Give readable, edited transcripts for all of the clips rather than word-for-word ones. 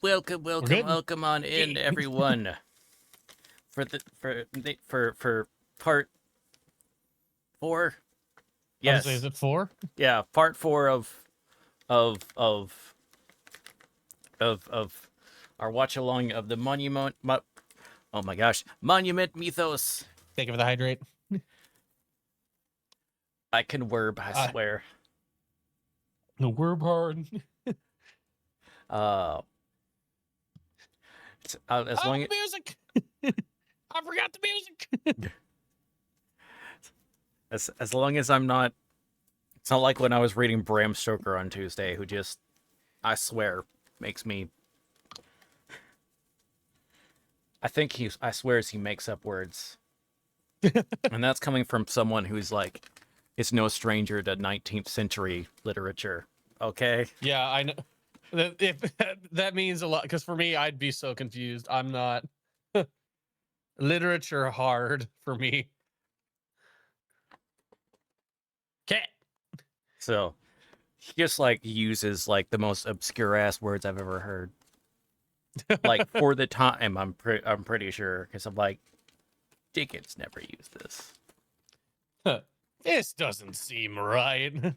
Welcome, We're welcome, good? welcome on in, everyone. For part 4. I was gonna say, is Yes, it 4? yeah, part 4 of of of our watch along of the oh my gosh, Monument Mythos. Thank you for the hydrate. I can verb, I Uh, swear. no, we're hard. Uh, as long Music! I forgot the music! as long as I'm not. It's not like when I was reading Bram Stoker on Tuesday, who just, I swear, makes me. I swears he makes up words. And that's coming from someone who's like, is no stranger to 19th century literature. Okay? Yeah, I know. If that means a lot, because for me, I'd be so confused. I'm not literature hard for me. Cat. So he just like uses like the most obscure ass words I've ever heard. Like for the time, I'm pretty sure, because I'm like, Dickens never used this. This doesn't seem right.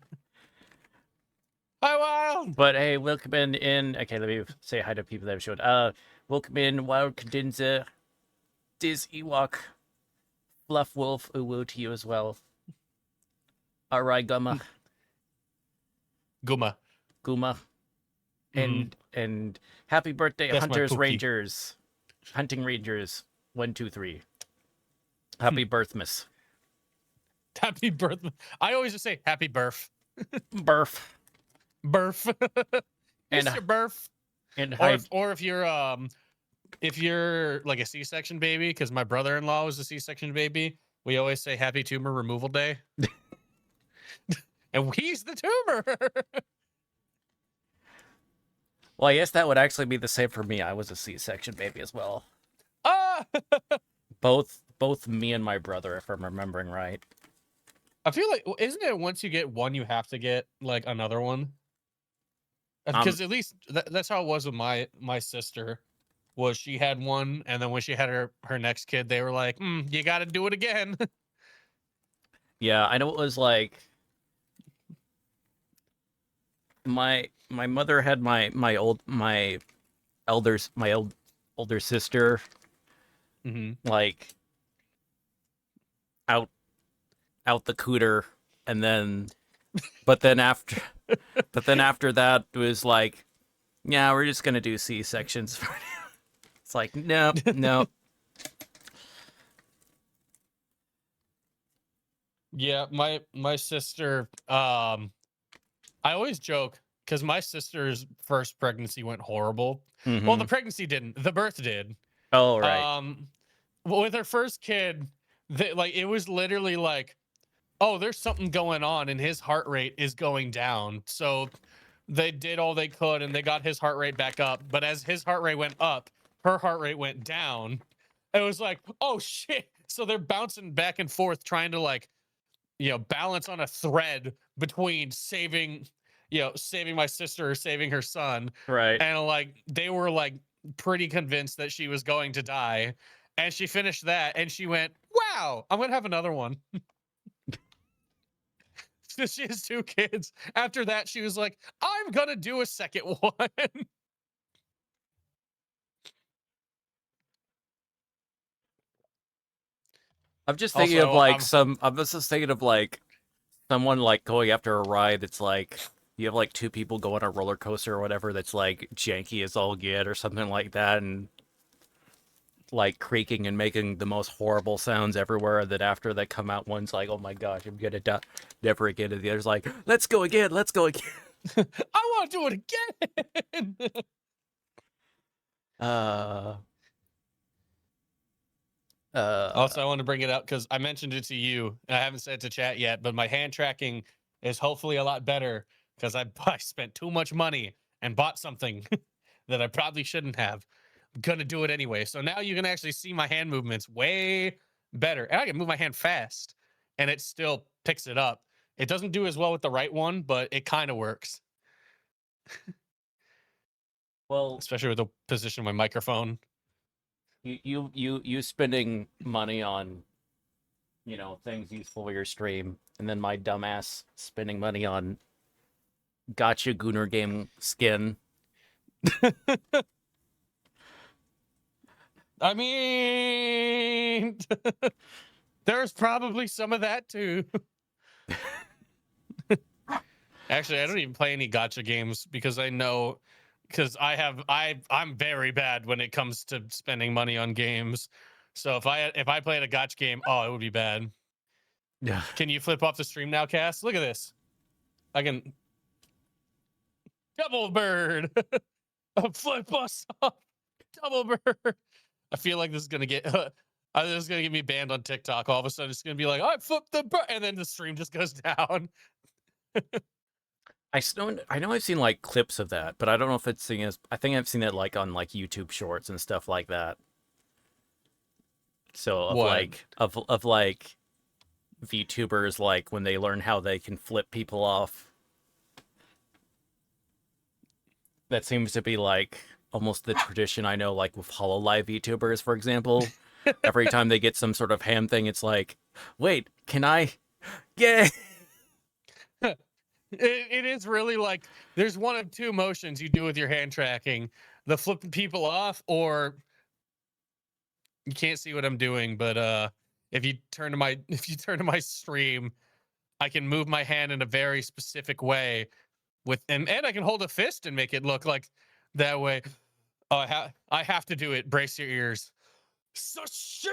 Hi, Wild. But hey, welcome in. Okay, let me say hi to people that have showed. Welcome in, Wild Condenser, Diz Ewok, Fluff Wolf, Uwu to you as well. Arai Gumma, Guma. Guma, and happy birthday, That's my Hunters pookie. Rangers, Hunting Rangers, 1, 2, 3. Happy birthmas. Happy birth. I always just say happy birth. Birth. Birth. And Mr. Birth. and Or if you're like a C-section baby, because my brother-in-law was a C-section baby, we always say happy tumor removal day. And he's the tumor. well, I guess that would actually be the same for me. I was a C-section baby as well. Ah! Both me and my brother, if I'm remembering right. I feel like, isn't it once you get one, you have to get like another one? Because at least that's how it was with my sister. Was she had one, and then when she had her next kid, they were like, you got to do it again. Yeah, I know it was like my mother had my older sister like out the cooter, and then but then after that it was like, yeah, we're just gonna do C-sections for now. It's like, nope. Yeah, my sister. I always joke because my sister's first pregnancy went horrible. Well, the pregnancy didn't. The birth did. Oh, right. Well, with her first kid, it was literally like, oh, there's something going on, and his heart rate is going down. So they did all they could, and they got his heart rate back up. But as his heart rate went up, her heart rate went down. It was like, oh shit. So they're bouncing back and forth, trying to like, balance on a thread between saving my sister or saving her son. Right. And like, they were like pretty convinced that she was going to die. And she finished that and she went, wow, I'm going to have another one. So she has 2 kids. After that, she was like, I'm going to do a second one. I'm just thinking of Also, like I'm just thinking of like someone like going after a ride that's like, you have like 2 people go on a roller coaster or whatever that's like janky as all get or something like that, and like creaking and making the most horrible sounds everywhere, that after they come out, one's like, oh my gosh, I'm gonna die never again, and the other's like, let's go again. I want to do it again. Also, I want to bring it up because I mentioned it to you. I haven't said it to chat yet, but my hand tracking is hopefully a lot better because I spent too much money and bought something that I probably shouldn't have. I'm gonna do it anyway. So now you can actually see my hand movements way better, and I can move my hand fast, and it still picks it up. It doesn't do as well with the right one, but it kind of works. Well, especially with the position of my microphone. you spending money on, things useful for your stream, and then my dumbass spending money on gotcha Gooner game skin. I mean, there's probably some of that too. Actually, I don't even play any gotcha games because I know, because I'm very bad when it comes to spending money on games. So if I played a gotcha game, oh, it would be bad. Yeah. Can you flip off the stream now, Cass? Look at this. I can double bird. Flip us off. Double bird. I feel like this is gonna get this is gonna get me banned on TikTok. All of a sudden, it's gonna be like, I flipped the bird, and then the stream just goes down. I know I've seen like clips of that, but I don't know if it's seen as. I think I've seen it like on like YouTube Shorts and stuff like that. So What? of like VTubers, like when they learn how they can flip people off. That seems to be like almost the tradition I know, like with HoloLive VTubers, for example. Every time they get some sort of ham thing, it's like, wait, can I? Yeah. It is really like there's one of two motions you do with your hand tracking: the flipping people off, or you can't see what I'm doing, but if you turn to my if you turn to my stream, I can move my hand in a very specific way with and I can hold a fist and make it look like that way. Oh, I have to do it. Brace your ears. So shit.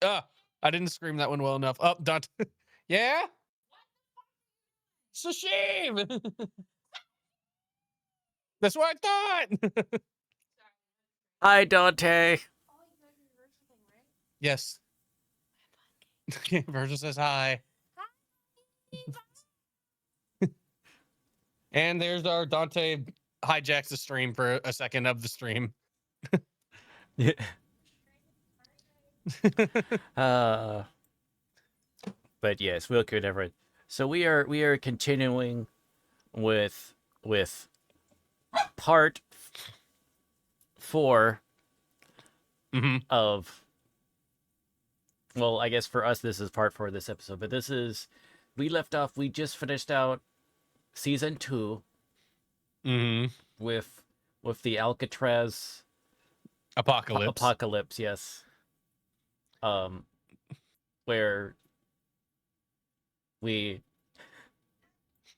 I didn't scream that one well enough. Oh, Dante. Yeah? It's a shame. That's what I thought. Hi, Dante. Yes. Virgil says hi. And there's our Dante hijacks the stream for a second of the stream. Yeah. But yes, we'll could never. So we are continuing with part 4 Mm-hmm. of. Well, I guess for us this is part 4 of this episode, but we left off. We just finished out season 2 Mm-hmm. with the Alcatraz Apocalypse. apocalypse. Yes. Where we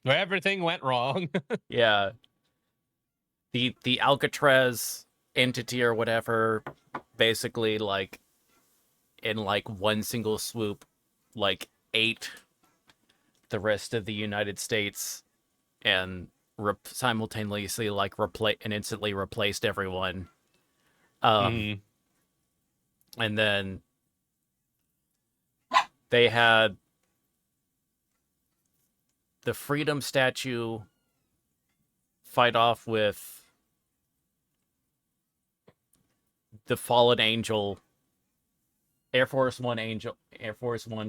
Where everything went wrong. yeah, the Alcatraz entity or whatever basically like in like one single swoop like ate the rest of the United States and simultaneously like instantly replaced everyone. Mm-hmm. And then they had the Freedom Statue fight off with the fallen angel, Air Force One Oh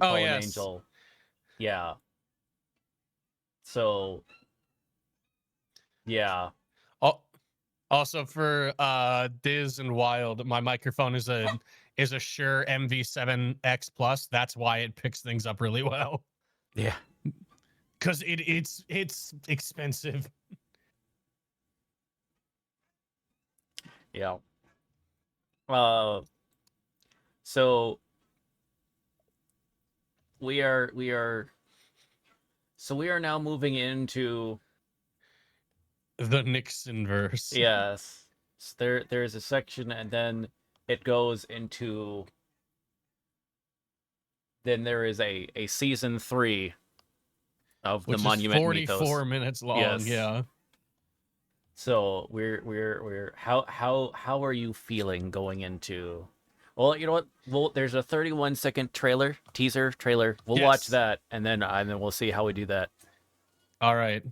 fallen yes. angel. Yeah. So yeah. Oh, also for Diz and Wild, my microphone is a Shure MV7X Plus. That's why it picks things up really well. Yeah. Because it's expensive. Yeah. Uh so we are now moving into The Nixon verse. yes. There's a section and then it goes into then there is a season 3 of the Which is Monument 44 Mythos. minutes long. Yes. Yeah. So we're how are you feeling going into? Well, you know what? Well, there's a 31-second teaser trailer. We'll watch Yes. that and then we'll see how we do that. All right.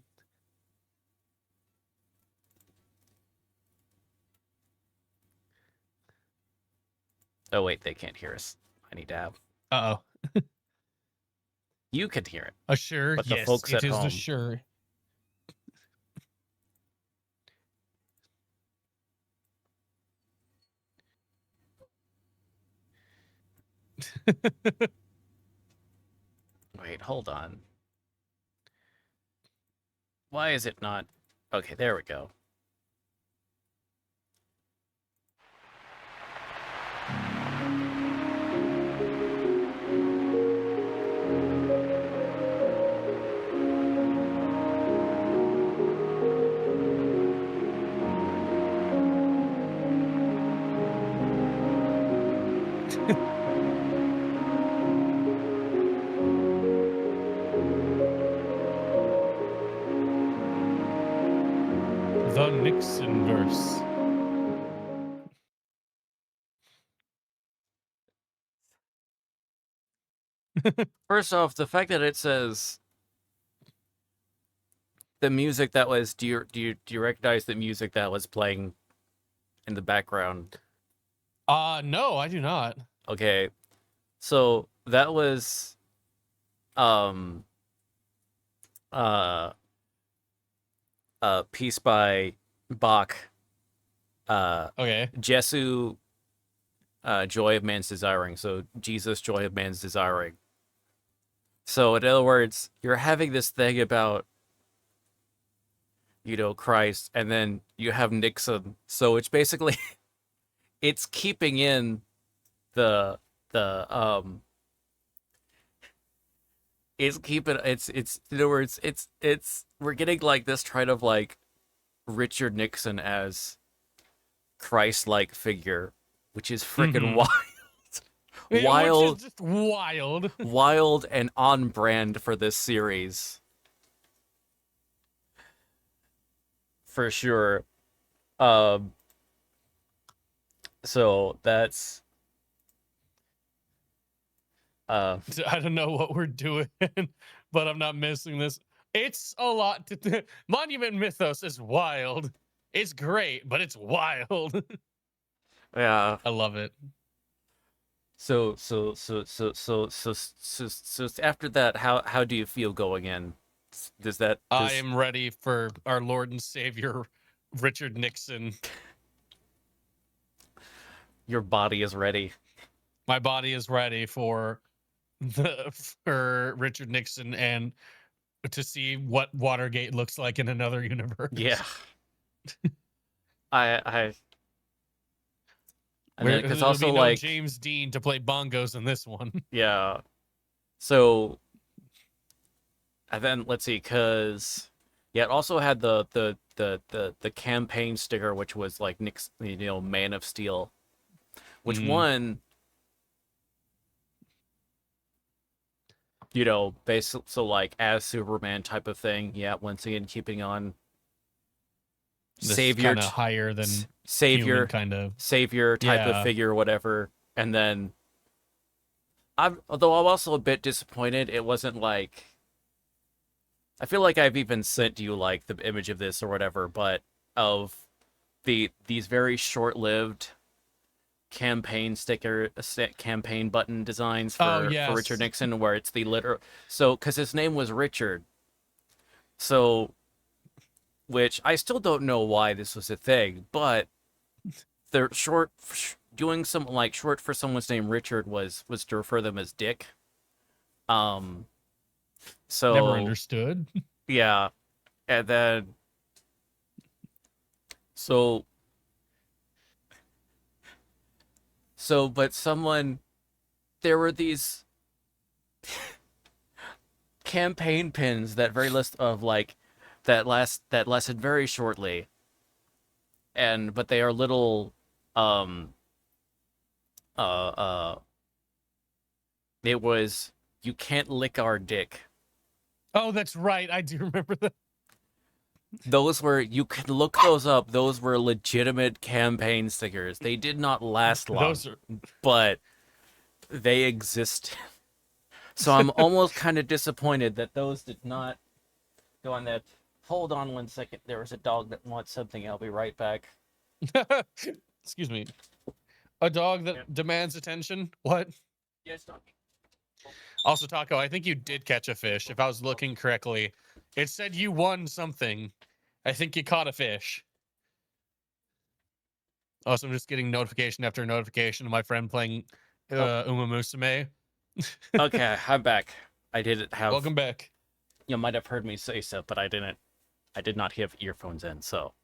Oh wait, they can't hear us. I need to have. Uh oh. You can hear it, A sure, but the yes, folks it at is a home. sure. Wait, hold on. Why is it not? Okay, there we go. The Nixon verse. First off, the fact that it says the music that was do you recognize the music that was playing in the background? No, I do not. Okay. So that was um uh piece by Bach, Okay. Jesu, Joy of Man's Desiring. So Jesus, Joy of Man's Desiring. So in other words, you're having this thing about, Christ, and then you have Nixon. So it's basically it's keeping in the it's keeping it's in other words, it's we're getting like this kind of like Richard Nixon as Christ-like figure, which is freaking Mm-hmm. wild, Which is wild, just wild. wild, and on brand for this series for sure. Um, so that's uh, I don't know what we're doing, but I'm not missing this. It's a lot to Monument Mythos is wild. It's great, but it's wild. yeah. I love it. So after that, how do you feel going in? Does that I does am ready for our Lord and Savior Richard Nixon. your body is ready? My body is ready for for Richard Nixon and to see what Watergate looks like in another Yeah, universe. I and Where then because there'll also be no like James Dean to play bongos in this one. yeah, so and then let's see, because yeah, it also had the campaign sticker, which was like Nick's, Man of Steel, which Mm, one, basically, so like as Superman type of thing. Yeah, once again, keeping on this is savior, kind of higher than human, savior, kind of. savior type of Yeah. figure, whatever. And then although I'm also a bit disappointed, it wasn't like I feel like I've even sent you like the image of this or whatever, but of these very short-lived campaign button designs Oh for Richard yes. Nixon, where it's the literal, so because his name was Richard, so which I still don't know why this was a thing, but they're doing some like short for someone's name Richard was to refer them as Dick. Um, Never so understood. yeah, and then so but someone, there were these campaign pins that very list of like that lasted very shortly, and but they are little um uh uh it was, you can't lick our dick. Oh, that's right. I do remember that. Those were, you can look those up, those were legitimate campaign stickers. They did not last long, Those are but they exist. So I'm almost kind of disappointed that those did not go on that. Hold on 1 second. There was a dog that wants something. I'll be right back. excuse me. A dog Yep. that demands attention. What? Yes, dog. Also, Taco, I think you did catch a fish. If I was looking correctly, it said you won something. I think you caught a fish. Also, I'm just getting notification after notification of my friend playing Oh, Uma Musume. okay, I'm back. I didn't have. Welcome back. You might have heard me say so, but I didn't. I did not have earphones in, so.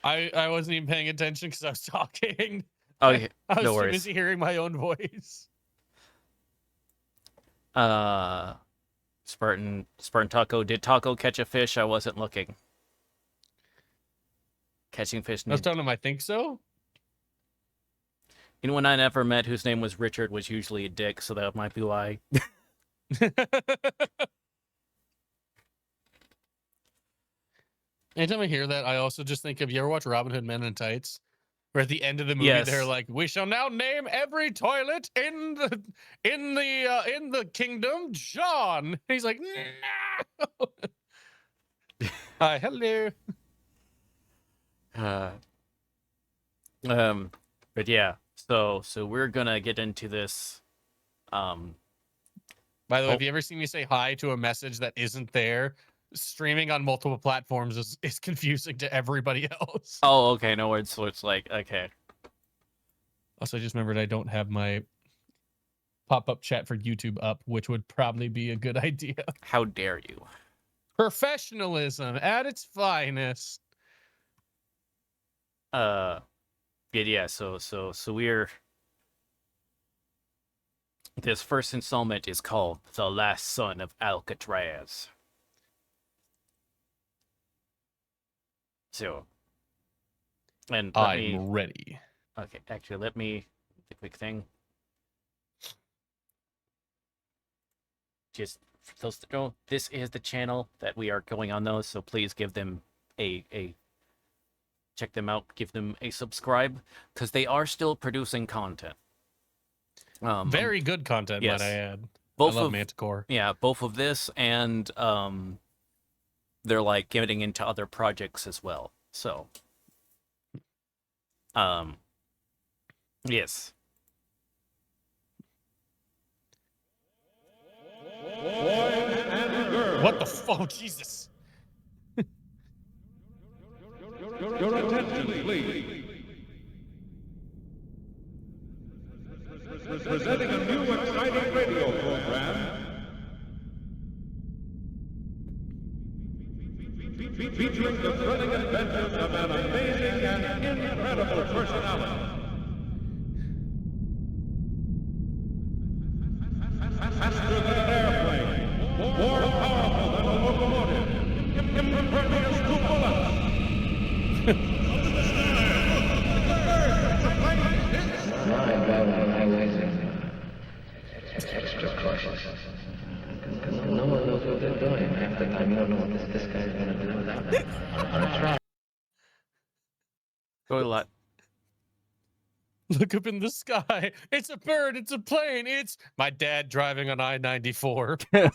I wasn't even paying attention because I was talking. Oh, I yeah, was no too worries. busy hearing my own voice. Spartan Taco. Did Taco catch a fish? I wasn't looking. Catching fish. I was telling him I think so. Anyone I never met whose name was Richard was usually a dick, so that might be why. Anytime I hear that, I also just think of, you ever watch Robin Hood Men in Tights? Where at the end of the movie Yes. they're like, "We shall now name every toilet in the kingdom John." And he's like, "No." Hi, hello. But yeah. So we're gonna get into this. By the way, if you ever see me say hi to a message that isn't there, streaming on multiple platforms is confusing to everybody else. Oh, okay. No words. So it's like, okay. Also, I just remembered I don't have my pop-up chat for YouTube up, which would probably be a good idea. How dare you? Professionalism at its finest. Yeah. So we're. This first installment is called "The Last Son of Alcatraz." So, and I'm ready. Okay, actually, let me the quick thing. Just for those that know, this is the channel that we are going on those, so please give them a check them out, give them a subscribe, because they are still producing content. Very good content, yes. might I add. Both I love of Manticore. Yeah, both of this and they're like getting into other projects as well. So yes. What the fuck? Oh, Jesus. Your attention, please. Presenting a new exciting radio program featuring the thrilling adventures of an amazing and incredible personality. Faster than an airplane, more powerful than a locomotive, impervious to bullets. I drive on highways and extra cautious. Because no one knows what they're doing. Half the time you don't know what this guy's going to do without on a track. Go a lot. Look up in the sky. It's a bird. It's a plane. It's my dad driving on I-94.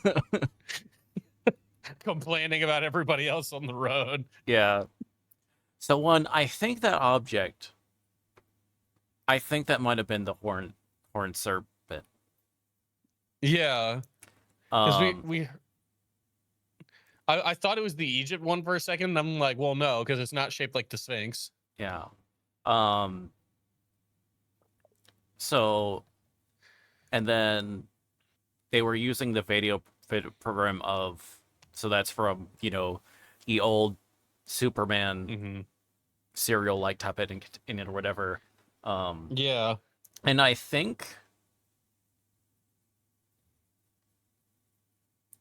Complaining about everybody else on the road. Yeah. So I think that object, I think that might have been the horn serpent. Yeah. Because I thought it was the Egypt one for a second, and I'm like, well, no, because it's not shaped like the Sphinx. Yeah. So, and then they were using the video program of, so that's from, the old Superman serial, like type it in it or whatever. Yeah. And I think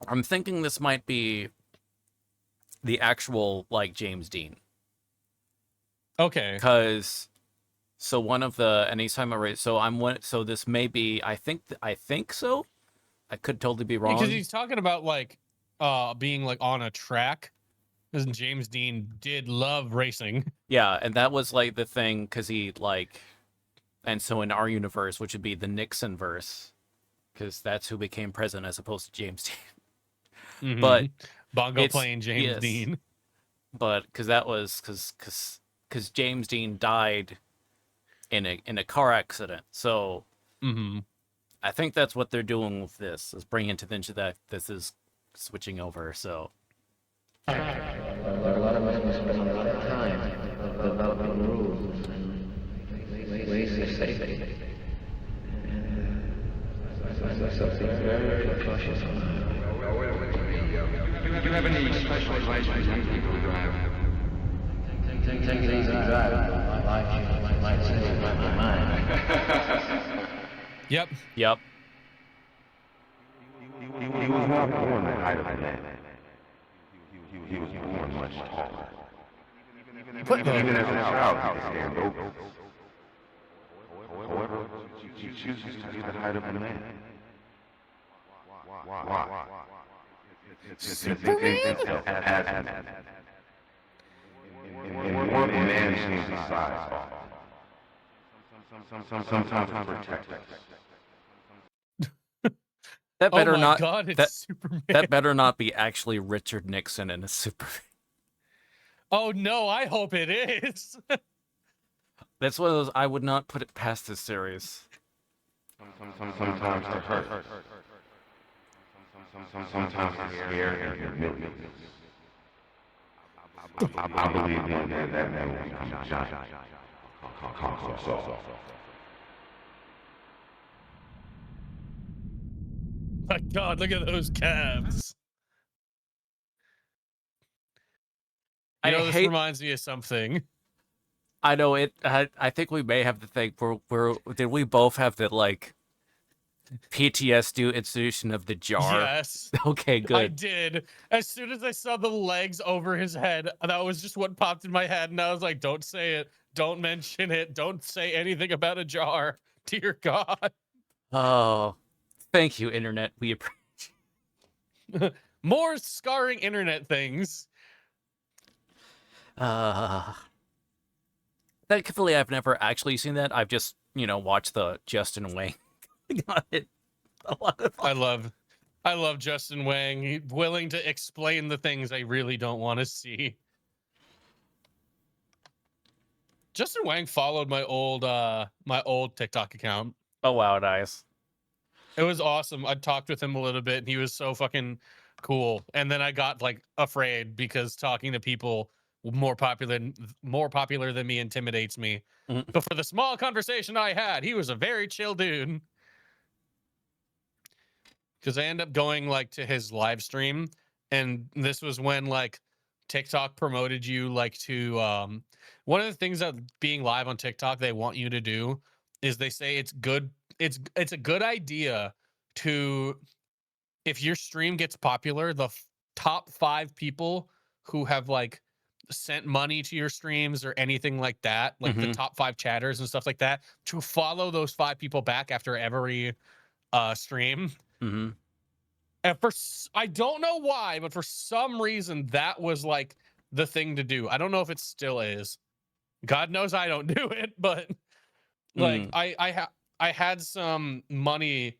I'm thinking this might be the actual like James Dean. Okay. Because so one of the anytime I read so this may be I think so. I could totally be wrong. Because he's talking about like being like on a track. Because James Dean did love racing. Yeah, and that was like the thing because he like, and so in our universe, which would be the Nixon verse, because that's who became president as opposed to James Dean. But Bongo playing James Dean. But because that was because James Dean died in a car accident. So I think that's what they're doing with this, is bringing attention that this is switching over. So A lot of us spend a lot of time developing rules and ways of safety. So very cautious. Do you have any special advice for young people who drive? Take it easy, drive. Life might change my mind. Yep. yep. He was not born the height of a man. He was born much taller. Even as a child, he could stand over. However, she chooses to be the height of a man. Why? In one man seems the size off. Sometimes to protect us. That Oh better my not. God, it's that, Superman. that better not be actually Richard Nixon in a super. Oh no, I hope it is. That's one of those I would not put it past this series. Sometimes to hurt. Sometimes to scare and humiliate. I believe one day that man will become a giant. Conquer us all. My God, look at those calves. You know, this reminds me of something. I know it. I think we may have the thing where did we both have the like PTSD institution of the jar? Yes. Okay, I good. did. As soon as I saw the legs over his head, that was just what popped in my head. And I was like, don't say it. Don't mention it. Don't say anything about a jar. Dear God. Oh, thank you, internet. We appreciate. More scarring internet things. Thankfully, I've never actually seen that. I've just watched the Justin Wang. Got it. A lot of I love Justin Wang. He's willing to explain the things I really don't want to see. Justin Wang followed my old TikTok account. Oh wow, nice. It was awesome. I talked with him a little bit and he was so fucking cool. And then I got like afraid because talking to people more popular than me intimidates me. Mhm. But for the small conversation I had, he was a very chill dude. Because I ended up going like to his live stream, and this was when like TikTok promoted you like to one of the things that being live on TikTok they want you to do is they say it's good it's a good idea to, if your stream gets popular, the top 5 people who have like sent money to your streams or anything like that, like the top 5 chatters and stuff like that, to follow those 5 people back after every stream. Mm-hmm. And I don't know why, but for some reason that was like the thing to do. I don't know if it still is. God knows I don't do it, but like I had some money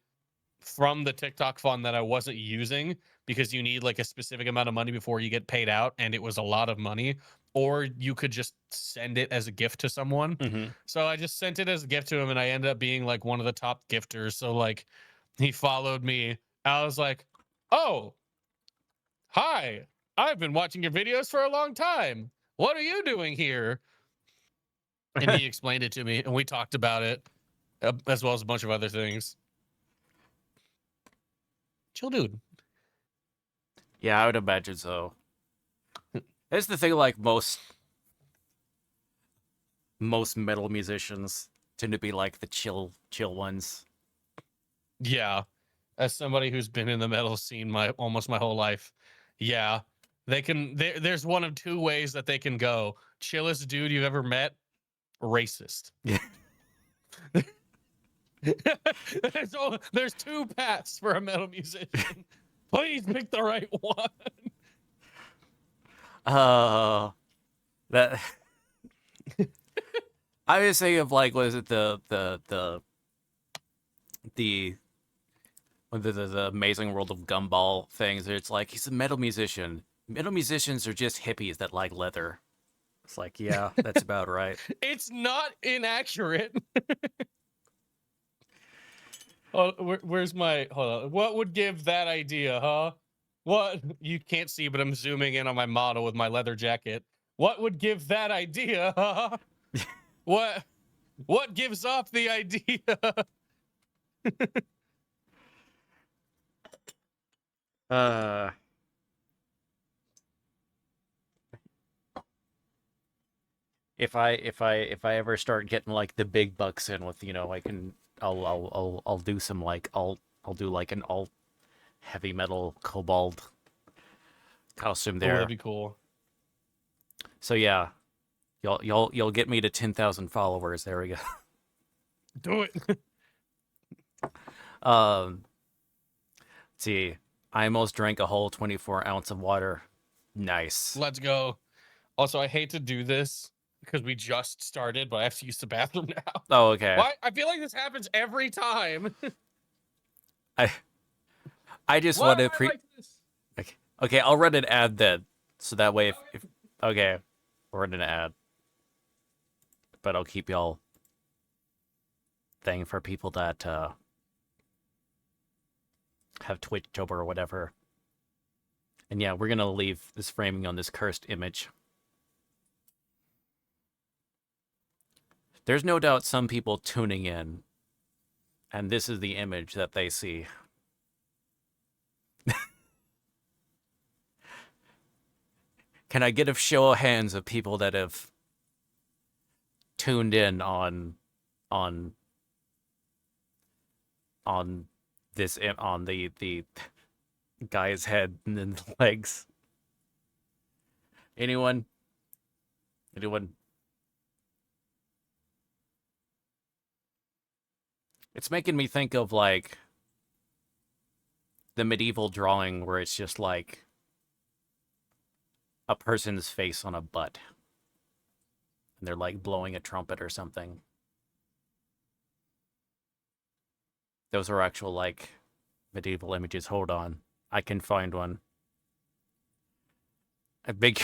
from the TikTok fund that I wasn't using because you need like a specific amount of money before you get paid out, and it was a lot of money. Or you could just send it as a gift to someone. So I just sent it as a gift to him, and I ended up being like one of the top gifters. So like he followed me. I was like, oh, hi, I've been watching your videos for a long time. What are you doing here? And he explained it to me, and we talked about it, as well as a bunch of other things. Chill dude. Yeah, I would imagine so. That's the thing, like most metal musicians tend to be like the chill ones. Yeah. As somebody who's been in the metal scene almost my whole life. Yeah. There's one of 2 ways that they can go. Chillest dude you've ever met, racist. Yeah. There's 2 paths for a metal musician. Please pick the right one. That I was thinking of like, was it the Amazing World of Gumball things? It's like he's a metal musician. Metal musicians are just hippies that like leather. It's like, yeah, that's about right. It's not inaccurate. Oh, where's my? Hold on. What would give that idea, huh? What you can't see, but I'm zooming in on my model with my leather jacket. What would give that idea, huh? What? What gives off the idea? Uh, if I ever start getting like the big bucks in with, I'll do some like I'll do like an alt heavy metal kobold costume Oh, that'd there. be cool. So yeah, you'll get me to 10,000 followers. There we go. Do it. Um, let's see, I almost drank a whole 24-ounce of water. Nice. Let's go. Also, I hate to do this because we just started, but I have to use the bathroom now. Oh, okay. Why? I feel like this happens every time. I I just Why want am to I like this? Okay, I'll run an ad then, so that way if okay, we'll run an ad, but I'll keep y'all thing for people that have Twitch or whatever. And yeah, we're gonna leave this framing on this cursed image. There's no doubt some people tuning in, and this is the image that they see. Can I get a show of hands of people that have tuned in on on on the guy's head and then the legs? Anyone? Anyone? It's making me think of like the medieval drawing where it's just like a person's face on a butt. And they're like blowing a trumpet or something. Those are actual like medieval images. Hold on. I can find one. A big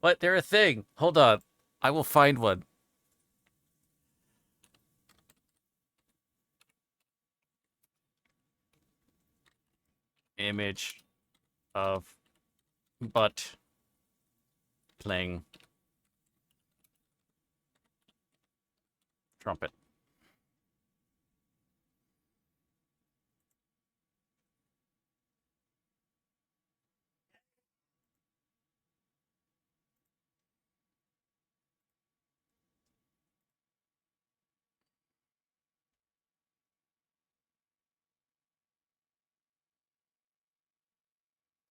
What? They're a thing. Hold on. I will find one. Image of butt playing trumpet.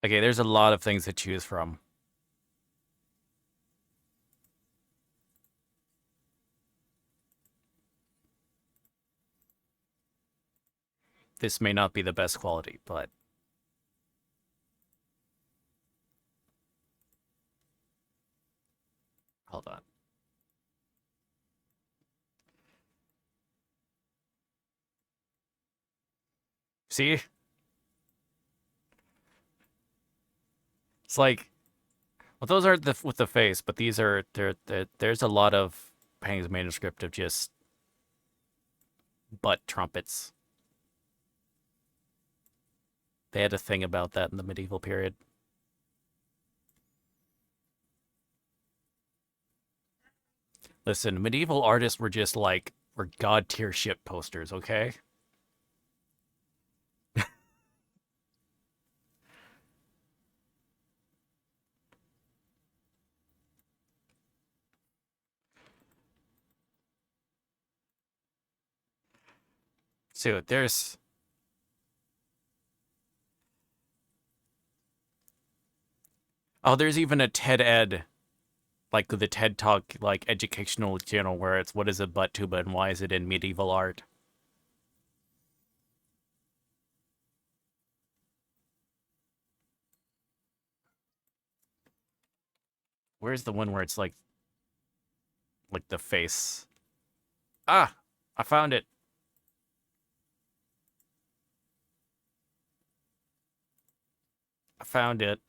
Okay, there's a lot of things to choose from. This may not be the best quality, but hold on. See? It's like, well, those are the with the face, but these are there's a lot of Pang's manuscript of just butt trumpets. They had a thing about that in the medieval period. Listen, medieval artists were just like were god tier shit posters, okay? So there's even a TED Ed, like the TED Talk, like educational channel where it's what is a butt tuba and why is it in medieval art? Where's the one where it's like the face? Ah, I found it. I found it.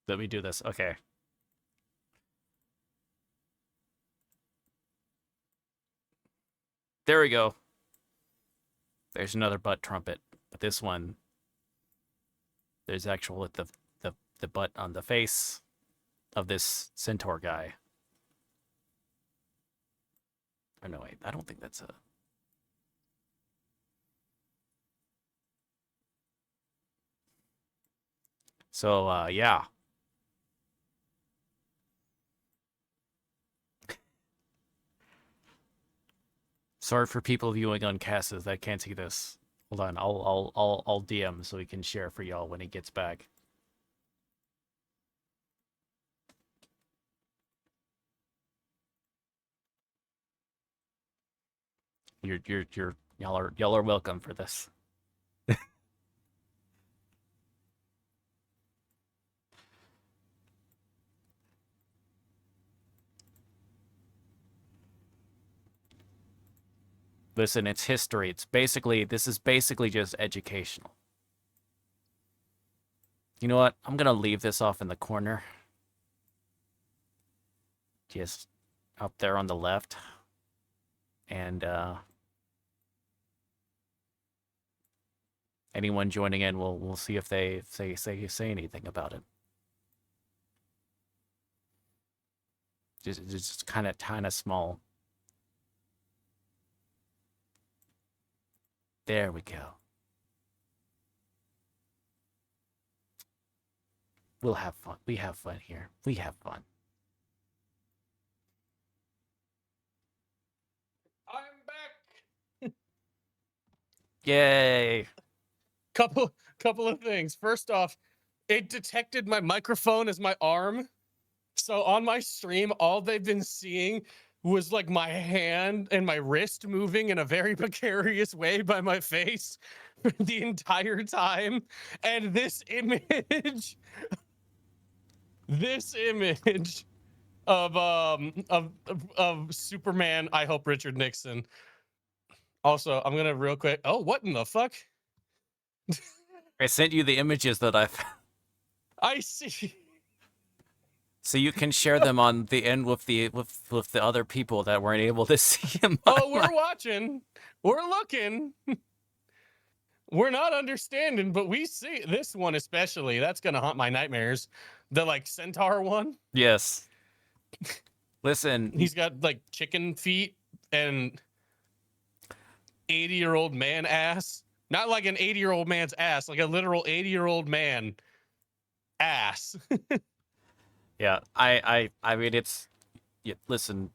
Let me do this. Okay. There we go. There's another butt trumpet, but this one, there's actual the butt on the face of this centaur guy. Oh no, wait, I don't think that's a. So yeah. Sorry for people viewing on Cassis that can't see this. Hold on, I'll DM so he can share for y'all when he gets back. Y'all are welcome for this. Listen, it's history. This is basically just educational. You know what? I'm gonna leave this off in the corner. Just up there on the left. And anyone joining in, we'll see if they say anything about it. Just kind of small. There we go. We'll have fun. We have fun here. We have fun. I'm back. Yay! Couple of things. First off, it detected my microphone as my arm. So on my stream, all they've been seeing was like my hand and my wrist moving in a very precarious way by my face for the entire time. And this image of Superman, I hope Richard Nixon. Also, I'm gonna real quick. Oh, what in the fuck? I sent you the images that I've. I see. So you can share them on the end with the other people that weren't able to see him. Oh, we're watching. We're looking. We're not understanding, but we see this one especially. That's gonna haunt my nightmares. The like centaur one. Yes. Listen, He's got like chicken feet and 80-year-old man ass. Not like an 80-year-old man's ass, like a literal 80-year-old man ass. yeah, I mean it's. Yeah, listen,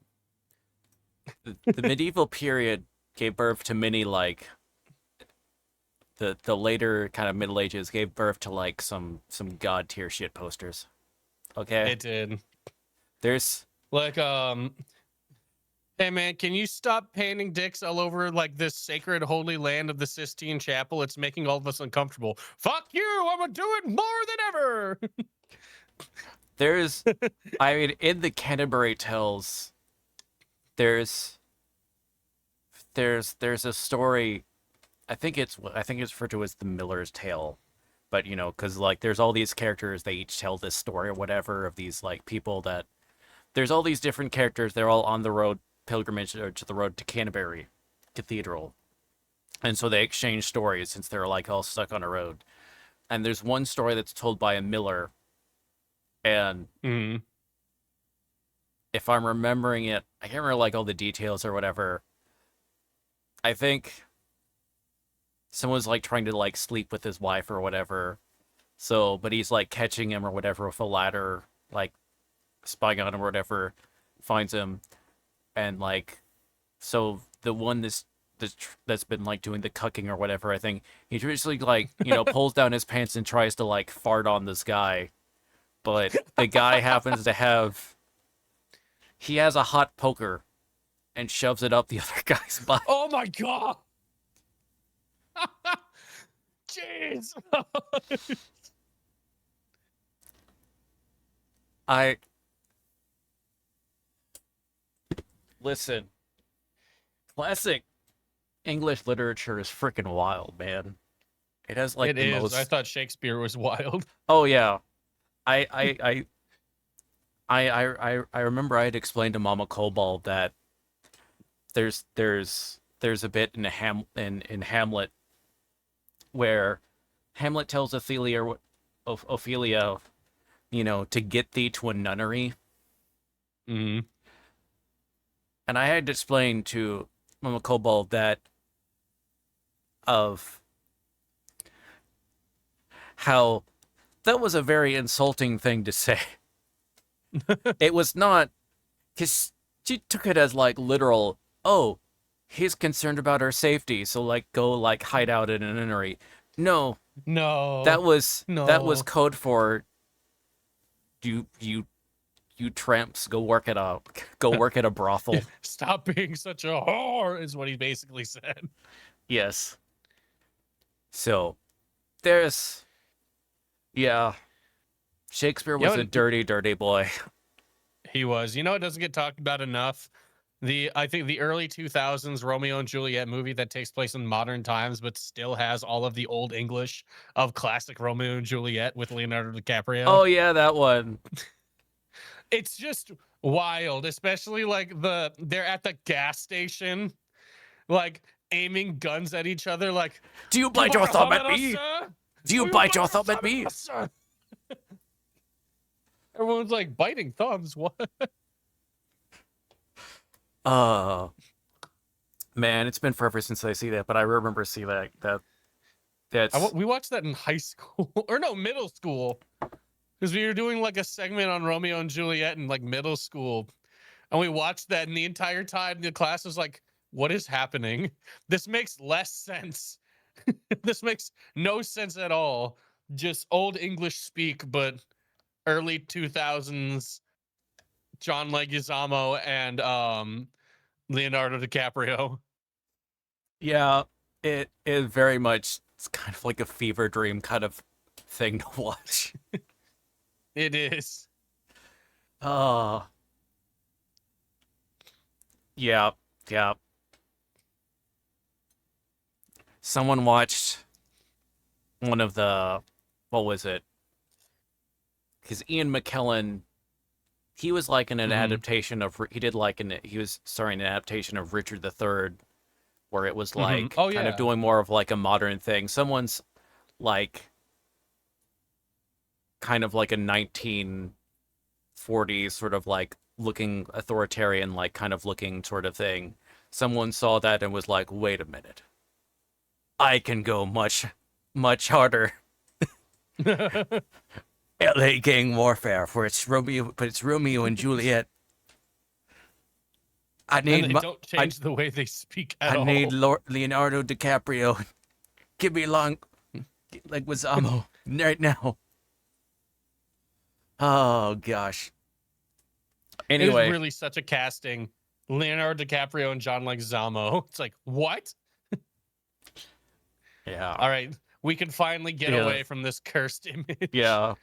the medieval period gave birth to many like. The later kind of Middle Ages gave birth to like some god tier shit posters. Okay. It did. There's Like hey man, can you stop painting dicks all over like this sacred holy land of the Sistine Chapel? It's making all of us uncomfortable. Fuck you! I'm gonna do it more than ever. there's I mean in the Canterbury Tales there's a story. I think it's referred to as the Miller's Tale, but you know, because like there's all these characters, they each tell this story or whatever of these like people that there's all these different characters. They're all on the road pilgrimage or to the road to Canterbury Cathedral, and so they exchange stories since they're like all stuck on a road. And there's one story that's told by a miller, and if I'm remembering it, I can't remember like all the details or whatever. I think someone's like trying to like sleep with his wife or whatever. So, but he's like catching him or whatever with a ladder, like spying on him or whatever, finds him, and like, so the one that's been like doing the cucking or whatever, I think he usually like pulls down his pants and tries to like fart on this guy, but the guy happens to have he has a hot poker, and shoves it up the other guy's butt. Oh my god. Jeez. Listen. Classic English literature is freaking wild, man. It has like It the is. most. I thought Shakespeare was wild. Oh yeah, I remember I had explained to Mama Cobalt that there's a bit in in Hamlet where Hamlet tells Ophelia, to get thee to a nunnery. Mm-hmm. And I had to explain to Mama Cobalt that of how that was a very insulting thing to say. It was not, because she took it as like literal, oh, he's concerned about our safety, so like go like hide out in a nunnery. No, No. that was No. code for you tramps go work at a brothel. Stop being such a whore is what he basically said. Yes. So there's yeah. Shakespeare was a dirty, dirty boy. He was. You know, it doesn't get talked about enough. I think the early 2000s Romeo and Juliet movie that takes place in modern times, but still has all of the old English of classic Romeo and Juliet with Leonardo DiCaprio. Oh yeah, that one. It's just wild, especially like they're at the gas station, like aiming guns at each other. Like, do you bite your thumb at me? Do you bite your thumb at me? Everyone's like biting thumbs. What? Man, it's been forever since I see that, but I remember seeing that's We watched that in high school or no, middle school, because we were doing like a segment on Romeo and Juliet in like middle school, and we watched that, and the entire time the class was like, "What is happening? This makes less sense. This makes no sense at all. Just old English speak, but early 2000s John Leguizamo and Leonardo DiCaprio." Yeah, it is very much, it's kind of like a fever dream kind of thing to watch. It is. Yeah. Someone watched one of the, what was it? Because Ian McKellen, he was like in an adaptation of, he was starring an adaptation of Richard III, where it was like kind of doing more of like a modern thing. Someone's like kind of like a 1940s sort of like looking authoritarian, like kind of looking sort of thing. Someone saw that and was like, wait a minute. I can go much, much harder. LA gang warfare, for it's Romeo and Juliet. I need and they don't change the way they speak at all. I need Leonardo DiCaprio. Give me like Leguizamo right now. Oh gosh. Anyway, it is really such a casting. Leonardo DiCaprio and John Leguizamo. It's like, what? Yeah. All right, we can finally get away from this cursed image. Yeah.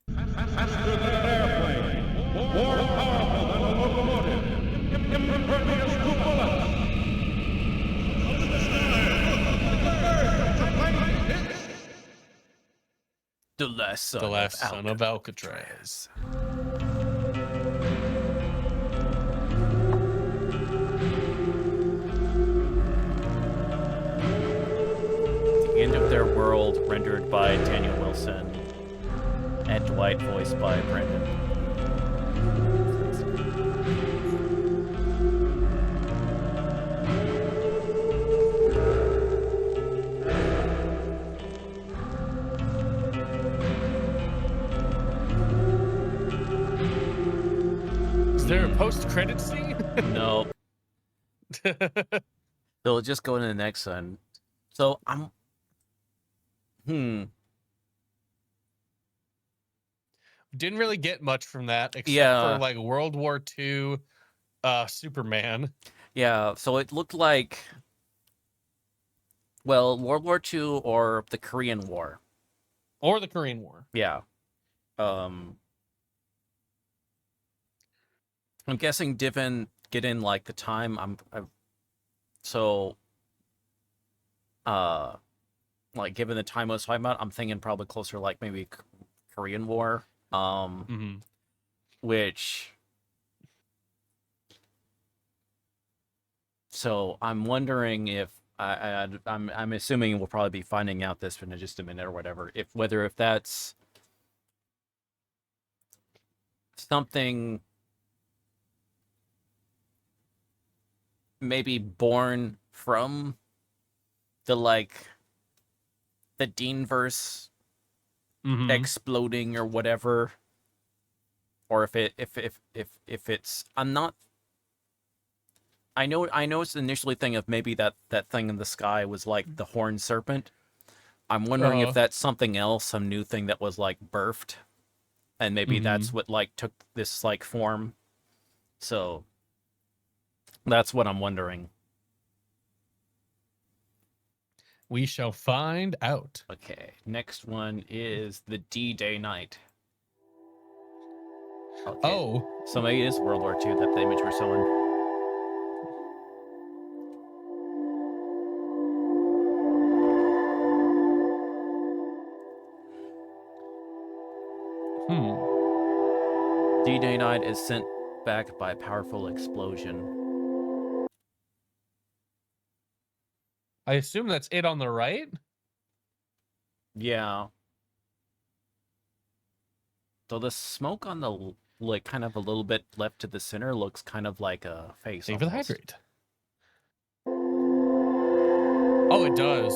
Faster than an airplane, more powerful than a locomotive, impervious to bullets. The last son, of Alcatraz. The End of Their World, rendered by Daniel Wilson, and Dwight, voiced by Brendan. Is there a post-credit scene? No. They'll just go into the next one. So I'm Didn't really get much from that, except for like World War II Superman. Yeah, so it looked like, well, World War II or the Korean War. Or the Korean War. Yeah. I'm guessing given like the time like given the time I was talking about, I'm thinking probably closer like maybe Korean War, Mm-hmm. which. So I'm wondering if I'm assuming we'll probably be finding out this in just a minute or whatever. If that's something maybe born from the the Deanverse Mm-hmm. exploding or whatever, or if it's I know it's initially thing of maybe that thing in the sky was like the horned serpent. I'm wondering if that's something else, some new thing that was like birthed, and maybe that's what like took this like form. So that's what I'm wondering. We shall find out. Okay, next one is the D-Day night. Okay. Oh, So maybe it is World War II that the image we're showing. D-Day night is sent back by a powerful explosion. I assume that's it on the right. Yeah. So the smoke on the like kind of a little bit left to the center looks kind of like a face. Save for the almost. hydrate. Oh, it does.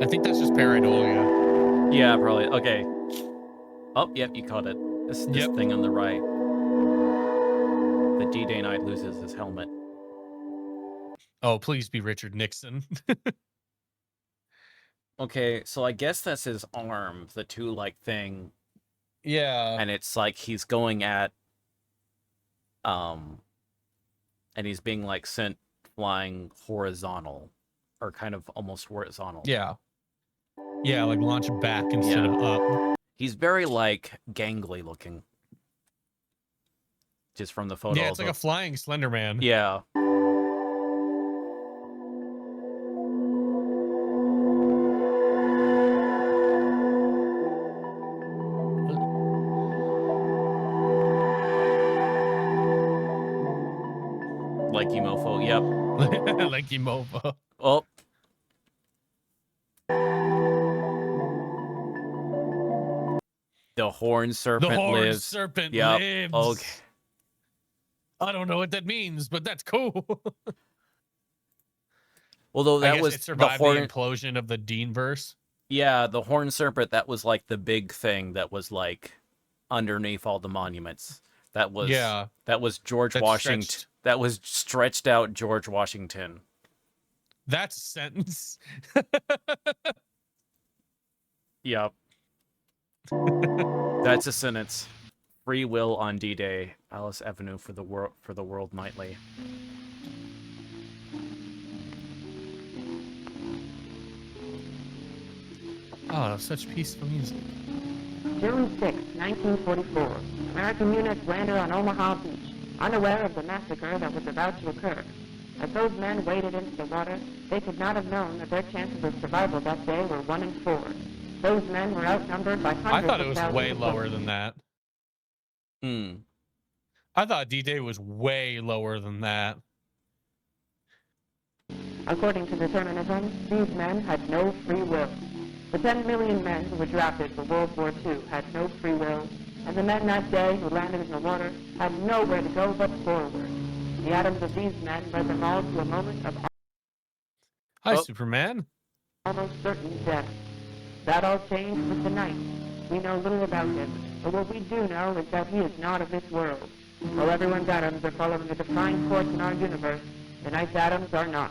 I think that's just pareidolia. Yeah, probably. Okay. Oh, yep, you caught it. This thing on the right. The D-Day night loses his helmet. Oh, please be Richard Nixon. Okay, so I guess that's his arm, the two like thing, Yeah. and it's like he's going at, and he's being like sent flying horizontal, or kind of almost horizontal. Yeah. Yeah, like launch back instead of up. He's very like gangly looking. Just from the photo. Yeah, it's like a flying Slender Man. Yeah. Like Mofo, yep. Like Mofo. Oh. The horned serpent The horned lives. serpent Yep. lives. Okay. I don't know what that means, but that's cool. Although I that guess was it survived the the implosion of the Deanverse. Yeah, the horned serpent, that was like the big thing that was like underneath all the monuments. That was George Washington. Stretched. That was stretched out George Washington. That's a sentence. Yep. That's a sentence. Free will on D-Day. Alice Avenue for the World Nightly. Oh, such peaceful music. June 6, 1944. American units landed on Omaha Beach, unaware of the massacre that was about to occur. As those men waded into the water, they could not have known that their chances of survival that day were 1 in 4. Those men were outnumbered by hundreds I thought it of was thousands way of lower soldiers. than that. I thought D-Day was way lower than that. According to determinism, these men had no free will. The 10 million men who were drafted for World War II had no free will, and the men that day who landed in the water had nowhere to go but forward. The atoms of these men led them all to a moment of Hi, Superman. almost certain death. That all changed with the night. We know little about him, but what we do know is that he is not of this world. While everyone's atoms are following a defined course in our universe, the night's atoms are not.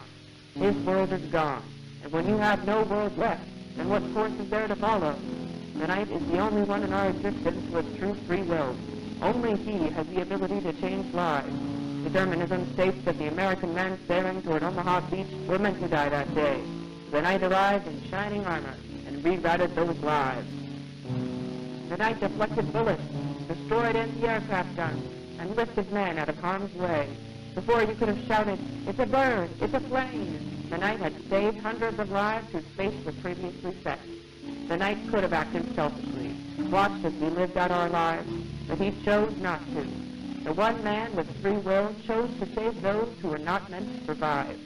His world is gone, and when you have no world left, then what course is there to follow? The night is the only one in our existence with true free will. Only he has the ability to change lives. Determinism states that the American men sailing toward Omaha Beach were meant to die that day. The night arrived in shining armor and rerouted those lives. The night deflected bullets, destroyed anti-aircraft guns, and lifted men out of harm's way. Before you could have shouted, "It's a bird! It's a plane!" The night had saved hundreds of lives whose fates were previously set. The knight could have acted selfishly, watched as we lived out our lives, but he chose not to. The one man with free will chose to save those who were not meant to survive.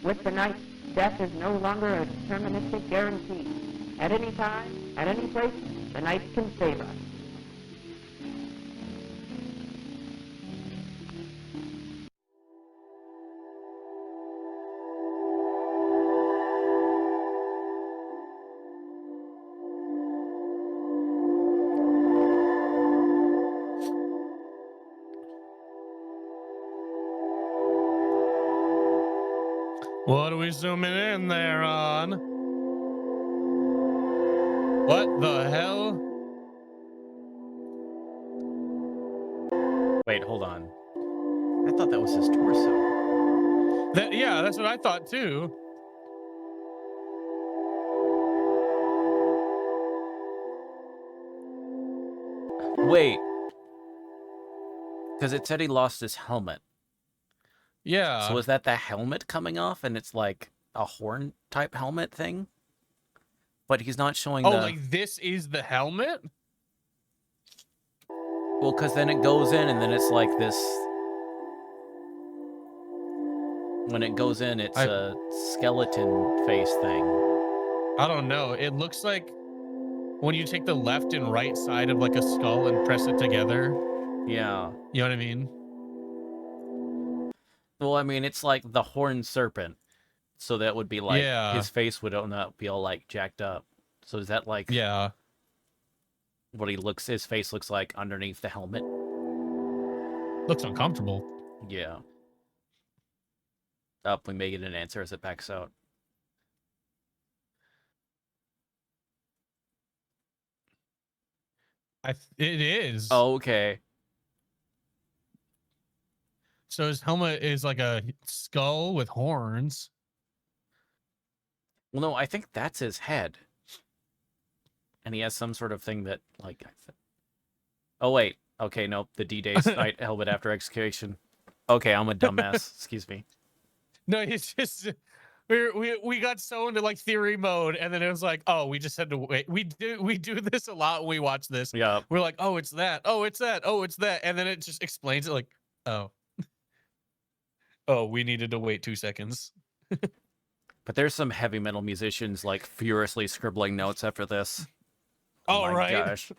With the knight, death is no longer a deterministic guarantee. At any time, at any place, the knight can save us. What are we zooming in there on? What the hell? Wait, hold on. I thought that was his torso. Yeah, that's what I thought too. Wait. Because it said he lost his helmet. Yeah. So is that the helmet coming off and it's like a horn type helmet thing? But he's not showing Oh, the... like this is the helmet? Well, because then it goes in and then it's like this... When it goes in, it's a skeleton face thing. I don't know. It looks like when you take the left and right side of like a skull and press it together. Yeah. You know what I mean? Well, I mean, it's like the horned serpent. So that would be like, Yeah. his face would not be all like jacked up. So is that like Yeah. what his face looks like underneath the helmet? Looks uncomfortable. Yeah. Up, we may get an answer as it backs out. It is. Oh, okay. So his helmet is like a skull with horns. Well, no, I think that's his head. And he has some sort of thing that, like... Oh, wait. Okay, nope. The D-Day's night helmet after execution. Okay, I'm a dumbass. Excuse me. No, it's just we got so into like theory mode, and then it was like, oh, we just had to wait. We do this a lot when we watch this. Yeah. We're like, oh, it's that. Oh, it's that. Oh, it's that. And then it just explains it like, oh. Oh, we needed to wait 2 seconds. But there's some heavy metal musicians like furiously scribbling notes after this. Oh, my right. Gosh.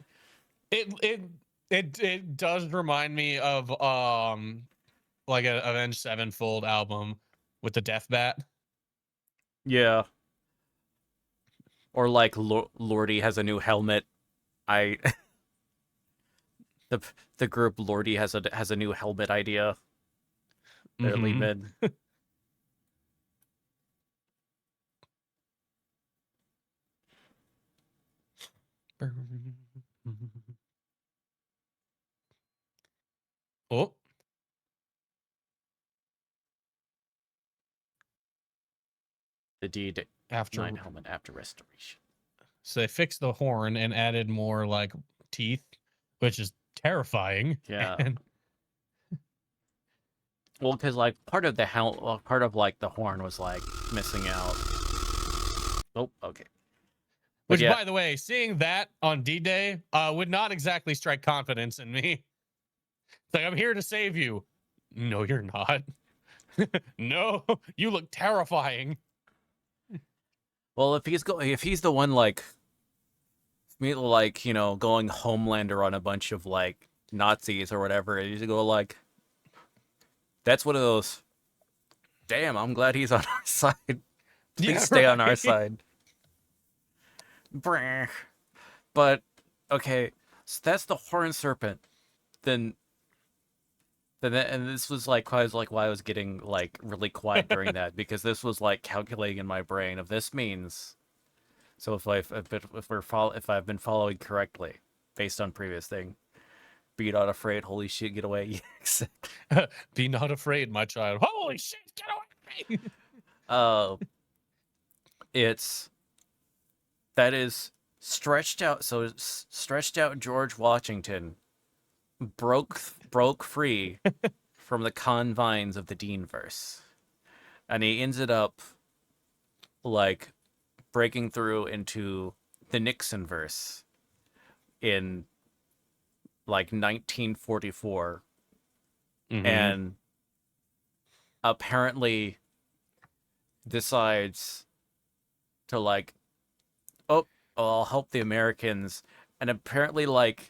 It does remind me of like an Avenged Sevenfold album with the Death Bat. Yeah. Or like Lordy has a new helmet. The group Lordy has a new helmet idea. They're leaving. Oh. The D9 helmet after restoration. So they fixed the horn and added more like teeth, which is terrifying. Yeah. And Well, because like part of like the horn was like missing out. Oh, okay. But which, yeah. by the way, seeing that on D-Day would not exactly strike confidence in me. It's like, I'm here to save you. No, you're not. No, you look terrifying. Well, if he's the one like going Homelander on a bunch of like Nazis or whatever, and you go like, that's one of those. Damn, I'm glad he's on our side. Please stay on our side. Brr. But okay, so that's the horned serpent. Then and this was like why I was getting like really quiet during that, because this was like calculating in my brain of this means. So if I've been following correctly based on previous thing, be not afraid. Holy shit, get away! Be not afraid, my child. Holy shit, get away! That is stretched out. So stretched out George Washington broke free from the confines of the Deanverse, and he ended up like breaking through into the Nixon verse in like 1944, and apparently decides to like, oh, I'll help the Americans, and apparently like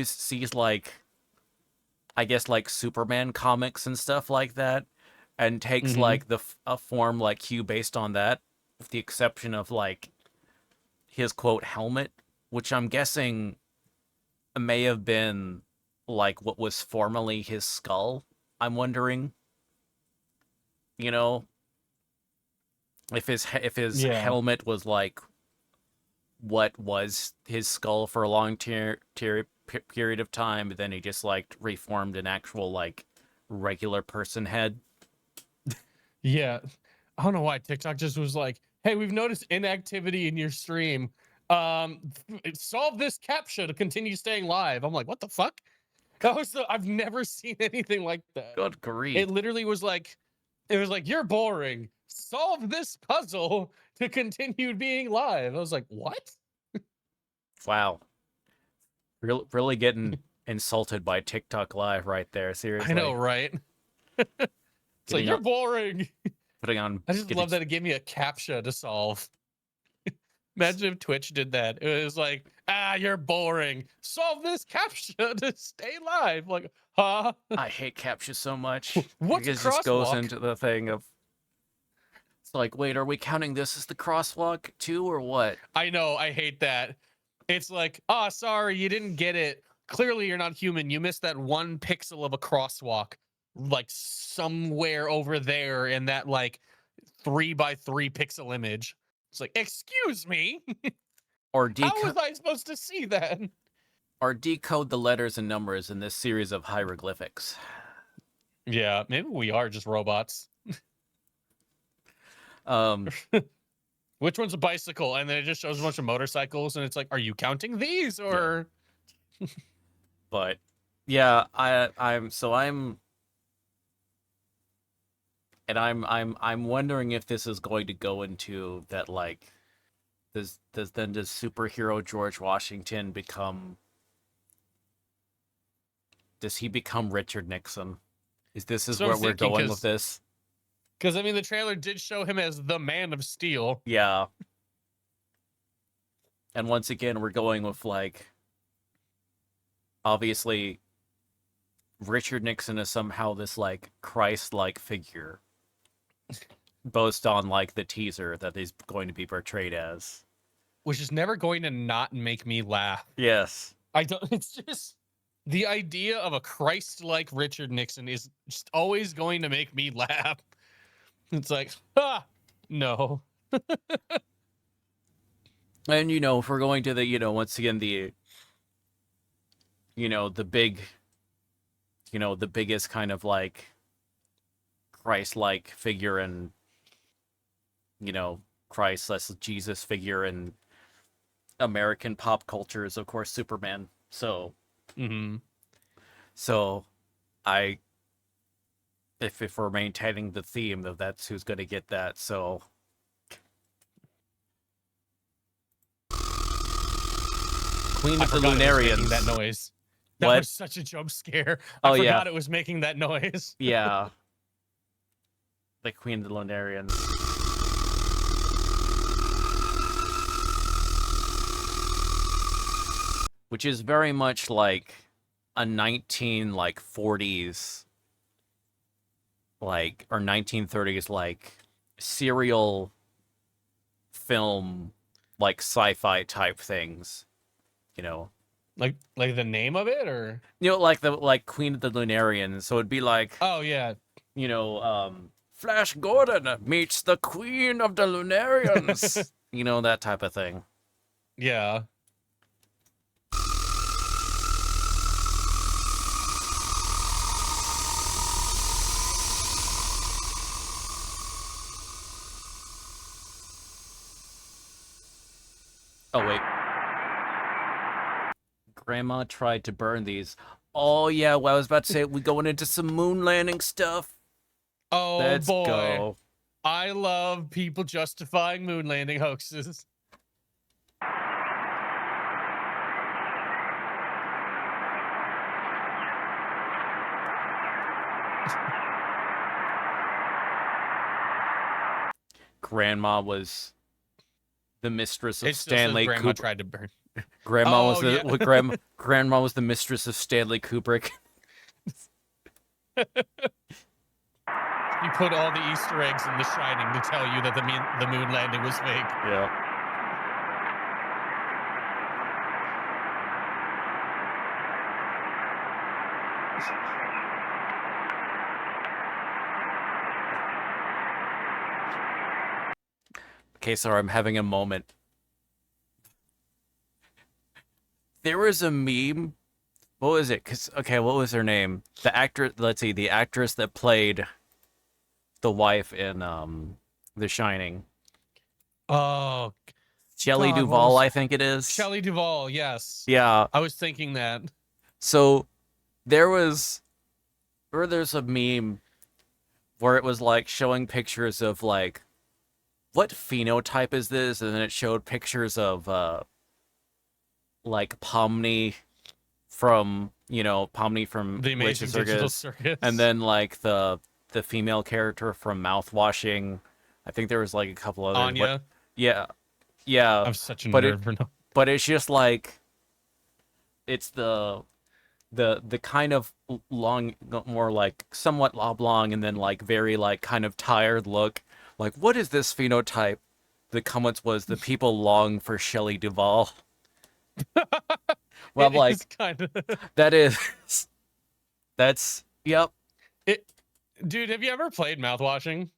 sees like, I guess like Superman comics and stuff like that, and takes like a form like Hugh based on that, with the exception of like his quote helmet, which I'm guessing may have been like what was formerly his skull. I'm wondering, you know, if his helmet was like what was his skull for a long period of time, but then he just like reformed an actual like regular person head. Yeah. I don't know why TikTok just was like, hey, we've noticed inactivity in your stream. Solve this CAPTCHA to continue staying live. I'm like, what the fuck? I've never seen anything like that. Good grief. It literally was like, you're boring. Solve this puzzle to continue being live. I was like, what? Wow. Really getting insulted by TikTok Live right there. Seriously. I know, right? It's like, Getting you're up- boring. Putting on. I just love that it gave me a CAPTCHA to solve. Imagine if Twitch did that. It was like, you're boring. Solve this CAPTCHA to stay live. Like, huh? I hate CAPTCHA so much. What's because it just goes crosswalk? into the thing of. It's like, wait, are we counting this as the crosswalk too, or what? I know, I hate that. It's like, sorry, you didn't get it. Clearly, you're not human. You missed that 1 pixel of a crosswalk, like somewhere over there in that like 3x3 pixel image. It's like, excuse me. Or How was I supposed to see that? or decode the letters and numbers in this series of hieroglyphics. Yeah, maybe we are just robots. Which one's a bicycle? And then it just shows a bunch of motorcycles, and it's like, are you counting these or? But yeah, I'm wondering if this is going to go into that like does superhero George Washington does he become Richard Nixon? Is So where I'm we're thinking, going with this? Because I mean, the trailer did show him as the Man of Steel. Yeah. And once again, we're going with like obviously Richard Nixon is somehow this like Christ-like figure based on like the teaser that he's going to be portrayed as. Which is never going to not make me laugh. Yes. I don't. It's just the idea of a Christ-like Richard Nixon is just always going to make me laugh. It's like, no. And if we're going to the once again the the big the biggest kind of like Christ-like figure and Christ less Jesus figure in American pop culture is of course Superman. So so I if we're maintaining the theme that's who's going to get that. So Queen of the Lunarians. That noise. That What? was such a jump scare. Oh, I yeah. forgot it was making that noise. Yeah. The Queen of the Lunarians. Which is very much like a 40s like or 1930s like serial film like sci-fi type things. Like the name of it, or like Queen of the Lunarians. So it'd be like oh yeah, Flash Gordon meets the Queen of the Lunarians. That type of thing. yeah. Oh wait. Grandma tried to burn these. Oh yeah, well, I was about to say we going into some moon landing stuff. Oh Let's boy, go. I love people justifying moon landing hoaxes. grandma was the mistress of It still says Stanley grandma Kubrick. tried to burn. Grandma was Oh, the yeah. grandma was the mistress of Stanley Kubrick. You put all the Easter eggs in The Shining to tell you that the moon landing was fake. Yeah. Okay, sorry, I'm having a moment. There was a meme. What was it? What was her name? The actress. Let's see, the actress that played the wife in The Shining. Oh, Shelley God, what Duvall, was- I think it is. Shelley Duvall, yes. Yeah. I was thinking that. So there's a meme where it was like showing pictures of like what phenotype is this, and then it showed pictures of like Pomni from The Amazing Witches Digital Circus, Circus. and then like the female character from Mouthwashing. I think there was like a couple others. Anya. Yeah, yeah. I'm such a but nerd for no. But it's just like it's the kind of long, more like somewhat oblong, and then like very like kind of tired look. Like, what is this phenotype? The comments was the people long for Shelley Duvall. Well, I'm It like, is kind of. that's yep. Dude, have you ever played Mouthwashing?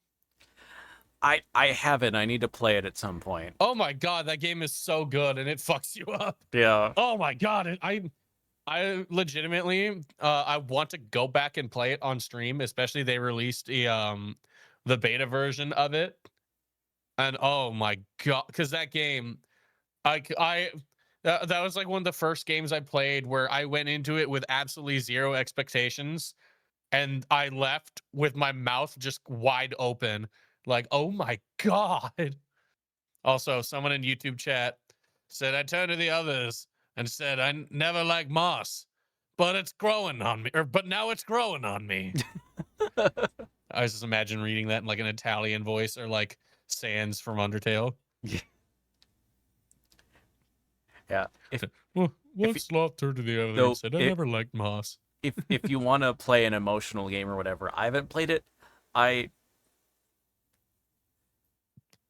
I haven't. I need to play it at some point. Oh my god, that game is so good and it fucks you up. Yeah. Oh my god, I legitimately I want to go back and play it on stream, especially they released the beta version of it. And oh my god, cuz that game that was like one of the first games I played where I went into it with absolutely zero expectations and I left with my mouth just wide open like, "Oh my god." Also, someone in YouTube chat said, I turned to the others and said, I never liked moss, but it's growing on me. But now it's growing on me. I just imagine reading that in like an Italian voice or like Sans from Undertale. Yeah. One sloth turned to the other So and said, I never liked moss. If you want to play an emotional game or whatever, I haven't played it.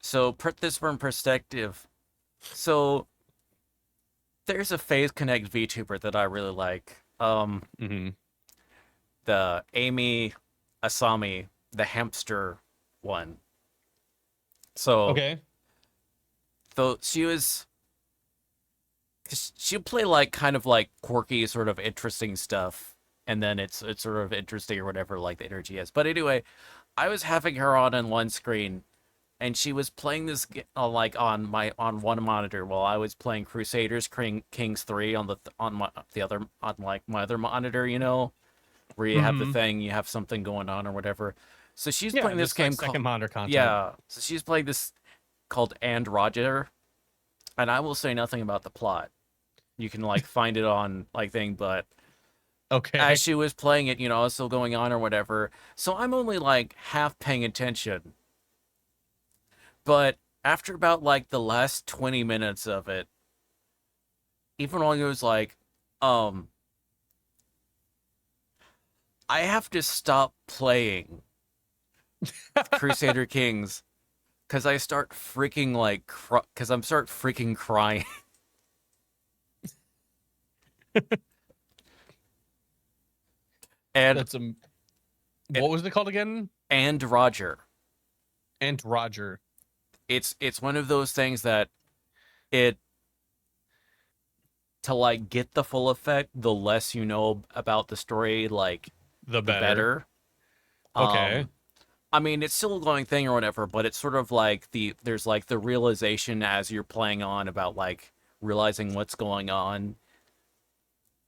So put this from perspective. So there's a Phase Connect VTuber that I really like. Mm-hmm. The Amy Asami, the hamster one. So Okay. So she'll play like kind of like quirky, sort of interesting stuff, and then it's sort of interesting or whatever, like the energy is. But anyway, I was having her on one screen, and she was playing this like on one monitor while I was playing Crusaders Kings 3 on my other monitor, you know, where you have the thing, you have something going on or whatever. So she's playing this game like second monitor content. yeah. So she's playing this called And Roger, and I will say nothing about the plot. You can like find it on like thing, but Okay. as she was playing it, you know, it's still going on or whatever. So I'm only like half paying attention. But after about like the last 20 minutes of it, even when it was like, I have to stop playing Crusader Kings because I start freaking like, because I'm start freaking crying. And That's what was it called again? And Roger. And Roger. It's one of those things that to like get the full effect, the less you know about the story, like The better. better. Okay. I mean, it's still a going thing or whatever, but it's sort of like there's like the realization as you're playing on about like realizing what's going on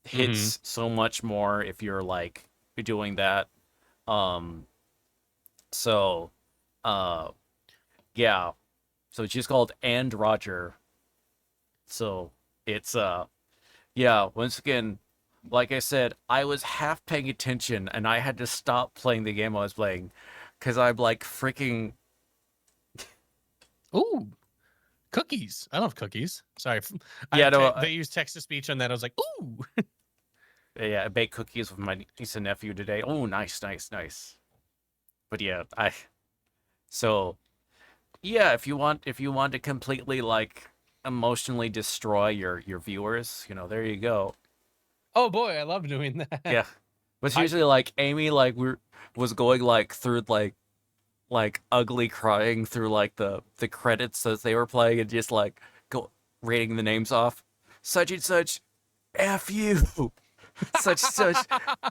hits so much more if you're like doing that. So yeah. So it's just called And Roger. So it's yeah, once again, like I said, I was half paying attention and I had to stop playing the game I was playing because I'm like freaking Ooh, cookies. I love cookies. Sorry. Yeah, no, They use text to speech on that. I was like, ooh. yeah, I baked cookies with my niece and nephew today. Oh, nice. But yeah, so yeah, if you want to completely like emotionally destroy your viewers, there you go. Oh boy, I love doing that. Yeah. But I- usually like Amy like was going like through like ugly crying through like the credits as they were playing and just like go reading the names off. Such and such F you. Such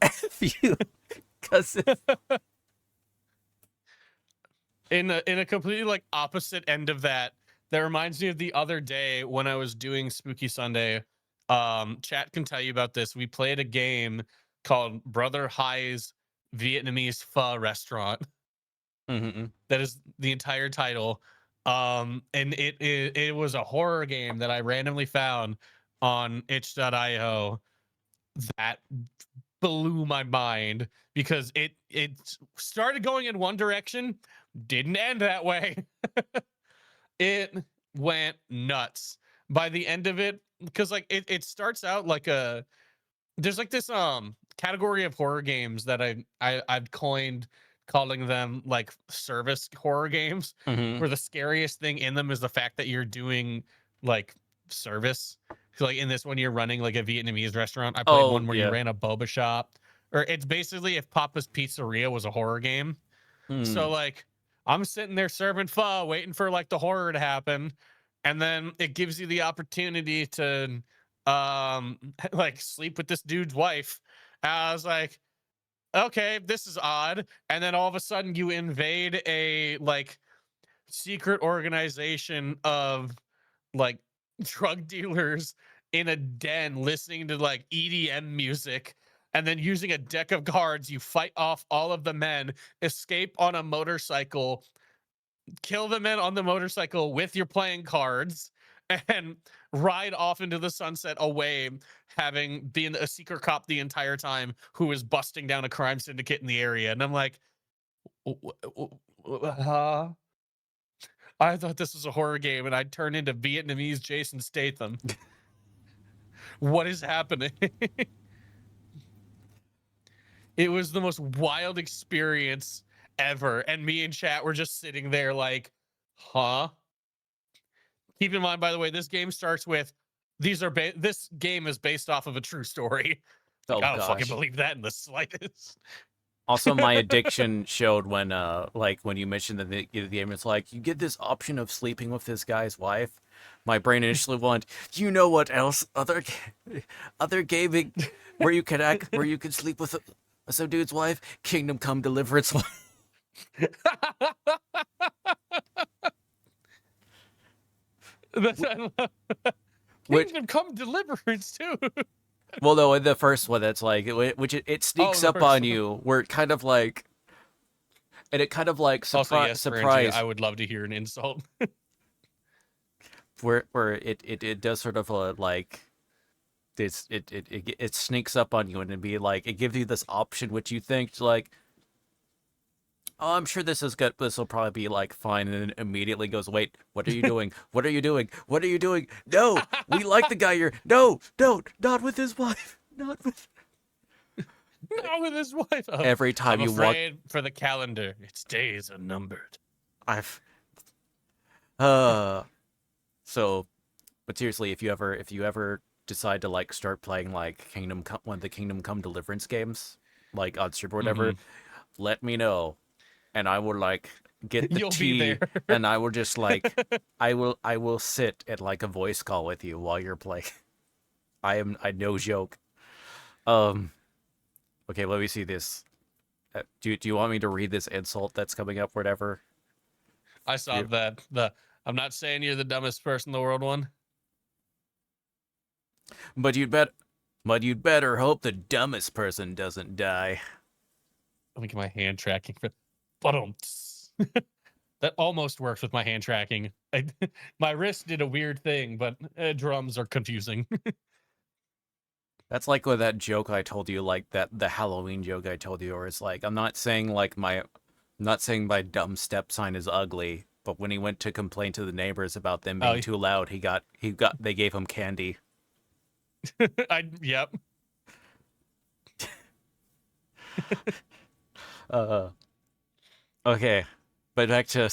F you. Cause in a completely like opposite end of that reminds me of the other day when I was doing Spooky Sunday. Chat can tell you about this. We played a game called Brother Hai's Vietnamese Pho Restaurant. Mhm. That is the entire title. And it was a horror game that I randomly found on itch.io that blew my mind because it started going in one direction, didn't end that way. It went nuts by the end of it because like it starts out like there's like this category of horror games that I've coined calling them like service horror games, Mhm. where the scariest thing in them is the fact that you're doing like service. So like in this one, you're running like a Vietnamese restaurant. I played Oh, one where you yeah. ran a boba shop, or it's basically if Papa's Pizzeria was a horror game. So Mm. like I'm sitting there serving pho, waiting for like the horror to happen, and then it gives you the opportunity to like sleep with this dude's wife. And I was like, okay, this is odd. And then all of a sudden you invade a like secret organization of like drug dealers in a den listening to like EDM music, and then using a deck of cards you fight off all of the men, escape on a motorcycle, kill the men on the motorcycle with your playing cards, and ride off into the sunset away, having been a secret cop the entire time who is busting down a crime syndicate in the area. And I'm like, huh? I thought this was a horror game and I'd turn into Vietnamese Jason Statham. What is happening? It was the most wild experience ever. And me and chat were just sitting there like, huh? Keep in mind, by the way, this game starts with this game is based off of a true story. Like, Oh I don't fucking gosh. believe that in the slightest. Also, my addiction showed when like when you mentioned the game, it's like you get this option of sleeping with this guy's wife. My brain initially went, you know what else? Other gaming where you can sleep with some dude's wife. Kingdom Come Deliverance. Which, Kingdom Come Deliverance too. well, no, in the first one, that's like which it sneaks the up first on one. you, where it kind of like, and it kind of like Also, yes, surprise. I would love to hear an insult. where it does sort of like it sneaks up on you and it be like it gives you this option which you think like, oh, I'm sure this is good, this will probably be like fine, and then immediately goes, wait, what are you doing, what are you doing, what are you doing, no, we like the guy here, no, don't, not with his wife, not with Not with his wife. Oh, every time I'm you walk. afraid for the calendar, its days are numbered. I've so, but seriously, if you ever decide to like start playing like one of the Kingdom Come Deliverance games, like on Super or whatever, let me know, and I will like get the You'll be tea, there. and I will just like I will sit at like a voice call with you while you're playing. I no joke. Okay, let me see this. Do you want me to read this insult that's coming up, whatever? I saw that. I'm not saying you're the dumbest person in the world one. But you'd better hope the dumbest person doesn't die. Let me get my hand tracking for. That almost works with my hand tracking. My wrist did a weird thing, but drums are confusing. That's like with that joke I told you, like the Halloween joke I told you, where it's like I'm not saying my dumb step sign is ugly. But when he went to complain to the neighbors about them Oh, being too loud, they gave him candy. Yep. Okay, but back to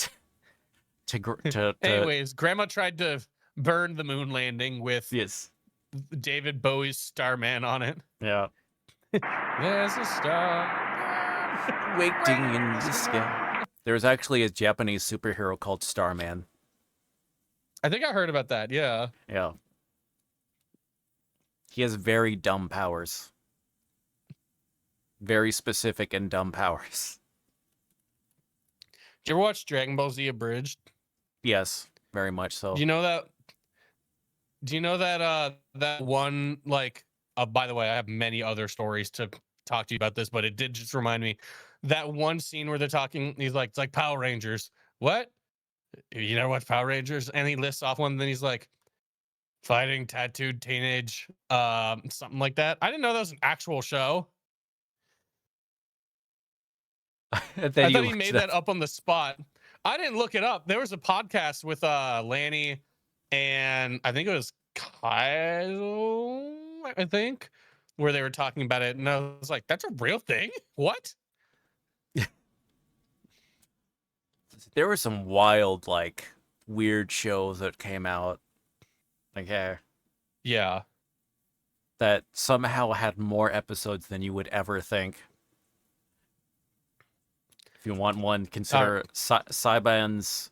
Anyways, Grandma tried to burn the moon landing with yes, David Bowie's Starman on it. yeah, There's a star waiting in the sky. There's actually a Japanese superhero called Starman. I think I heard about that. Yeah. Yeah, he has very dumb powers, very specific and dumb powers. Did you ever watch Dragon Ball Z Abridged? Yes, very much so. Do you know that? Do you know that that one like? By the way, I have many other stories to talk to you about this, but it did just remind me that one scene where they're talking. He's like, "It's like Power Rangers." What? You never watch Power Rangers? And he lists off one. And then he's like, "Fighting tattooed teenage, something like that." I didn't know that was an actual show. And then I thought he looked made it that up. up on the spot. I didn't look it up. There was a podcast with Lanny and I think it was Kyle, I think, where they were talking about it. And I was like, that's a real thing? What? There were some wild, like, weird shows that came out. Okay. Yeah. That somehow had more episodes than you would ever think. If you want one, consider Saiban's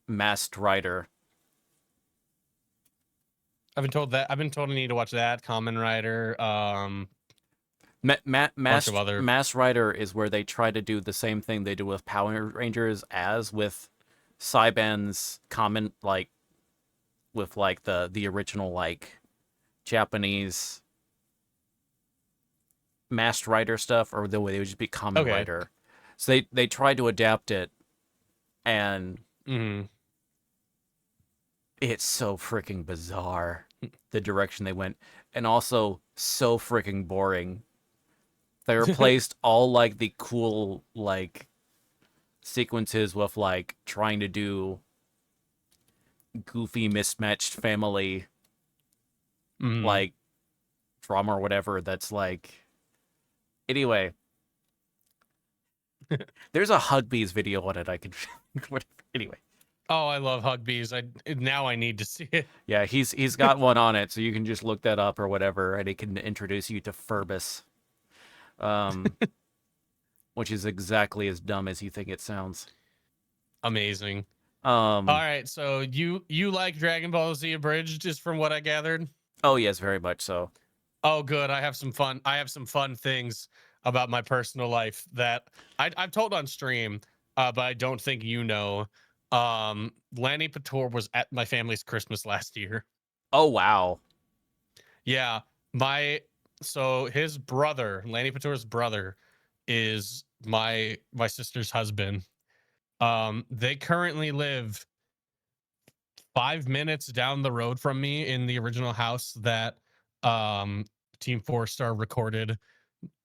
Masked Rider. I've been told I need to watch that. Kamen Rider. Masked of other- Rider is where they try to do the same thing they do with Power Rangers as with Saiban's common, like, with, like, the original, like, Japanese Masked Rider stuff, or the way they would just be Kamen Rider. So they tried to adapt it, and it's so freaking bizarre, the direction they went, and also so freaking boring. They replaced all, like, the cool, like, sequences with, like, trying to do goofy, mismatched family, like, drama or whatever that's, like... Anyway. There's a Hugbees video on it I could... Anyway. Oh, I love Hugbees. Now I need to see it. Yeah, he's got one on it, so you can just look that up or whatever, and it can introduce you to Furbus. Which is exactly as dumb as you think it sounds. Amazing. All right, so you like Dragon Ball Z Abridged, just from what I gathered? Oh yes, very much so. Oh, good. I have some fun things about my personal life that I've told on stream, but I don't think you know. Lanny Pator was at my family's Christmas last year. Oh wow. Yeah, so his brother, Lanny Pator's brother, is my sister's husband. They currently live 5 minutes down the road from me in the original house that Team 4-Star recorded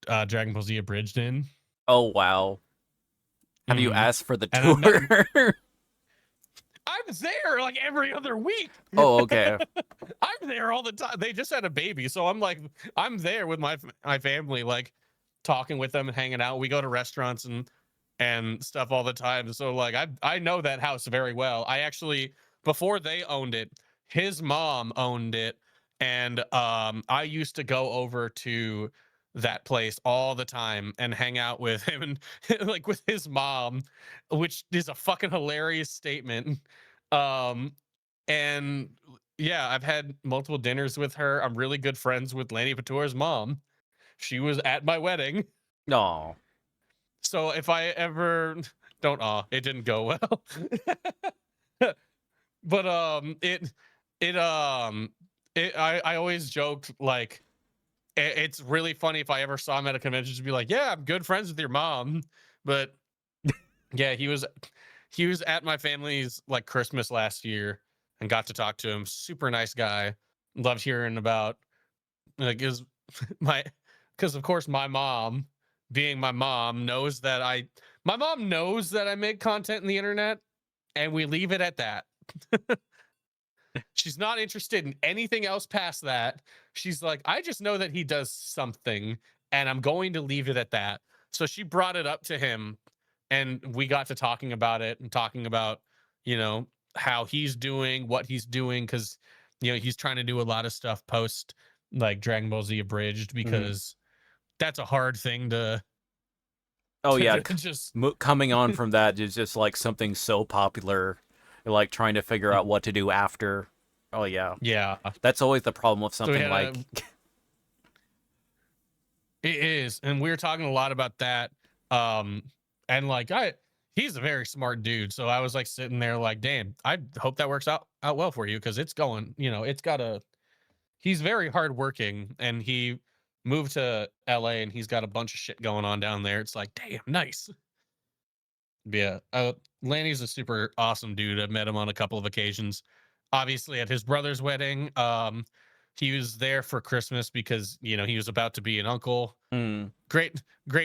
Dragon Ball Z Abridged in. Oh wow. Have you asked for the And tour? I'm there like every other week. Oh, okay. I'm there all the time. They just had a baby, so I'm there with my family, like talking with them and hanging out. We go to restaurants and stuff all the time. So like I know that house very well. I actually, before they owned it, his mom owned it, and I used to go over to that place all the time and hang out with him and like with his mom, which is a fucking hilarious statement. And yeah, I've had multiple dinners with her. I'm really good friends with Lanny Pator's mom. She was at my wedding. No. So if I ever it didn't go well. But I always joked like it's really funny if I ever saw him at a convention to be like, yeah, I'm good friends with your mom. But yeah, he was at my family's like Christmas last year and got to talk to him. Super nice guy. Loved hearing about like because of course my mom, being my mom, knows that I make content in the internet, and we leave it at that. She's not interested in anything else past that. She's like, I just know that he does something, and I'm going to leave it at that. So she brought it up to him, and we got to talking about it and talking about, you know, how he's doing, what he's doing, because, you know, he's trying to do a lot of stuff post like Dragon Ball Z Abridged, because that's a hard thing to, Oh yeah, to just. coming on from that is just like something so popular, like trying to figure out what to do after. Oh yeah, Yeah. that's always the problem with So we something had like. It is, and we were talking a lot about that. And like he's a very smart dude, so I was like sitting there like, damn, I hope that works out well for you, because it's going, you know, it's got a. He's very hardworking, and he moved to LA, and he's got a bunch of shit going on down there. It's like, damn, nice. Yeah, Lanny's a super awesome dude. I've met him on a couple of occasions. Obviously, at his brother's wedding, he was there for Christmas because, you know, he was about to be an uncle. Great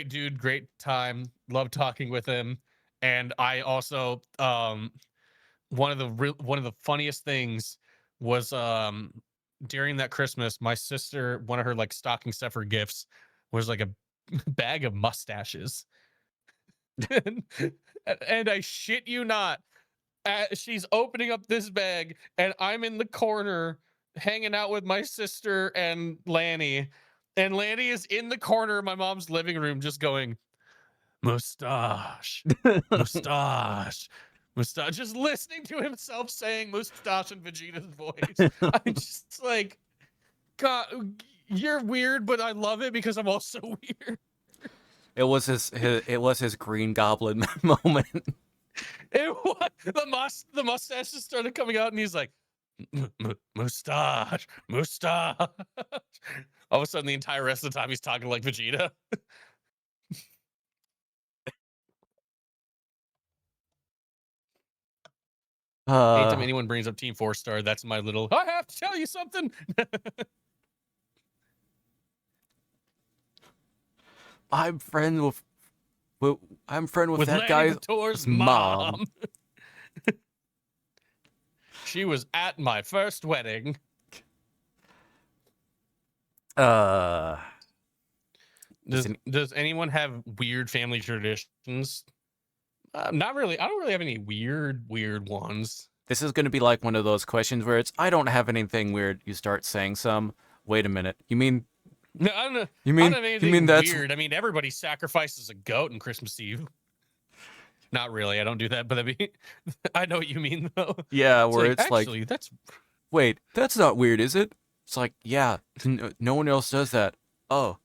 dude, great time. Love talking with him. And I also, one of the funniest things was, during that Christmas, my sister, one of her like stocking stuffer gifts was like a bag of mustaches. and, and I shit you not, she's opening up this bag, and I'm in the corner hanging out with my sister and Lanny. And Lanny is in the corner of my mom's living room just going, mustache, mustache, mustache, just listening to himself saying mustache in Vegeta's voice. I'm just like, God, you're weird, but I love it because I'm also weird. It was his Green Goblin moment. It was, the mustache just started coming out, and he's like, mustache, mustache. All of a sudden, the entire rest of the time, he's talking like Vegeta. Anytime anyone brings up Team 4-Star, that's my little, I have to tell you something. I'm friend with With that Lanny guy's Vittor's mom. She was at my first wedding. Uh, Does anyone have weird family traditions? Not really. I don't really have any weird ones. this is gonna be like one of those questions where it's, I don't have anything weird. You start saying some. Wait a minute. You mean? No, I don't know. You I mean? don't have anything You mean that's weird. I mean, everybody sacrifices a goat on Christmas Eve. Not really. I don't do that, but I mean, I know what you mean, though. yeah? It's Where like, it's like, actually, that's wait, that's not weird, is it? It's like, yeah, no one else does that. Oh,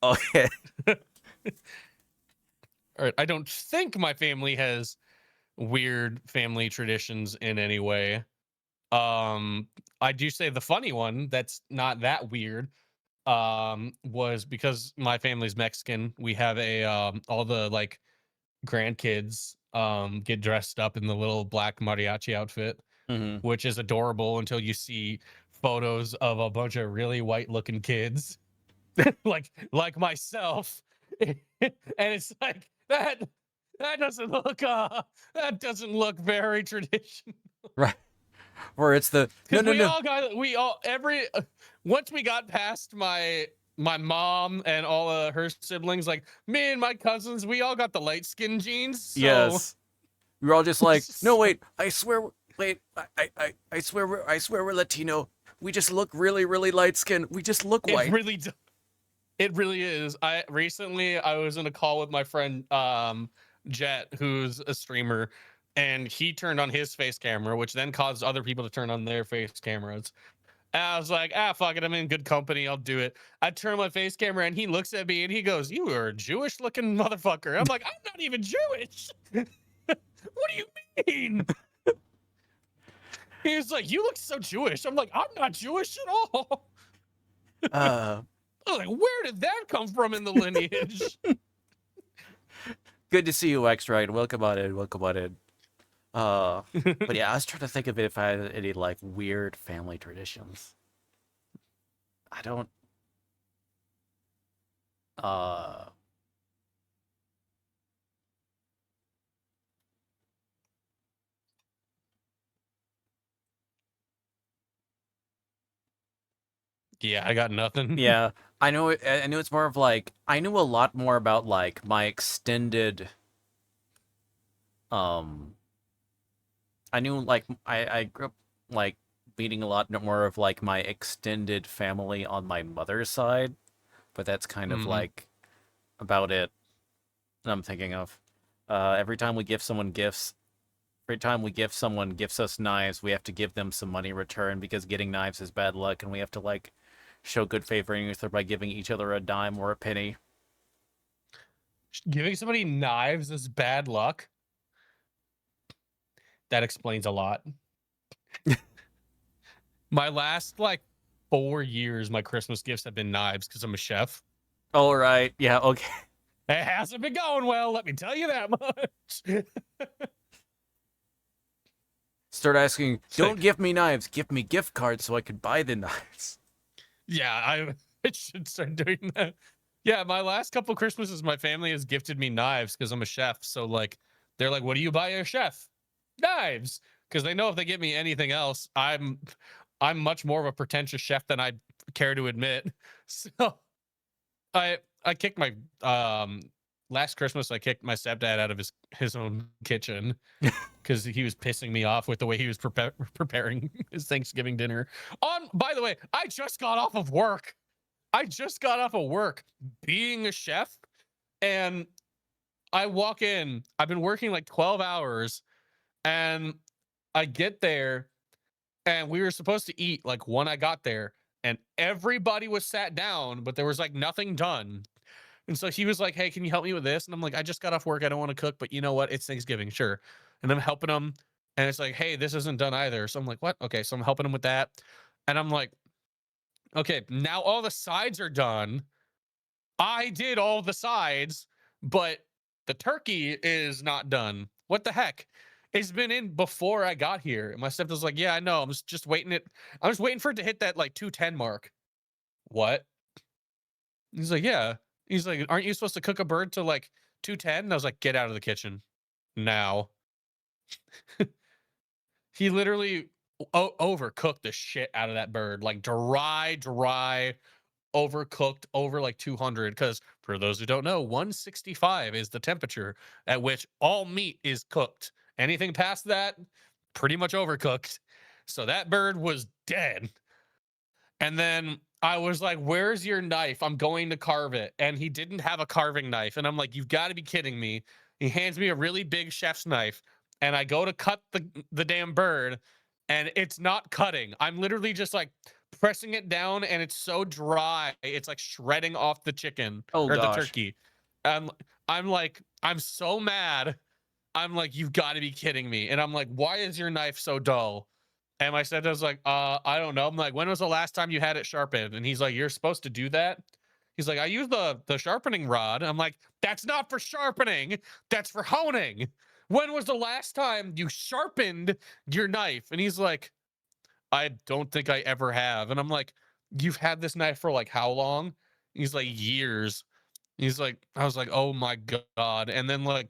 okay. all right. I don't think my family has weird family traditions in any way. I do say the funny one that's not that weird was because my family's Mexican. We have a all the like grandkids get dressed up in the little black mariachi outfit, hmm which is adorable until you see photos of a bunch of really white looking kids like myself. And it's like that doesn't look very traditional. Right. Where it's the no, Because no, no. once we got past my mom and all of her siblings, like me and my cousins, we all got the light skin genes. So Yes. We're all just like, no, wait, I swear, wait, I swear we're Latino. We just look really, really light skinned. We just look white. it really is. I was in a call with my friend Jet, who's a streamer, and he turned on his face camera, which then caused other people to turn on their face cameras. And I was like, fuck it, I'm in good company, I'll do it. I turn on my face camera, and he looks at me and he goes, "You are a Jewish looking motherfucker." I'm like, I'm not even Jewish. What do you mean? He's like, "You look so Jewish." I'm like, I'm not Jewish at all. Uh, I was like, where did that come from in the lineage? good to see you, X-Ride. Welcome on in. Welcome on in. But yeah, I was trying to think of if I had any like weird family traditions. I don't. Yeah, I got nothing. Yeah, I know. I knew it's more of like I knew a lot more about like my extended. Um, I knew like I grew up like meeting a lot more of like my extended family on my mother's side, but that's kind of Mm. like about it that I'm thinking of. Every time we give someone gifts, every time we give someone gifts us knives, we have to give them some money in return because getting knives is bad luck, and we have to like show good favor in either by giving each other a dime or a penny. Giving somebody knives is bad luck. That explains a lot. My last like 4 years, my Christmas gifts have been knives because I'm a chef. All right, yeah, okay. It hasn't been going well, let me tell you that much. Start asking, don't give me knives, give me gift cards so I could buy the knives. Yeah, I should start doing that. Yeah, my last couple Christmases, my family has gifted me knives because I'm a chef. So like, they're like, "What do you buy a chef? Knives," because they know if they give me anything else, I'm much more of a pretentious chef than I care to admit. So I kicked my last Christmas I kicked my stepdad out of his own kitchen because he was pissing me off with the way he was preparing his Thanksgiving dinner. By the way, I just got off of work. I just got off of work being a chef, and I walk in. I've been working like 12 hours, and I get there, and we were supposed to eat like when I got there, and everybody was sat down, but there was like nothing done. And so he was like, "Hey, can you help me with this?" And I'm like, "I just got off work. I don't want to cook, but you know what? It's Thanksgiving, sure." And I'm helping him, and it's like, "Hey, this isn't done either." So I'm like, "What?" Okay, so I'm helping him with that, and I'm like, "Okay, now all the sides are done. I did all the sides, but the turkey is not done. What the heck?" It's been in before I got here. And my stepdad's like, "Yeah, I know. I'm just waiting it. I was waiting for it to hit that like 210 mark." What? He's like, "Yeah." He's like, "Aren't you supposed to cook a bird to like 210?" And I was like, "Get out of the kitchen now." He literally overcooked the shit out of that bird, like dry, overcooked over like 200. Because for those who don't know, 165 is the temperature at which all meat is cooked. Anything past that, pretty much overcooked. So that bird was dead. And then I was like, "Where's your knife? I'm going to carve it." And he didn't have a carving knife. And I'm like, "You've got to be kidding me." He hands me a really big chef's knife. And I go to cut the damn bird, and it's not cutting. I'm literally just like pressing it down, and it's so dry. It's like shredding off the chicken Oh or the gosh. turkey. Um, I'm like, I'm so mad. I'm like, "You've got to be kidding me." And I'm like, "Why is your knife so dull?" And my stepdad's like, I don't know." I'm like, "When was the last time you had it sharpened?" And he's like, "You're supposed to do that." He's like, "I use the sharpening rod." I'm like, "That's not for sharpening. That's for honing. When was the last time you sharpened your knife?" And he's like, "I don't think I ever have." And I'm like, "You've had this knife for like how long?" He's like, "Years." He's like, I was like, "Oh my God." And then like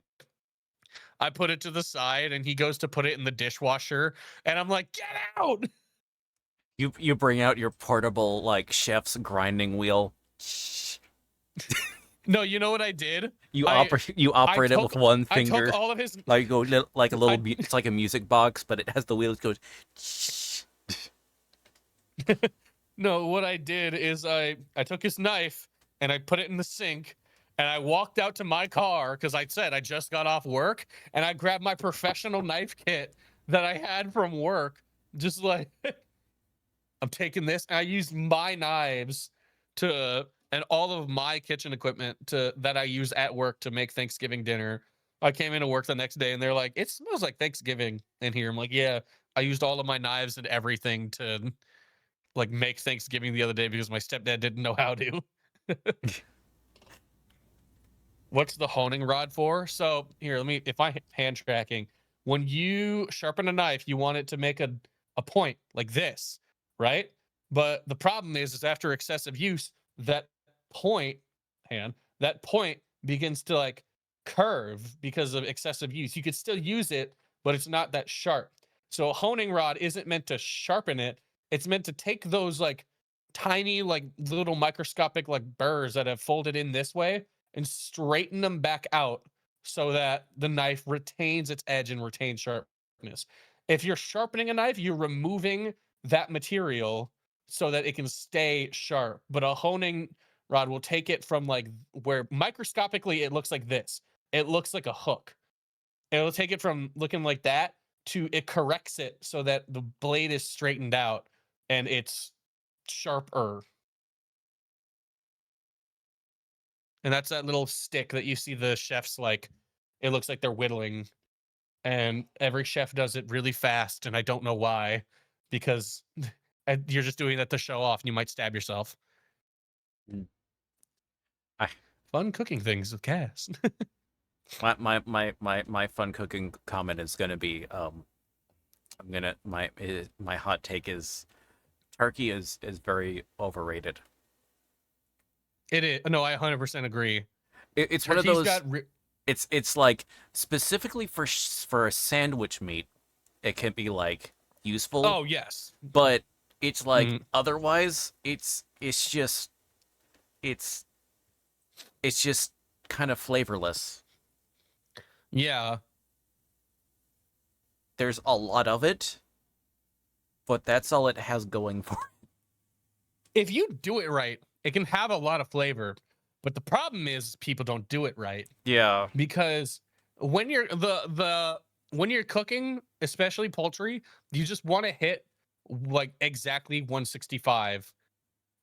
I put it to the side, and he goes to put it in the dishwasher, and I'm like, "Get out." You bring out your portable like chef's grinding wheel. No, you know what I did? You I operate it with one I took finger. all of his Like go like a little I, it's like a music box, but it has the wheel. It goes. no, what I did is I took his knife, and I put it in the sink, and I walked out to my car because I said I just got off work, and I grabbed my professional knife kit that I had from work, just like I'm taking this, and I used my knives to and all of my kitchen equipment to that I use at work to make Thanksgiving dinner. I came into work the next day, and they're like, "It smells like Thanksgiving in here." I'm like, "Yeah, I used all of my knives and everything to like make Thanksgiving the other day because my stepdad didn't know how to." What's the honing rod for? So here, let me, if I hand tracking, when you sharpen a knife, you want it to make a point like this, right? But the problem is after excessive use, that point, that point begins to like curve because of excessive use. You could still use it, but it's not that sharp. So a honing rod isn't meant to sharpen it. It's meant to take those like tiny, like little microscopic like burrs that have folded in this way and straighten them back out so that the knife retains its edge and retains sharpness. If you're sharpening a knife, you're removing that material so that it can stay sharp. But a honing rod will take it from like where microscopically it looks like this. It looks like a hook. It'll take it from looking like that to it corrects it so that the blade is straightened out and it's sharper. And that's that little stick that you see the chefs like. It looks like they're whittling, and every chef does it really fast, and I don't know why, because you're just doing that to show off, and you might stab yourself. I- Fun cooking things with Cass. My fun cooking comment is gonna be my hot take is turkey is very overrated. It is. No, I 100% agree. It's one of Turkey's those. got It's like specifically for a sandwich meat, it can be like useful. Oh yes, But it's like Mhm. otherwise, it's just kind of flavorless. yeah. There's a lot of it, but that's all it has going for it. If you do it right, it can have a lot of flavor. But the problem is people don't do it right. Yeah. Because when you're when you're cooking, especially poultry, you just want to hit like exactly 165.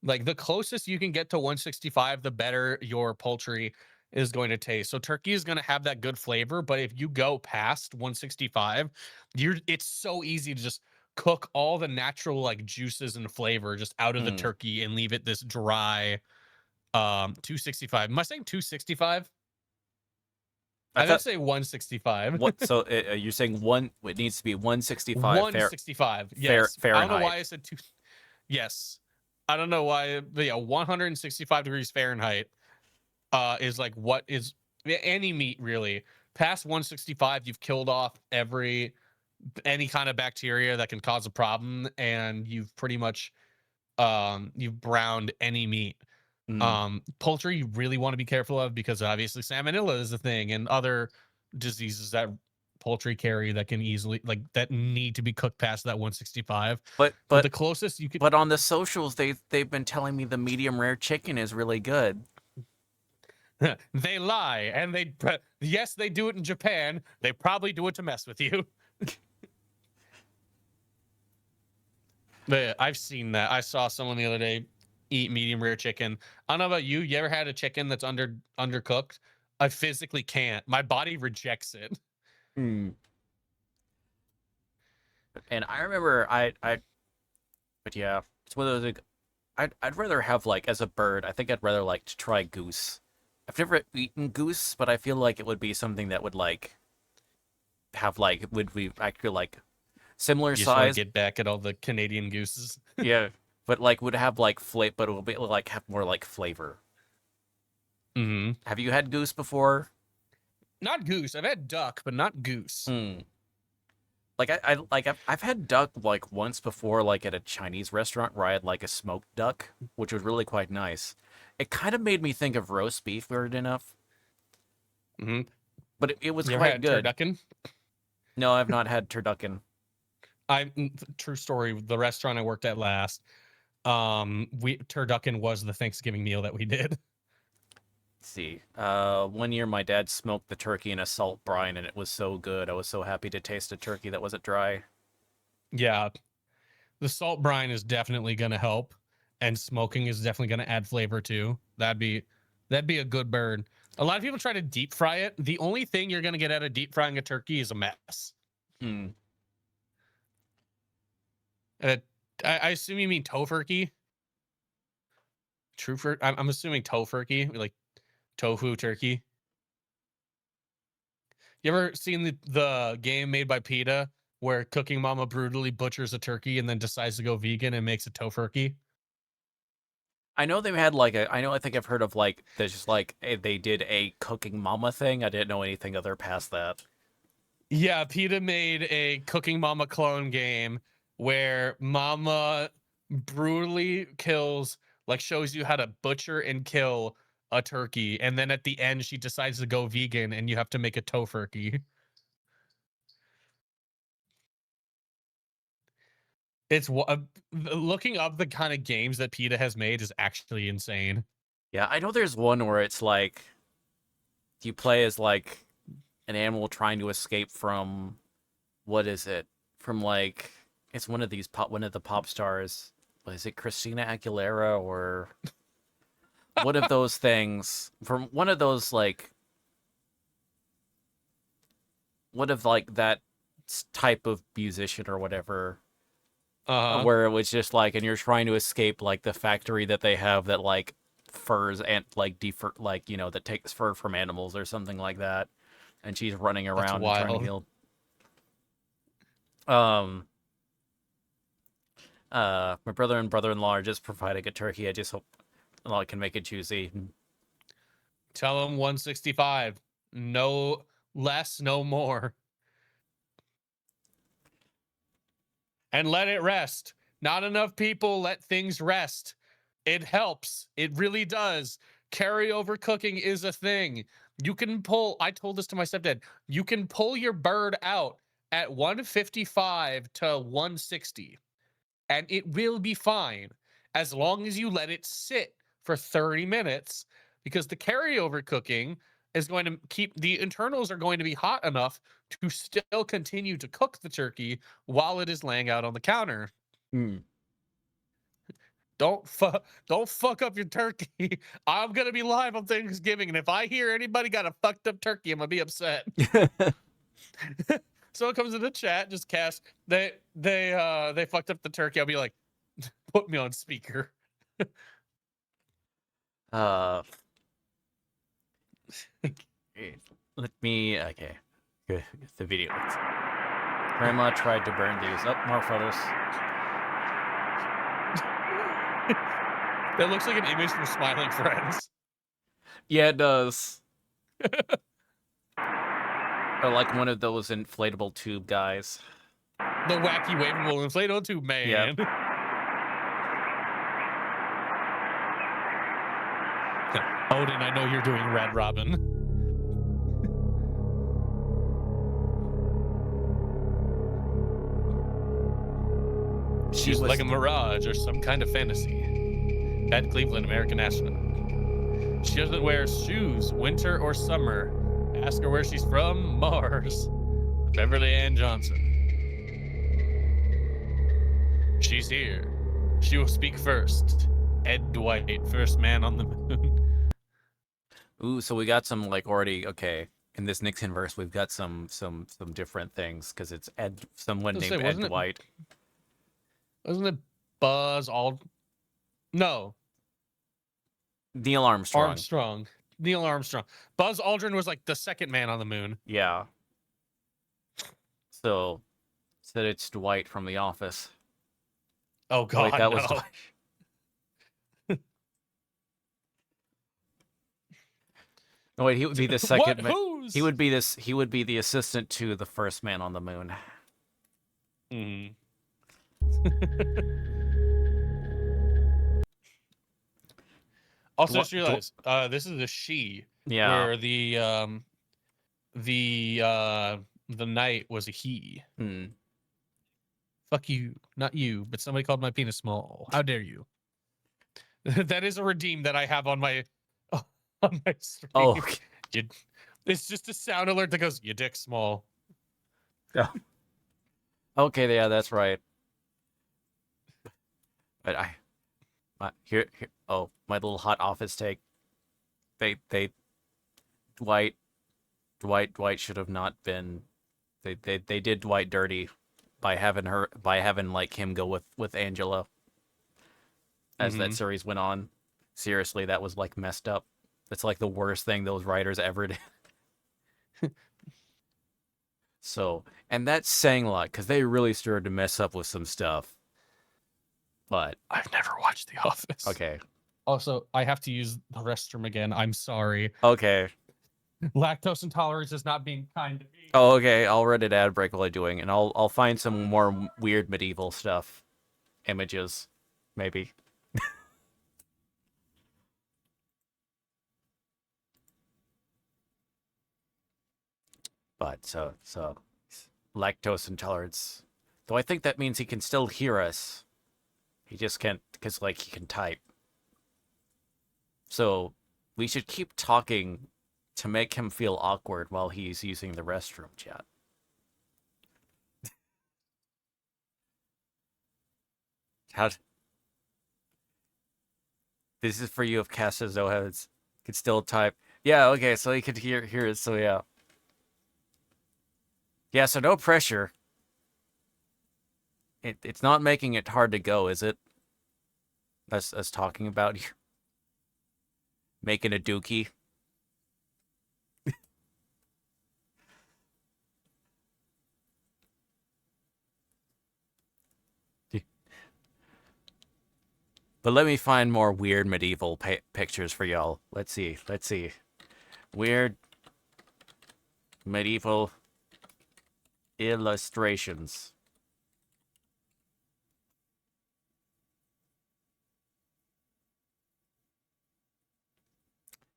Like the closest you can get to 165, the better your poultry is going to taste. So turkey is going to have that good flavor, but if you go past 165, it's so easy to just cook all the natural like juices and flavor just out of the turkey and leave it this dry 265. Am I saying 265? I would say 165. What? So you're saying it needs to be 165. 165. Yes. Fahrenheit. I don't know why I said two. Yes. I don't know why. But yeah, 165 degrees Fahrenheit is like what is any meat really. Past 165, you've killed off any kind of bacteria that can cause a problem, and you've pretty much you've browned any meat. Poultry you really want to be careful of because obviously salmonella is a thing and other diseases that poultry carry that can easily that need to be cooked past that 165. But the closest you could. But on the socials, they've been telling me the medium rare chicken is really good. They lie, and yes, they do it in Japan. They probably do it to mess with you. But I've seen that. I saw someone the other day eat medium rare chicken. I don't know about you. You ever had a chicken that's undercooked? I physically can't. My body rejects it. And I remember but yeah, it's one of those. Like, I'd rather have like as a bird. I think I'd rather like to try goose. I've never eaten goose, but I feel like it would be something that would like have like would be actually like similar You just wanna size. get back at all the Canadian gooses. Yeah, but like would have like but it will be like have more like flavor. Mm-hmm. Have you had goose before? Not goose. I've had duck, but not goose. Like I've had duck like once before, like at a Chinese restaurant where I had like a smoked duck, which was really quite nice. It kind of made me think of roast beef, weird enough. But it was You ever quite had good. turducken? No, I've not had turducken. True story. The restaurant I worked at last, turducken was the Thanksgiving meal that we did. Let's see. One year my dad smoked the turkey in a salt brine, and it was so good. I was so happy to taste a turkey that wasn't dry. Yeah, the salt brine is definitely going to help, and smoking is definitely going to add flavor too. That'd be a good bird. A lot of people try to deep fry it. The only thing you're going to get out of deep frying a turkey is a mess. I assume you mean tofurkey. I'm assuming tofurkey, like tofu turkey. You ever seen the game made by PETA where Cooking Mama brutally butchers a turkey and then decides to go vegan and makes a tofurkey? I know they had like I think I've heard of like there's just like they did a Cooking Mama thing. I didn't know anything other past that. Yeah, PETA made a Cooking Mama clone game where Mama brutally kills, like shows you how to butcher and kill a turkey, and then at the end she decides to go vegan, and you have to make a tofurkey. It's looking up the kind of games that PETA has made is actually insane. Yeah, I know there's one where it's like you play as like an animal trying to escape from what is it? From like it's one of the pop stars. What is it, Christina Aguilera or one of those things from one of those like one of like that type of musician or whatever. Where it was just like, and you're trying to escape like the factory that they have that like furs and like defur like that takes fur from animals or something like that, and she's running That's around and trying to wild. kill. My brother and brother-in-law are just providing a turkey. I just hope I can make it juicy. Tell them 165. No less, no more. And let it rest. Not enough people let things rest. It helps. It really does. Carryover cooking is a thing. You can pull, I told this to my stepdad, you can pull your bird out at 155 to 160, and it will be fine as long as you let it sit for 30 minutes, because the carryover cooking is going to keep the internals are going to be hot enough to still continue to cook the turkey while it is laying out on the counter. Don't fuck up your turkey. I'm gonna be live on Thanksgiving, and if I hear anybody got a fucked up turkey, I'm gonna be upset. Someone comes in the chat, just cast they fucked up the turkey. I'll be like, put me on speaker. Let me okay. Good. The video. Grandma tried to burn these. Oh, more photos. That looks like an image from Smiling Friends. Yeah, it does. Or like one of those inflatable tube guys. The wacky wavable inflatable tube man. Yep. Odin, I know you're doing Red Robin. She's like a mirage or some kind of fantasy. Ted Cleveland, American astronaut. She doesn't wear shoes, winter or summer. Ask her where she's from, Mars. Beverly Ann Johnson. She's here. She will speak first. Ed Dwight, first man on the moon. Ooh, so we got some like already okay. In this Nixon verse, we've got some different things because it's someone named Ed Dwight. Wasn't it Buzz Aldrin? No. Neil Armstrong. Neil Armstrong. Buzz Aldrin was like the second man on the moon. Yeah. So, said it's Dwight from The Office. Oh God, wait, that no. was Dwight. No, wait, he would be the second. He would be this. He would be the assistant to the first man on the moon. Also, just realized this is a she. Yeah. Where the night was a he. Fuck you, not you, but somebody called my penis small. How dare you? That is a redeem that I have on my stream. Oh, okay. It's just a sound alert that goes, "Your dick's small." Yeah. Okay, yeah, that's right. But here, oh, my little hot office take. Dwight should have not been. They did Dwight dirty by having like him go with Angela. As that series went on, seriously, that was like messed up. That's like the worst thing those writers ever did. So, and that's saying a lot because they really started to mess up with some stuff. But I've never watched The Office. Okay. Also, I have to use the restroom again. I'm sorry. Okay. Lactose intolerance is not being kind to me. Oh, okay. I'll read it ad break while I'm doing, and I'll find some more weird medieval stuff, images. maybe. But so lactose intolerance. Though I think that means he can still hear us. He just can't, because like he can type. So we should keep talking to make him feel awkward while he's using the restroom, chat. How? This is for you if Cassis Zoheads could still type. Yeah, okay, so he could hear it, so yeah. Yeah, so no pressure. It's not making it hard to go, is it? Us talking about you making a dookie. But let me find more weird medieval pictures for y'all. Let's see. Weird medieval illustrations.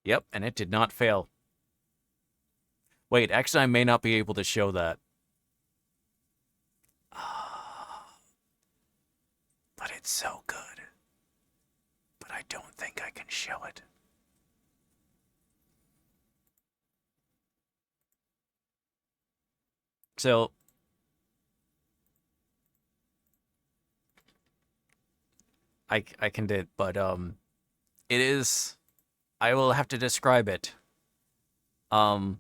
Yep, and it did not fail. Wait, actually, I may not be able to show that. But it's so good. But I don't think I can show it. So, I can do it, but it is. I will have to describe it. And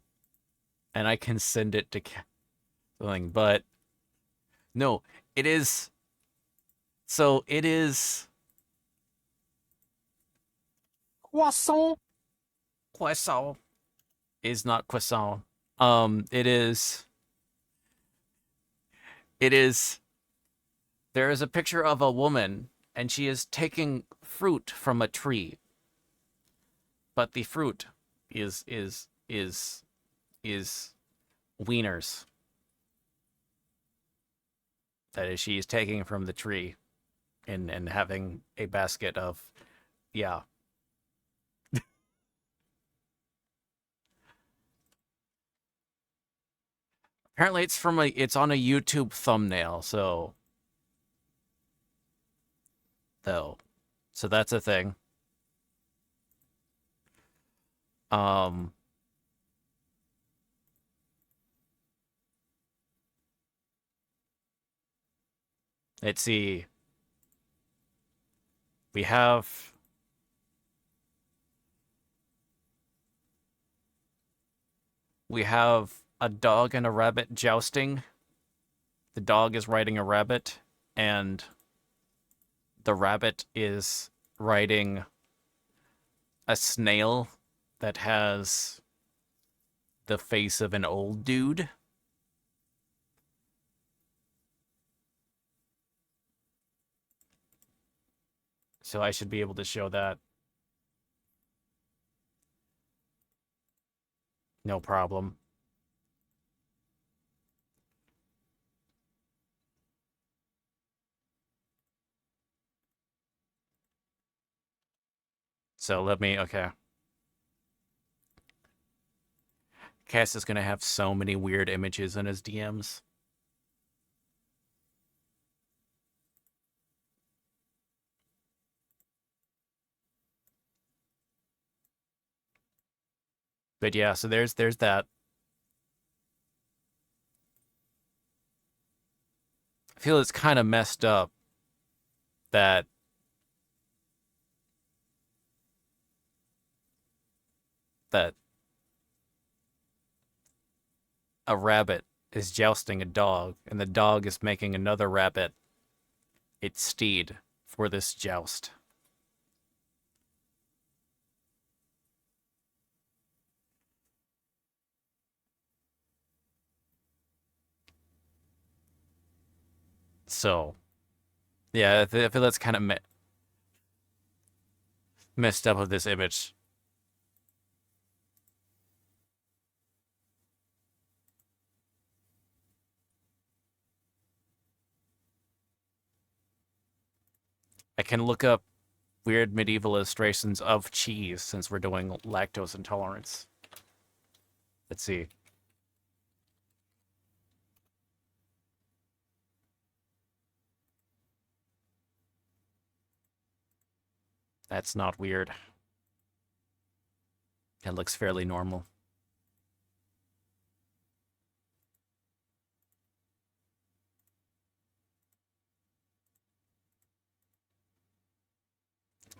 I can send it to something, but no, it is. So it is croissant. Croissant is not croissant. It is. It is. There is a picture of a woman, and she is taking fruit from a tree. But the fruit is wieners. That is, she is taking from the tree, and having a basket of, yeah. Apparently, it's on a YouTube thumbnail, so so that's a thing. Um, let's see. We have a dog and a rabbit jousting. The dog is riding a rabbit, and the rabbit is riding a snail that has the face of an old dude. So I should be able to show that. No problem. So let me, okay. Cass is gonna have so many weird images in his DMs. But yeah, so there's that. I feel it's kind of messed up that that a rabbit is jousting a dog, and the dog is making another rabbit its steed for this joust. So, yeah, I feel that's kind of messed up with this image. I can look up weird medieval illustrations of cheese since we're doing lactose intolerance. Let's see. That's not weird. It looks fairly normal.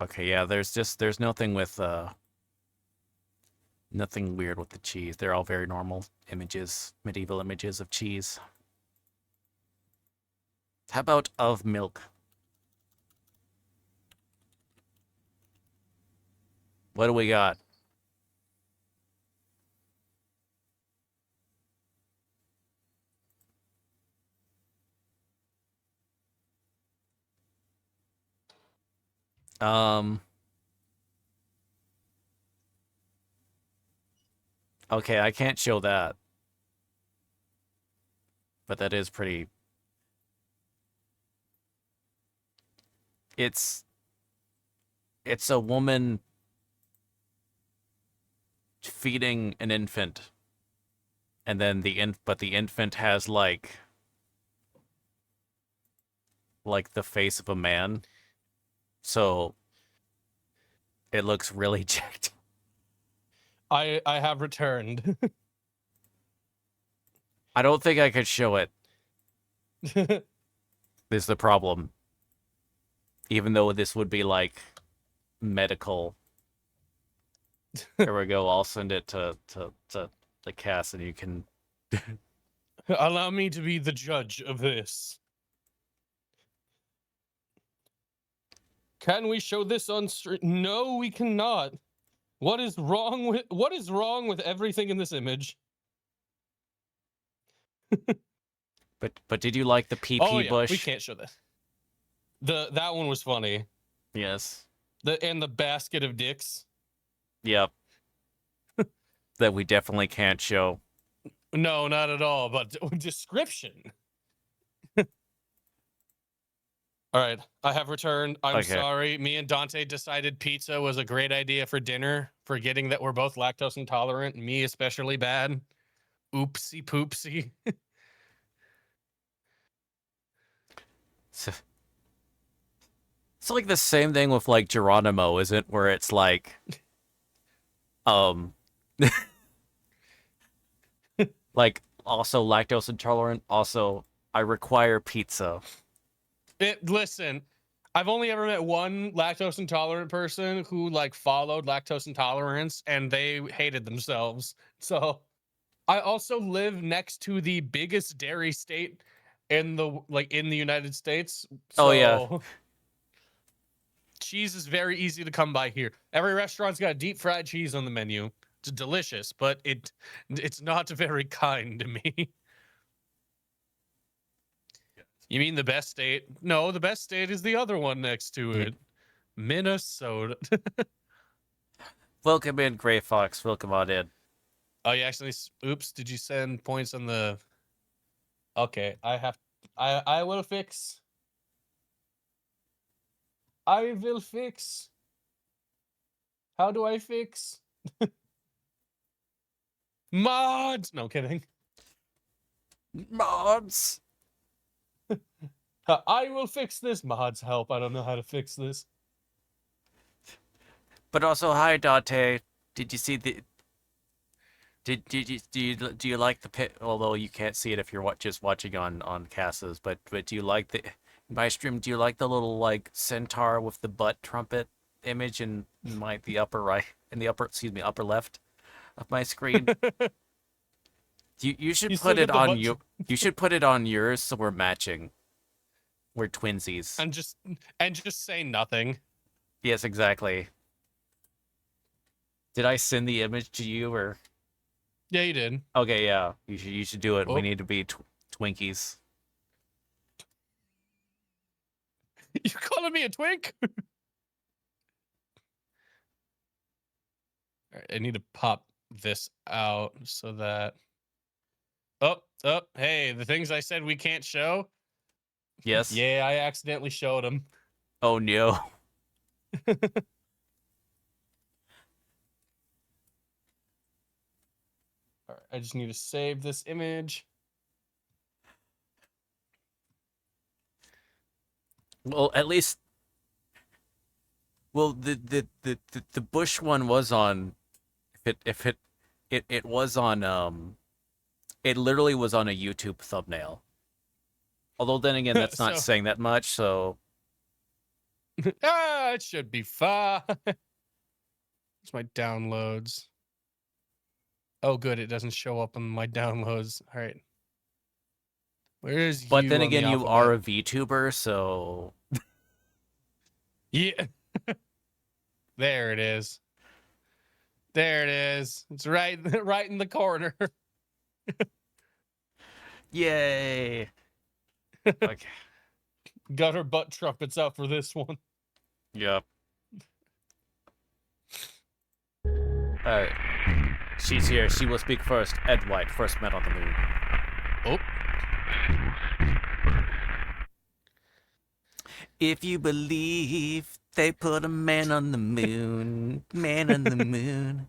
Okay, yeah, there's nothing with nothing weird with the cheese. They're all very normal images, medieval images of cheese. How about of milk? What do we got? Um Okay, I can't show that. But that is pretty it's it's a woman feeding an infant. And then the infant has like the face of a man. So it looks really jacked. I have returned. I don't think I could show it. Is the problem. Even though this would be like medical. Here we go. I'll send it to the cast and you can Allow me to be the judge of this. Can we show this on stream? No, we cannot. What is wrong with everything in this image? But did you like the PP Oh yeah, bush? we can't show this. That one was funny. Yes. And the basket of dicks. Yep. That we definitely can't show. No, not at all. But description. All right, I have returned. I'm Okay. sorry. Me and Dante decided pizza was a great idea for dinner, forgetting that we're both lactose intolerant. Me especially bad. Oopsie poopsie. It's like the same thing with like Geronimo, isn't it? Where it's like like also lactose intolerant, also I require pizza. Listen, I've only ever met one lactose intolerant person who like followed lactose intolerance and they hated themselves. So I also live next to the biggest dairy state in the United States. So Oh, yeah. cheese is very easy to come by here. Every restaurant's got deep fried cheese on the menu. It's delicious, but it's not very kind to me. You mean the best state? No, the best state is the other one next to it. Minnesota. Welcome in, Gray Fox. Welcome on in. Oh, you actually oops, did you send points on the Okay, I will fix. I will fix. How do I fix? Mods. No kidding. Mods. I will fix this. Mods help. I don't know how to fix this. But also, hi Dante. Did you see the? Do you like the pit? Although you can't see it if you're just watching on Casas, but do you like the my stream? Do you like the little like centaur with the butt trumpet image in the upper right in the upper left of my screen? You should put it on you. You should put it on yours so we're matching. We're twinsies. And just say nothing. Yes, exactly. Did I send the image to you or? Yeah, you did. Okay, yeah. You should do it. Oh. We need to be Twinkies. You calling me a twink? All right, I need to pop this out so that. Oh, hey, the things I said we can't show. Yes. Yeah, I accidentally showed them. Oh no. All right, I just need to save this image. Well, at least. Well, the Bush one was on. If it was on it literally was on a YouTube thumbnail. Although then again, that's not So saying that much. So it should be fine. It's my downloads. Oh, good. It doesn't show up on my downloads. All right. Where is you? but then on the again, you alphabet? are a VTuber, so Yeah. There it is. There it is. It's right, right in the corner. yay. Okay. Got her butt trumpets out for this one. Yep. Alright. She's here. She will speak first. Ed White first met on the moon. Oh. If you believe they put a man on the moon, man on the moon.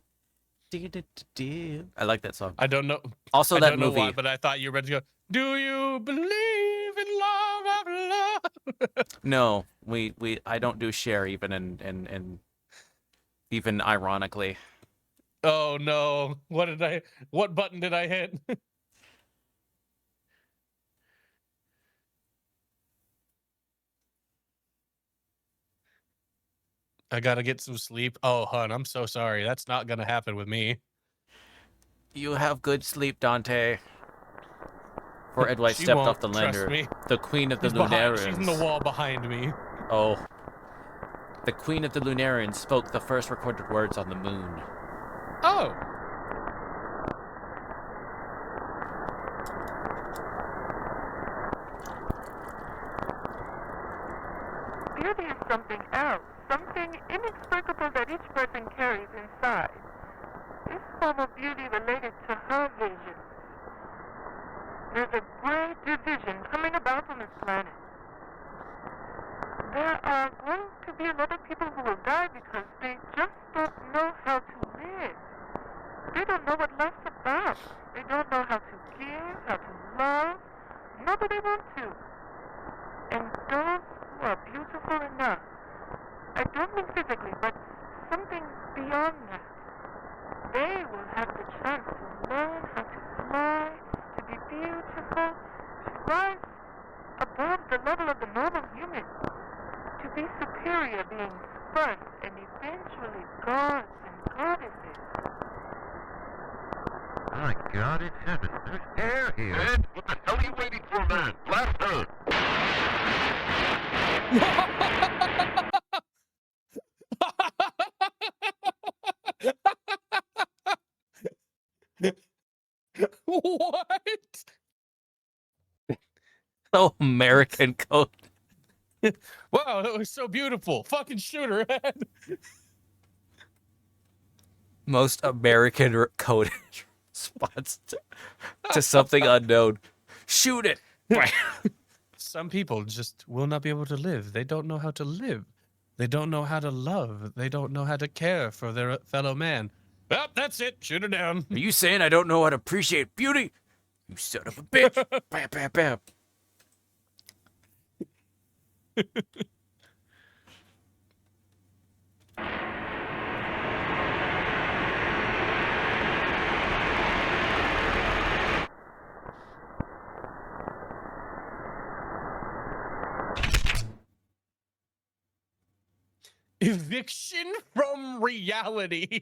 I like that song. I don't know. Also, I that don't know movie. why, but I thought you were ready to go. Do you believe in love after love? No, I don't do share even and even ironically. Oh no! What button did I hit? I gotta get some sleep. Oh, hun, I'm so sorry. That's not gonna happen with me. You have good sleep, Dante. For Ed White She stepped won't, off the trust lander. me. The queen of the She's behind. She's in the Lunarians. wall behind me. Oh. The queen of the Lunarians spoke the first recorded words on the moon. Oh. Beauty is something else, something inexplicable that each person carries inside. This form of beauty related to her vision. There's a great division coming about on this planet. There are going to be a lot of people who will die because they just don't know how to live. They don't know what life's about. They don't know how to give, how to love, nor do they want to. And those who are beautiful enough, I don't mean physically, but something beyond that, they will have the chance to learn how to fly, to be beautiful, to rise above the level of the normal human, to be superior beings first, and eventually gods and goddesses. My God in heaven, there's air here. Ed, what the hell are you waiting for, man? Blast her! What? So American code. Wow, that was so beautiful. Fucking shoot her head. Most American code response to something unknown. Shoot it. Some people just will not be able to live. They don't know how to live. They don't know how to love. They don't know how to care for their fellow man. Well, that's it. Shoot her down. Are you saying I don't know how to appreciate beauty? You son of a bitch. Bam, bam, bam. Eviction from reality.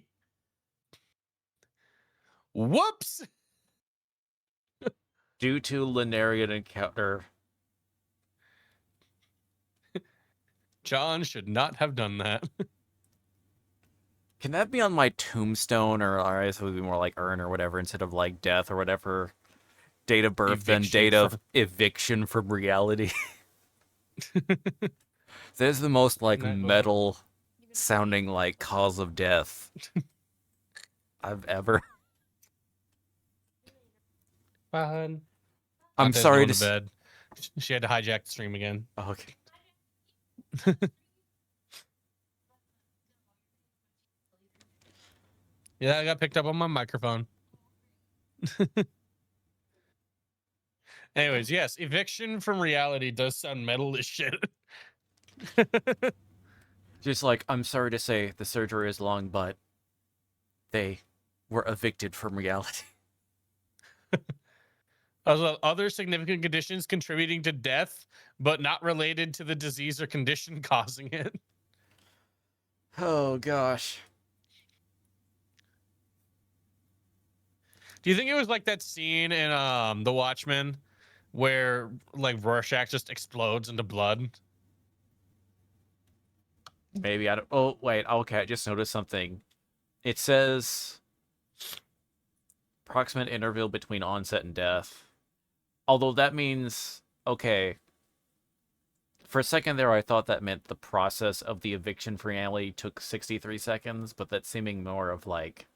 Whoops. Due to Lunarian encounter. John should not have done that. Can that be on my tombstone, or I guess it would be more like urn or whatever, instead of like death or whatever? Date of birth, then Eviction date of eviction from reality. That is the most like metal sounding like cause of death I've ever. Fine. I'm Dante's sorry going to bed. She had to hijack the stream again. Okay. Yeah, I got picked up on my microphone. Anyways, yes, eviction from reality does sound metal as shit. Just like, I'm sorry to say, the surgery is long, but they were evicted from reality. Also, other significant conditions contributing to death, but not related to the disease or condition causing it. Oh gosh. Do you think it was like that scene in The Watchmen where like Rorschach just explodes into blood? Maybe I don't. Oh wait. Okay, I just noticed something. It says approximate interval between onset and death. Although that means, okay. For a second there, I thought that meant the process of the eviction for reality took 63 seconds, but that's seeming more of like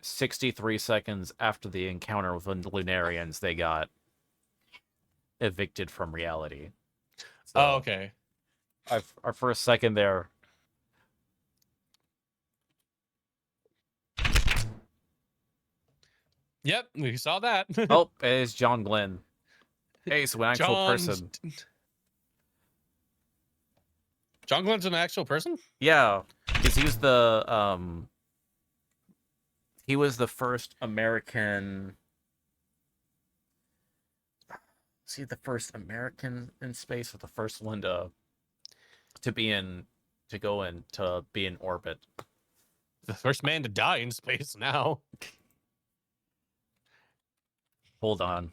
63 seconds after the encounter with the Lunarians, they got evicted from reality. So, Oh, okay. our first second there. Yep, we saw that. Oh, it's John Glenn. Hey, so an actual John- person. John Glenn's an actual person? Yeah, because he was the first American. Was he the first American in space, or the first one to be in orbit? The first man to die in space now. Hold on.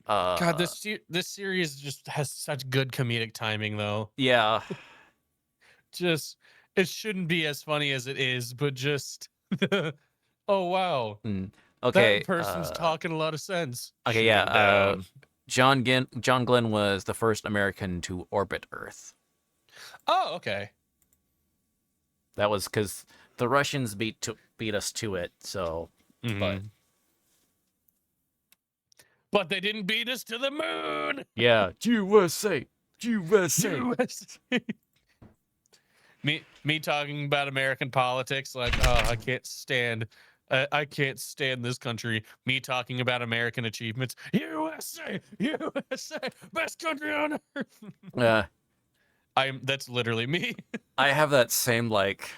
God, this series just has such good comedic timing, though. Yeah. Just it shouldn't be as funny as it is, but just oh wow, Okay. that person's talking a lot of sense. Okay, Shoot yeah. him down. John Glenn was the first American to orbit Earth. Oh, okay. That was because the Russians beat us to it. So, But they didn't beat us to the moon. yeah, USA. Me talking about American politics, like, oh, I can't stand this country. Me talking about American achievements, USA, best country on earth. Yeah. That's literally me. I have that same like.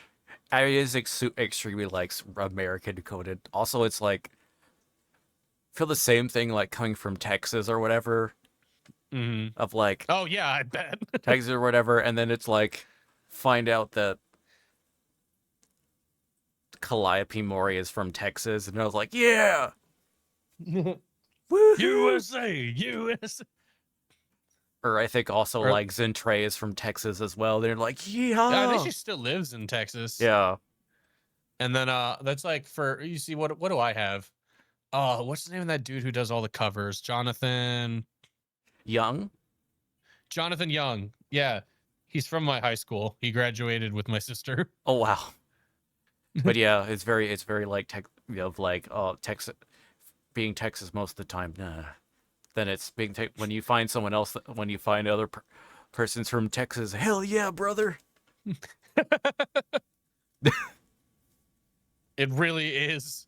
I is extremely like American coded. Also, it's like feel the same thing like coming from Texas or whatever. Of like, oh yeah, I bet Texas or whatever, and then it's like find out that Calliope Mori is from Texas, and I was like, yeah, USA. Or I think also Or- like Zentre is from Texas as well. They're like, yeah, I think she still lives in Texas. yeah. And then that's like for you see what do I have? What's the name of that dude who does all the covers? Jonathan Young. Yeah. He's from my high school. He graduated with my sister. Oh wow. But yeah, it's very like Texas being Texas most of the time. Nah. Then it's being when you find someone else, when you find other persons from Texas, hell yeah, brother. It really is.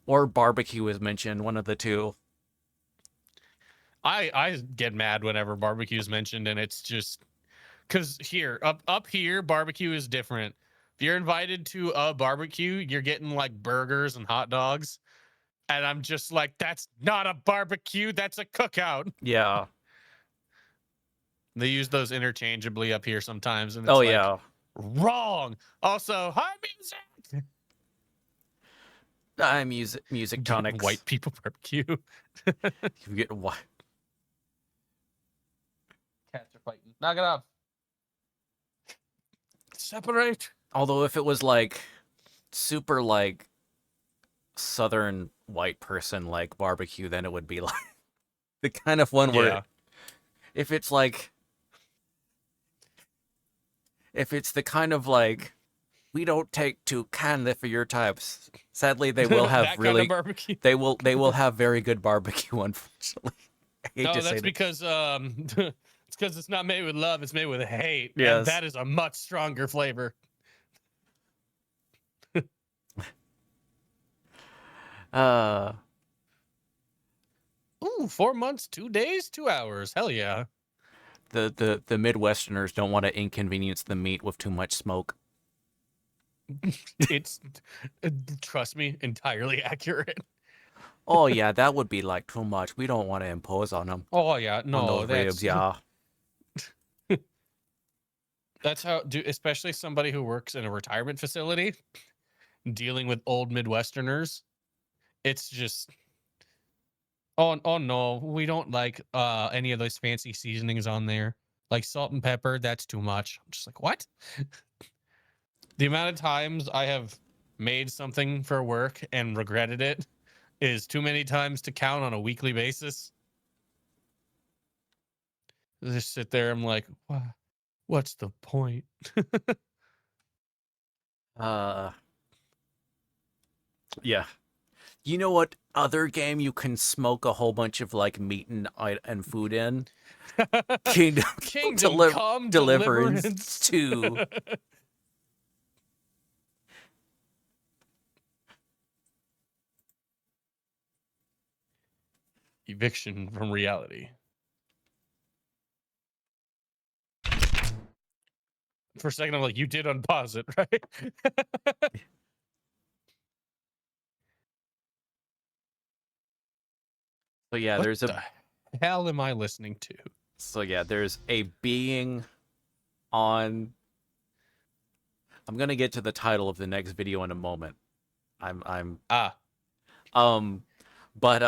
Or barbecue is mentioned, one of the two. I get mad whenever barbecue is mentioned, and it's just because up here barbecue is different. If you're invited to a barbecue, you're getting like burgers and hot dogs, and I'm just like, that's not a barbecue, that's a cookout. Yeah. They use those interchangeably up here sometimes, and it's Oh like, yeah. wrong. Also, hi music. Music tonics. White people barbecue. You get what? Cats are fighting. Knock it off. Separate. Although if it was like super like southern white person like barbecue, then it would be like the kind of one where if it's the kind of like we don't take too kindly for your types. Sadly, they will have that really kind of barbecue. they will have very good barbecue, unfortunately. hate No, to say that's that. because it's because it's not made with love, it's made with hate. And Yes. that is a much stronger flavor. Uh, Ooh, 4 months, 2 days, 2 hours. Hell yeah. the Midwesterners don't want to inconvenience the meat with too much smoke. It's trust me, entirely accurate. Oh yeah, that would be like too much. We don't want to impose on them Oh yeah, on no, those ribs. Yeah. that's how especially somebody who works in a retirement facility dealing with old Midwesterners. It's just oh no, we don't like any of those fancy seasonings on there. Like salt and pepper, that's too much. I'm just like, what? The amount of times I have made something for work and regretted it is too many times to count on a weekly basis. I just sit there, I'm like, what's the point? Uh, yeah. You know what other game you can smoke a whole bunch of like meat and food in? Kingdom Come Deliverance 2. Eviction from reality. For a second, I'm like, you did unpause it, right? So yeah, What there's a the hell am I listening to? so yeah, there's a being on. I'm gonna get to the title of the next video in a moment. I'm but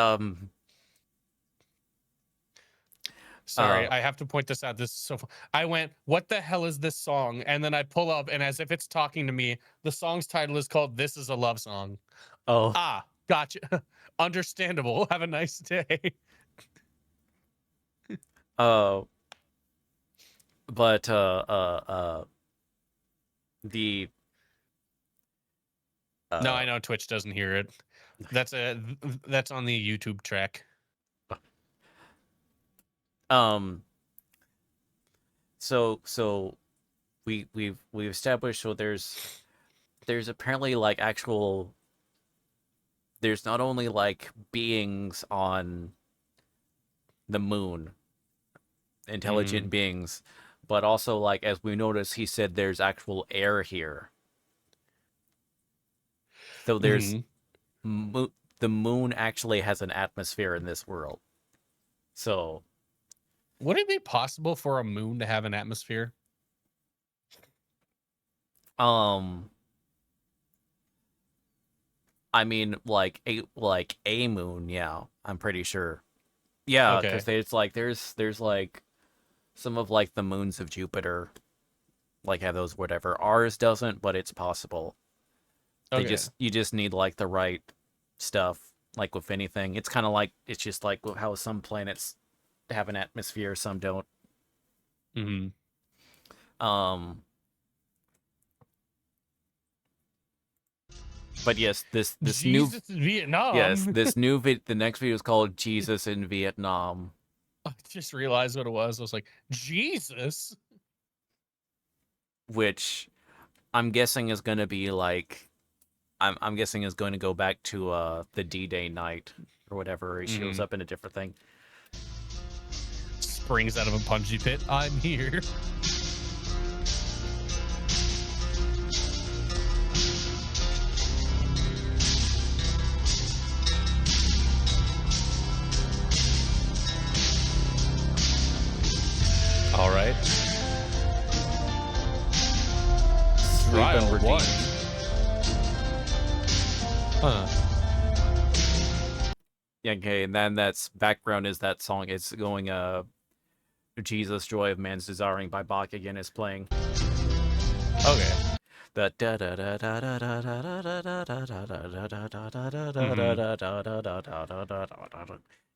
Sorry, I have to point this out. This is so fun. I went, what the hell is this song? And then I pull up, and as if it's talking to me, the song's title is called This Is a Love Song. oh Gotcha. Understandable. Have a nice day. uh but the No, I know Twitch doesn't hear it. That's on the YouTube track. So we've established, so there's apparently like actual, there's not only like beings on the moon, intelligent beings, but also like, as we noticed, he said there's actual air here. So there's the moon actually has an atmosphere in this world. So would it be possible for a moon to have an atmosphere? I mean, like a moon, yeah, I'm pretty sure. Yeah, because it's like there's like some of like the moons of Jupiter, like have those whatever. Ours doesn't, but it's possible. Okay. You just need like the right stuff. Like with anything, it's kind of like, it's just like how some planets have an atmosphere, some don't. But yes, this Jesus in Vietnam. Yes, this new the next video is called Jesus in Vietnam. I just realized what it was. I was like, Jesus? Which I'm guessing is going to be like, I'm guessing is going to go back to the D-Day night or whatever. He shows up in a different thing. Springs out of a bungee pit. I'm here. All right. Trial 1. Huh. Yeah, okay, and then that's background is that song. It's going Jesus, Joy of Man's Desiring by Bach again is playing. Okay. The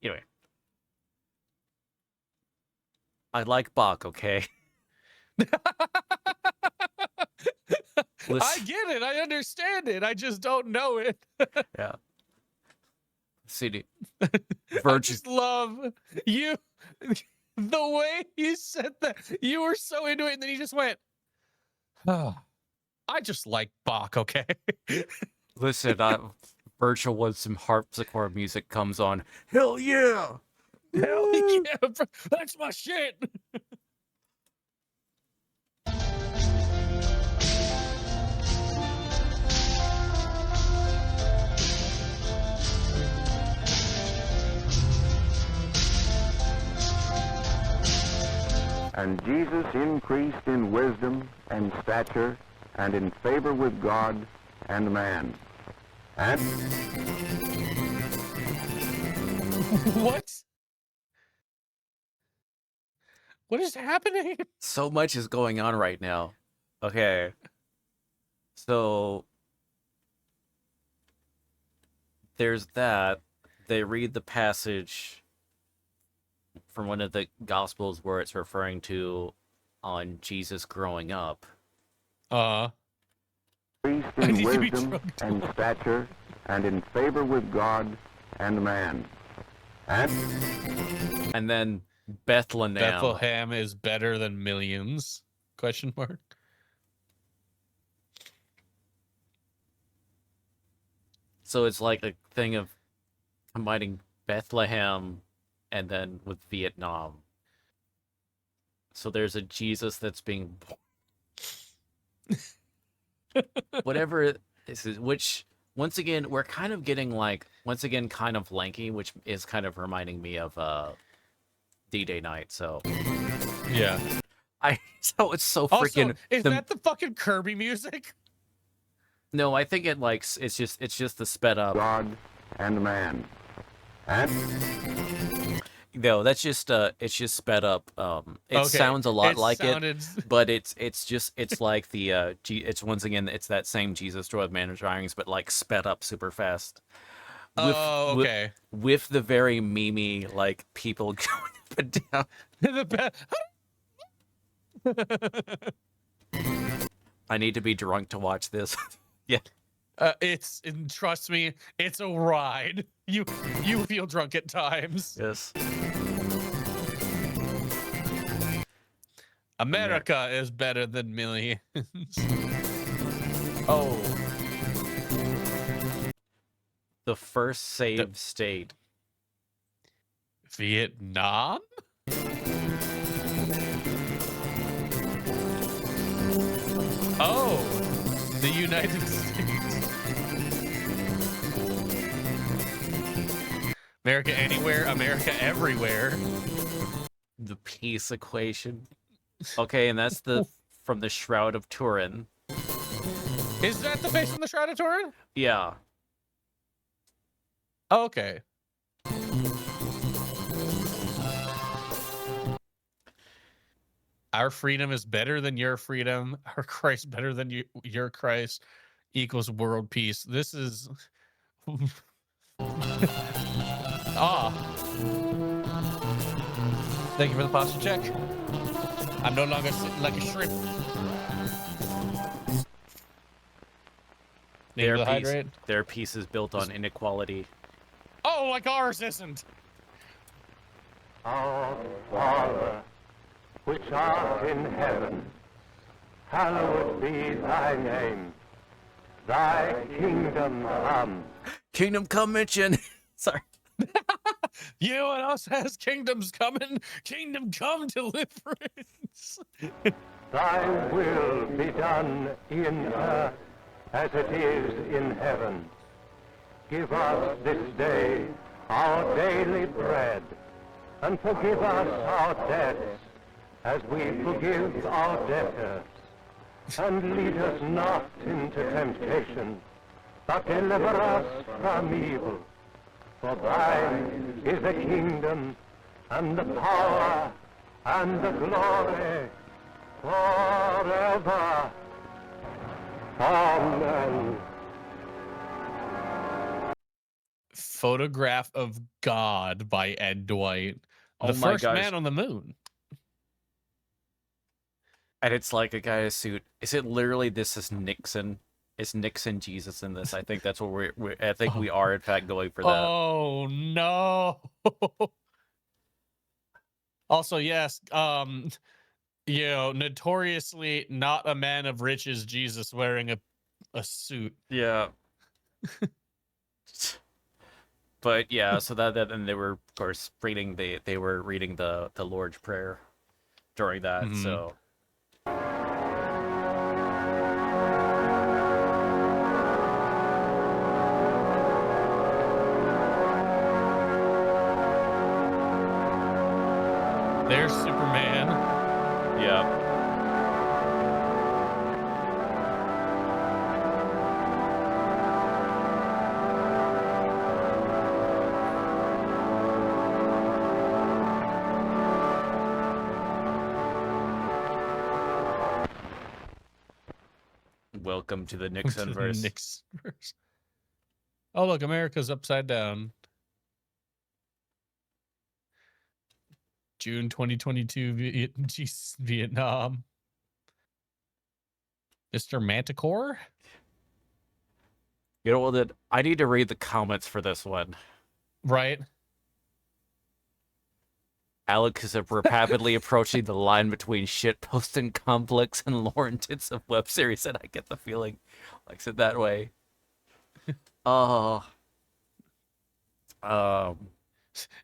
anyway. I like Bach, okay? I get it. I understand it. I just don't know it. Yeah. CD. I Virgin. just love you. The way you said that, you were so into it, and then you just went, "Oh, I just like Bach." Okay. Listen, Virtual when some harpsichord music comes on. Hell yeah! Hell Woo! yeah, bro. That's my shit. And Jesus increased in wisdom and stature and in favor with God and man. And What? What is happening? So much is going on right now. Okay. So there's that. They read the passage from one of the Gospels where it's referring to on Jesus growing up. increased I in need to be wisdom drugged and stature and in favor with God and man. And then Bethlehem. Bethlehem is better than millions? Question mark. So it's like a thing of combining Bethlehem and then with Vietnam. So there's a Jesus that's being born. Whatever this is, which once again we're kind of getting like kind of lanky, which is kind of reminding me of D-Day night. So Yeah. so it's so Also, freaking. is that the fucking Kirby music? No, I think it's just the sped up. God and man. No, that's just it's just sped up. It Okay, sounds a lot like sounded... it, but it's like the it's once again it's that same Jesus Joy of Man and Drawings, but like sped up super fast. Oh, okay. With the very memey like people going up and down. I need to be drunk to watch this. Yeah. Trust me, it's a ride. You feel drunk at times. Yes. America is better than millions. Oh. The first saved state. Vietnam? Oh, the United States. America anywhere, America everywhere. The peace equation. Okay, and that's from the Shroud of Turin. Is that the face from the Shroud of Turin? Yeah. Oh, okay. Our freedom is better than your freedom. Our Christ better than your Christ equals world peace. This is... Thank you for the pasta check. I'm no longer sitting like a shrimp. Their peace is built on inequality. Oh, like ours isn't. Our Father, which art in heaven, hallowed be thy name. Thy kingdom come. Kingdom come mention. Sorry. You know what else has kingdoms coming? Kingdom come deliverance. Thy will be done in earth as it is in heaven. Give us this day our daily bread, and forgive us our debts as we forgive our debtors. And lead us not into temptation, but deliver us from evil. For thine is the kingdom, and the power, and the glory, forever. Amen. Photograph of God by Ed Dwight. The Oh my first gosh. man on the moon. And it's like a guy in a suit. Is it literally this is Nixon? Is Nixon Jesus in this? I think that's what I think we are in fact going for that. Oh no. Also, yes, notoriously not a man of riches Jesus wearing a suit. Yeah. But yeah, so that and they were of course reading they were reading the Lord's Prayer during that. Mhm. So There's Superman. yeah. Welcome to the Nixon verse. Nixonverse. Oh, look, America's upside down. June 2022, Vietnam. Mr. Manticore? You know what? I need to read the comments for this one. Right. Alex is rapidly approaching the line between shitposting complex and lore intensive web series, and I get the feeling likes it that way.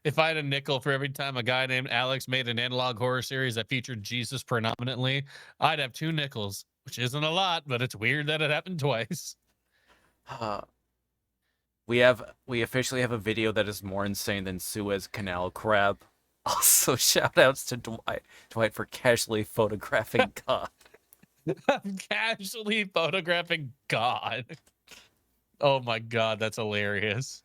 If I had a nickel for every time a guy named Alex made an analog horror series that featured Jesus predominantly, I'd have 2 nickels, which isn't a lot, but it's weird that it happened twice. We officially have a video that is more insane than Suez Canal crab. Also, shout outs to Dwight for casually photographing God. I'm casually photographing God. Oh my God, that's hilarious.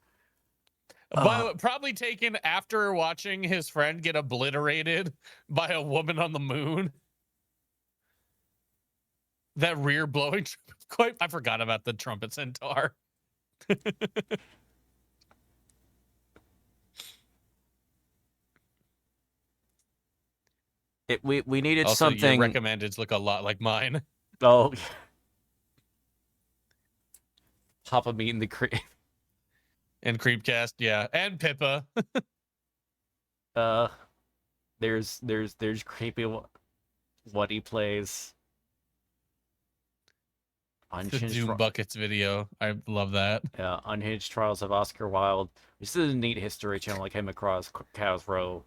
By the way, probably taken after watching his friend get obliterated by a woman on the moon. That rear blowing, I forgot about the trumpet centaur. We needed Also, something. your recommendeds look a lot like mine. Oh, Papa Meat in the Creep. And Creepcast, yeah, and Pippa. There's creepy what he plays. The Unhinged Doom Buckets video, I love that. Yeah, Unhinged Trials of Oscar Wilde. This is a neat history channel I came across. Cows Row.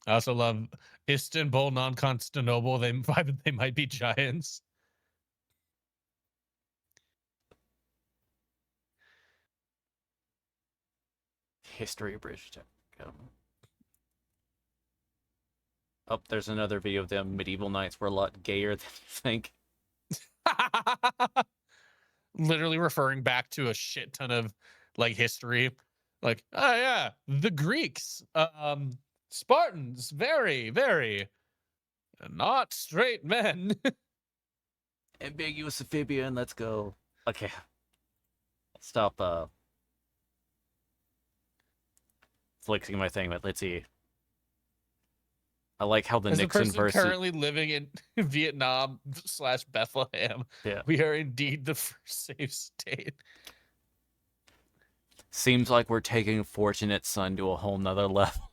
I also love Istanbul, non-Constantinople. They might be giants. History of British Tech. Oh, there's another video of them. Medieval knights were a lot gayer than you think. Literally referring back to a shit ton of like history. Like, oh yeah, the Greeks, Spartans, very, very not straight men. Ambiguous amphibian, let's go. Okay. Stop flexing my thing, but let's see. I like how the As Nixon a person versus currently living in Vietnam / Bethlehem, yeah. we are indeed the first safe state. Seems like we're taking Fortunate Son to a whole nother level.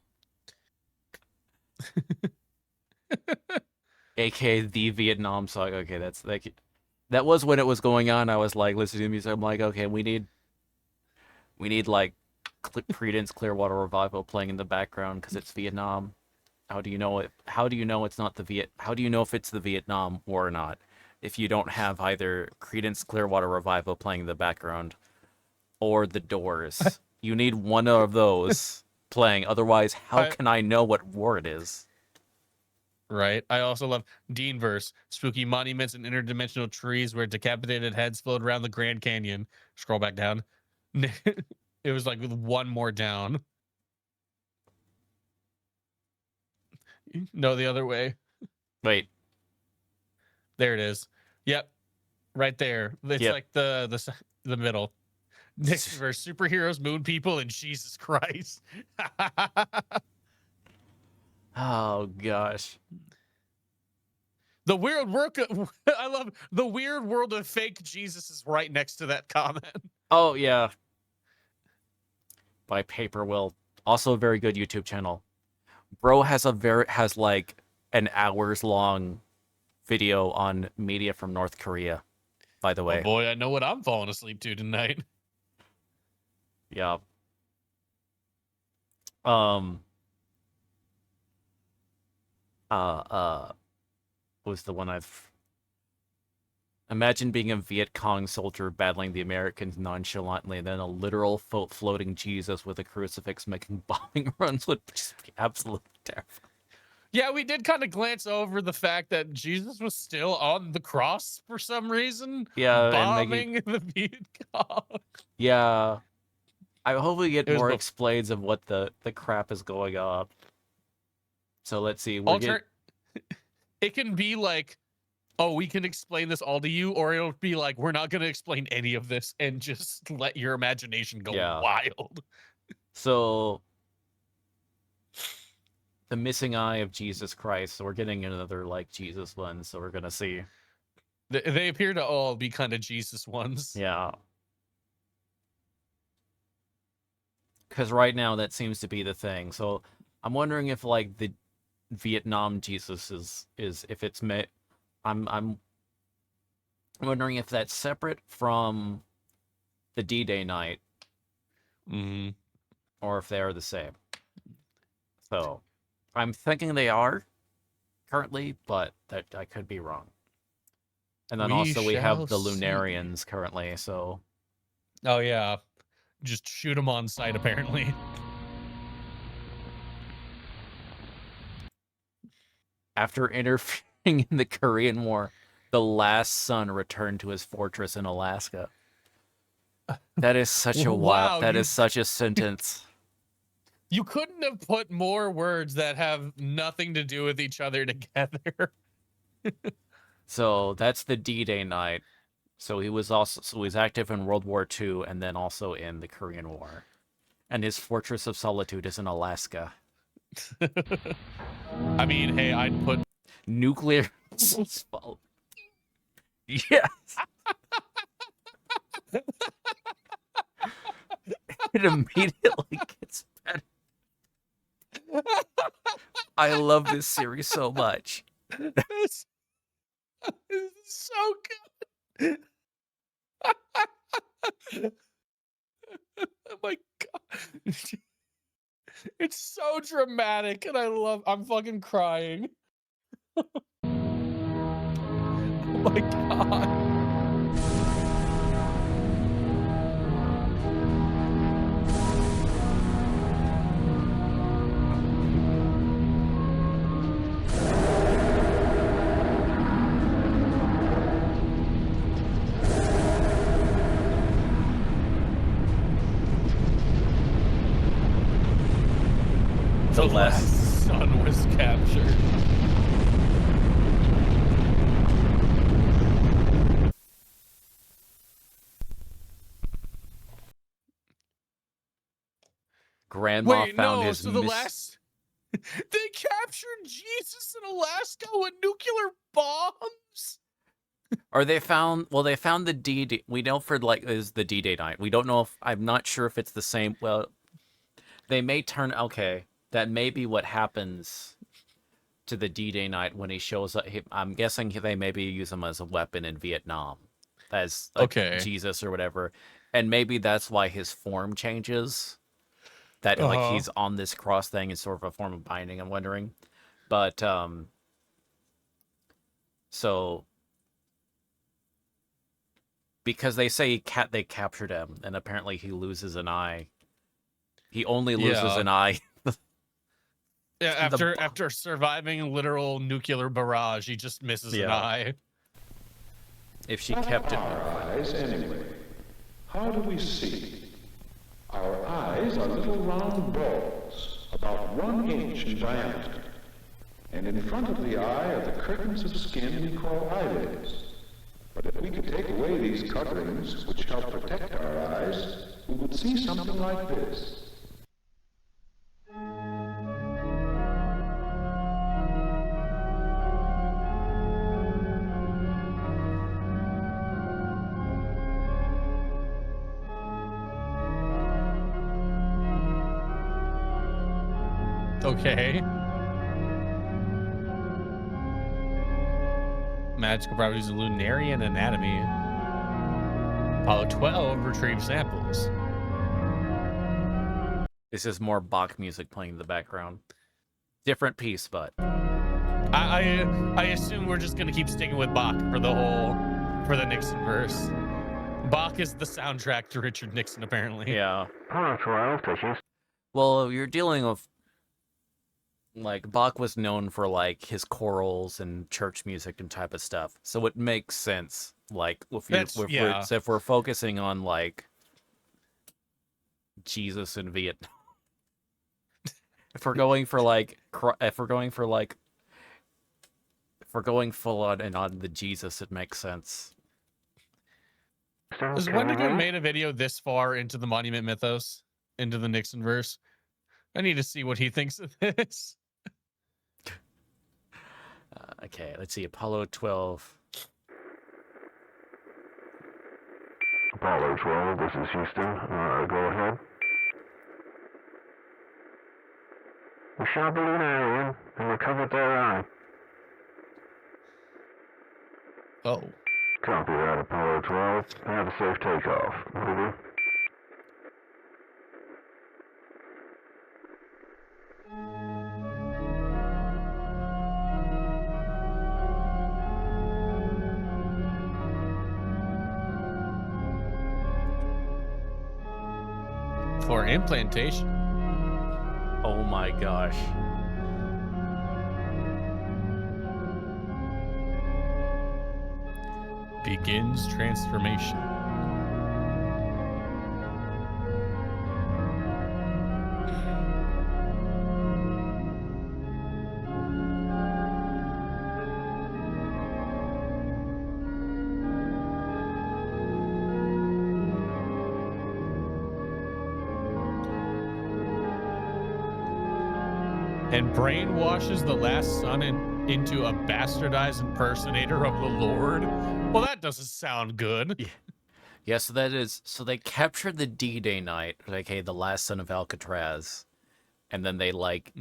AKA the Vietnam song. Okay, that's like that was when it was going on. I was like listening to music. I'm like, okay, we need like Creedence Clearwater Revival playing in the background because it's Vietnam. How do you know it? How do you know it's not the How do you know if it's the Vietnam War or not? If you don't have either Creedence Clearwater Revival playing in the background or The Doors, you need one of those playing. Otherwise, how can I know what war it is? Right. I also love Deanverse, spooky monuments and interdimensional trees where decapitated heads float around the Grand Canyon. Scroll back down. It was like with one more down. No, the other way. Wait. There it is. Yep. Right there. It's like the middle. Next verse, superheroes, moon people, and Jesus Christ. Oh gosh. The weird work. I love the weird world of fake Jesus is right next to that comment. Oh yeah. By Paper Will. Also a very good YouTube channel. Bro has like an hours long video on media from North Korea, by the Oh way. boy, I know what I'm falling asleep to tonight. Yeah. Was the one I've imagine being a Viet Cong soldier battling the Americans nonchalantly, and then a literal floating Jesus with a crucifix making bombing runs would just be absolutely terrifying. Yeah, we did kind of glance over the fact that Jesus was still on the cross for some reason. Yeah, and bombing the Viet Cong. Yeah. I hope we get It was more bef- explains of what the crap is going on. So let's see. We're getting... It can be like, oh, we can explain this all to you, or it'll be like, we're not going to explain any of this and just let your imagination go wild. So, the missing eye of Jesus Christ. So we're getting another like Jesus one. So we're gonna see. They appear to all be kind of Jesus ones. Yeah. Because right now that seems to be the thing. So I'm wondering if like the Vietnam Jesus is if it's I'm wondering if that's separate from the D-Day night, or if they are the same. So I'm thinking they are currently, but that I could be wrong. And then we have the Lunarians currently. So oh yeah, just shoot them on sight apparently. After interfering in the Korean War, the last son returned to his fortress in Alaska. That is such a Wow, that is such a sentence. You couldn't have put more words that have nothing to do with each other together. So that's the D-Day night. So he's active in World War II and then also in the Korean War. And his Fortress of Solitude is in Alaska. I mean, hey, I'd put nuclear. Yes. It immediately gets better. I love this series so much. It's so good. Oh my god. It's so dramatic and I'm fucking crying. Oh my god. The last son was captured. Grandma Wait, found no, his so the last they captured Jesus in Alaska with nuclear bombs? Or they found the D-Day. We know for like is the D-Day night. We don't know if I'm not sure if it's the same. Well, they may turn okay. That may be what happens to the D-Day night when he shows up. I'm guessing they maybe use him as a weapon in Vietnam, as like Jesus or whatever, and maybe that's why his form changes. That like he's on this cross thing is sort of a form of binding. I'm wondering, but so because they say they captured him, and apparently he loses an eye. He only loses an eye. Yeah, after surviving a literal nuclear barrage, he just misses an eye. If she kept it. Our eyes, anyway. How do we see? Our eyes are little round balls, about 1 inch in diameter. And in front of the eye are the curtains of skin we call eyelids. But if we could take away these coverings, which help protect our eyes, we would see something like this. Okay. Magical properties of Lunarian anatomy. Apollo 12 retrieve samples. This is more Bach music playing in the background. Different piece, but I assume we're just gonna keep sticking with Bach for the Nixon verse. Bach is the soundtrack to Richard Nixon, apparently. yeah. Apollo 12 to Houston. Well, you're dealing with like Bach was known for like his chorals and church music and type of stuff, so it makes sense. Like if we're focusing on like Jesus in Vietnam, if we're going for like if we're going full on and on the Jesus, it makes sense. Has Wendigo made a video this far into the Monument Mythos, into the Nixon verse? I need to see what he thinks of this. Okay, let's see. Apollo 12. Apollo 12, this is Houston. Go ahead. We shot the Lunarian and recovered their eye. Oh. Copy that, Apollo 12. Have a safe takeoff. Over. For implantation. Oh my gosh. Begins transformation. And brainwashes the last son into a bastardized impersonator of the Lord. Well, that doesn't sound good. Yeah, so they captured the D-Day night, okay, the last son of Alcatraz, and then they like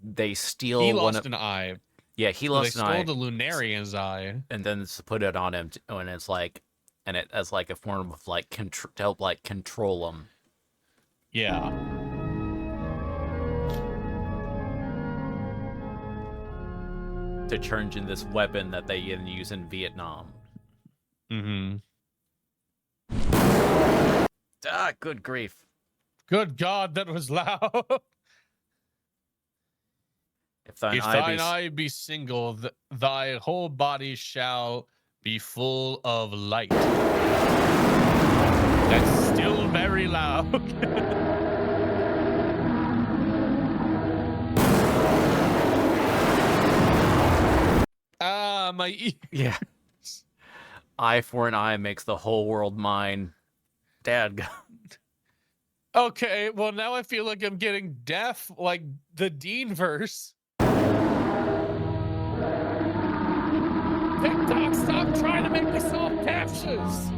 they steal He one lost of an eye. yeah he So lost they an stole eye, the Lunarian's eye. and then put it on him, and it's like, and it as like a form of like to help like control him. Yeah. To turn in this weapon that they use in Vietnam. Mm-hmm. Ah, good grief. Good God, that was loud. If thine, If thine eye be single, thy whole body shall be full of light. That's still very loud. My ears. Yeah. Eye for an eye makes the whole world mine. Dad. Okay, well now I feel like I'm getting deaf, like the Dean verse. TikTok, stop trying to make me solve captures.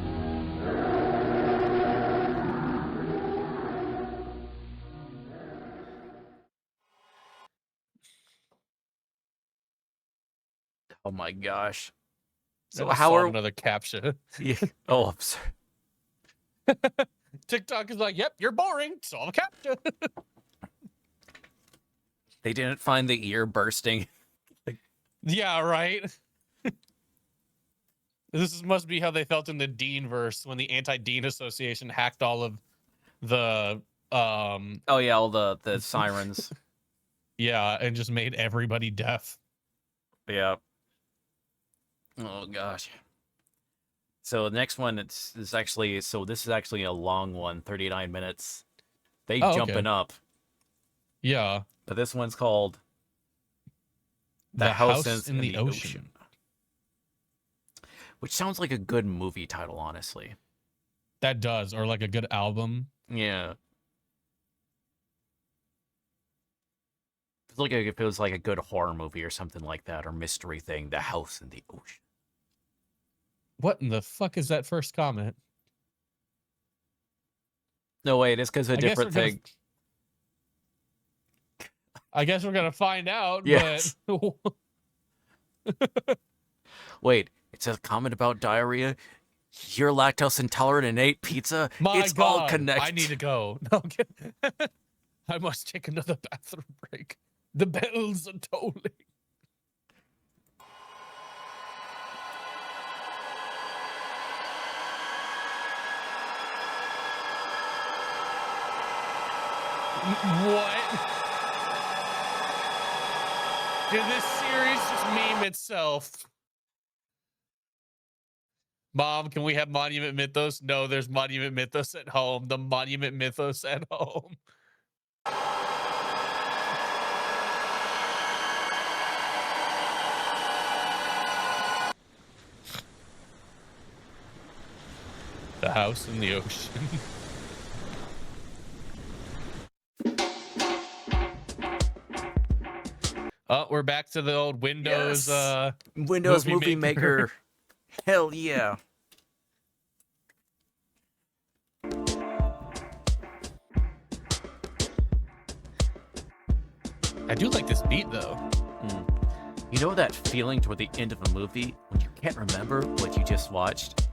Oh my gosh. So Gotta how solve are another captcha? yeah. Oh, I'm sorry. TikTok is like, yep, you're boring. Solve a captcha. They didn't find the ear bursting. Yeah, right. Must be how they felt in the Dean verse when the Anti-Dean Association hacked all of the Oh yeah, all the sirens. yeah, and just made everybody deaf. Yeah. Oh gosh. So the next one this is actually a long one, 39 minutes. They jumping up. Yeah. But this one's called The House in the Ocean. Which sounds like a good movie title, honestly. That does, or like a good album. Yeah. It's like if it was like a good horror movie or something like that, or mystery thing, The House in the Ocean. What in the fuck is that first comment? No, wait, it's because of a different thing. I guess we're gonna find out. Yes. But Wait, it says comment about diarrhea. You're lactose intolerant and ate pizza. my It's God, all connected. I need to go. No, I'm kidding. I must take another bathroom break. The bells are tolling. What? Did this series just meme itself? Mom, can we have Monument Mythos? No, there's Monument Mythos at home. The Monument Mythos at home. The house in the ocean. Oh, we're back to the old Windows. Yes. Windows Movie Maker. Hell yeah. I do like this beat though. You know that feeling toward the end of a movie when you can't remember what you just watched?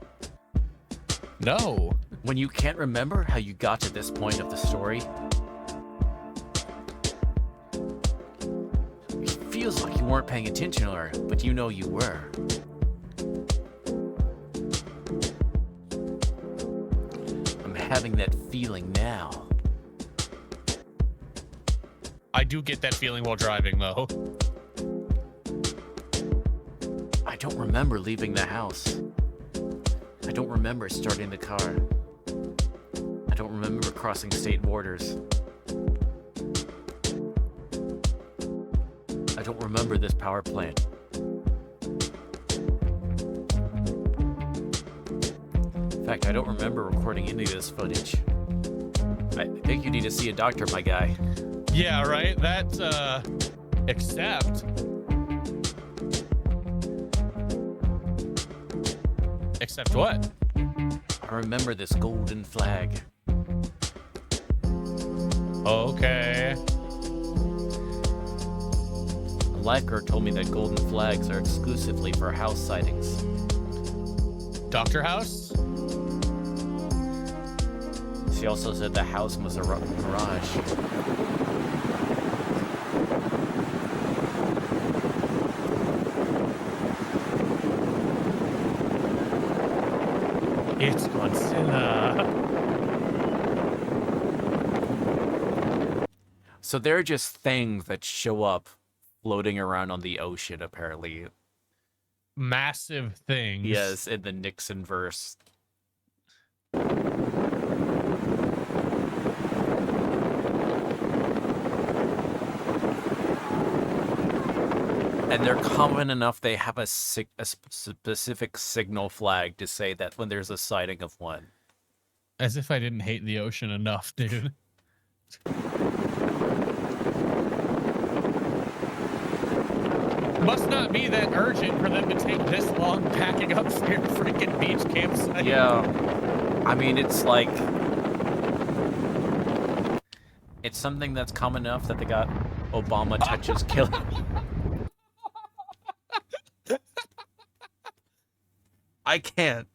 No. When you can't remember how you got to this point of the story? It feels like you weren't paying attention, but you know you were. I'm having that feeling now. I do get that feeling while driving though. I don't remember leaving the house. I don't remember starting the car. I don't remember crossing state borders. I don't remember this power plant. In fact, I don't remember recording any of this footage. I think you need to see a doctor, my guy. Yeah, right? That, except what? I remember this golden flag. Okay. A lifeguard told me that golden flags are exclusively for house sightings. Doctor House? She also said the house was a mirage. It's Godzilla. So they're just things that show up floating around on the ocean, apparently. Massive things. Yes, in the Nixon verse. And they're common enough they have a specific signal flag to say that when there's a sighting of one. As if I didn't hate the ocean enough, dude. Must not be that urgent for them to take this long packing up their freaking beach campsite. Yeah. I mean, it's like... It's something that's common enough that they got Obama touches killer. I can't.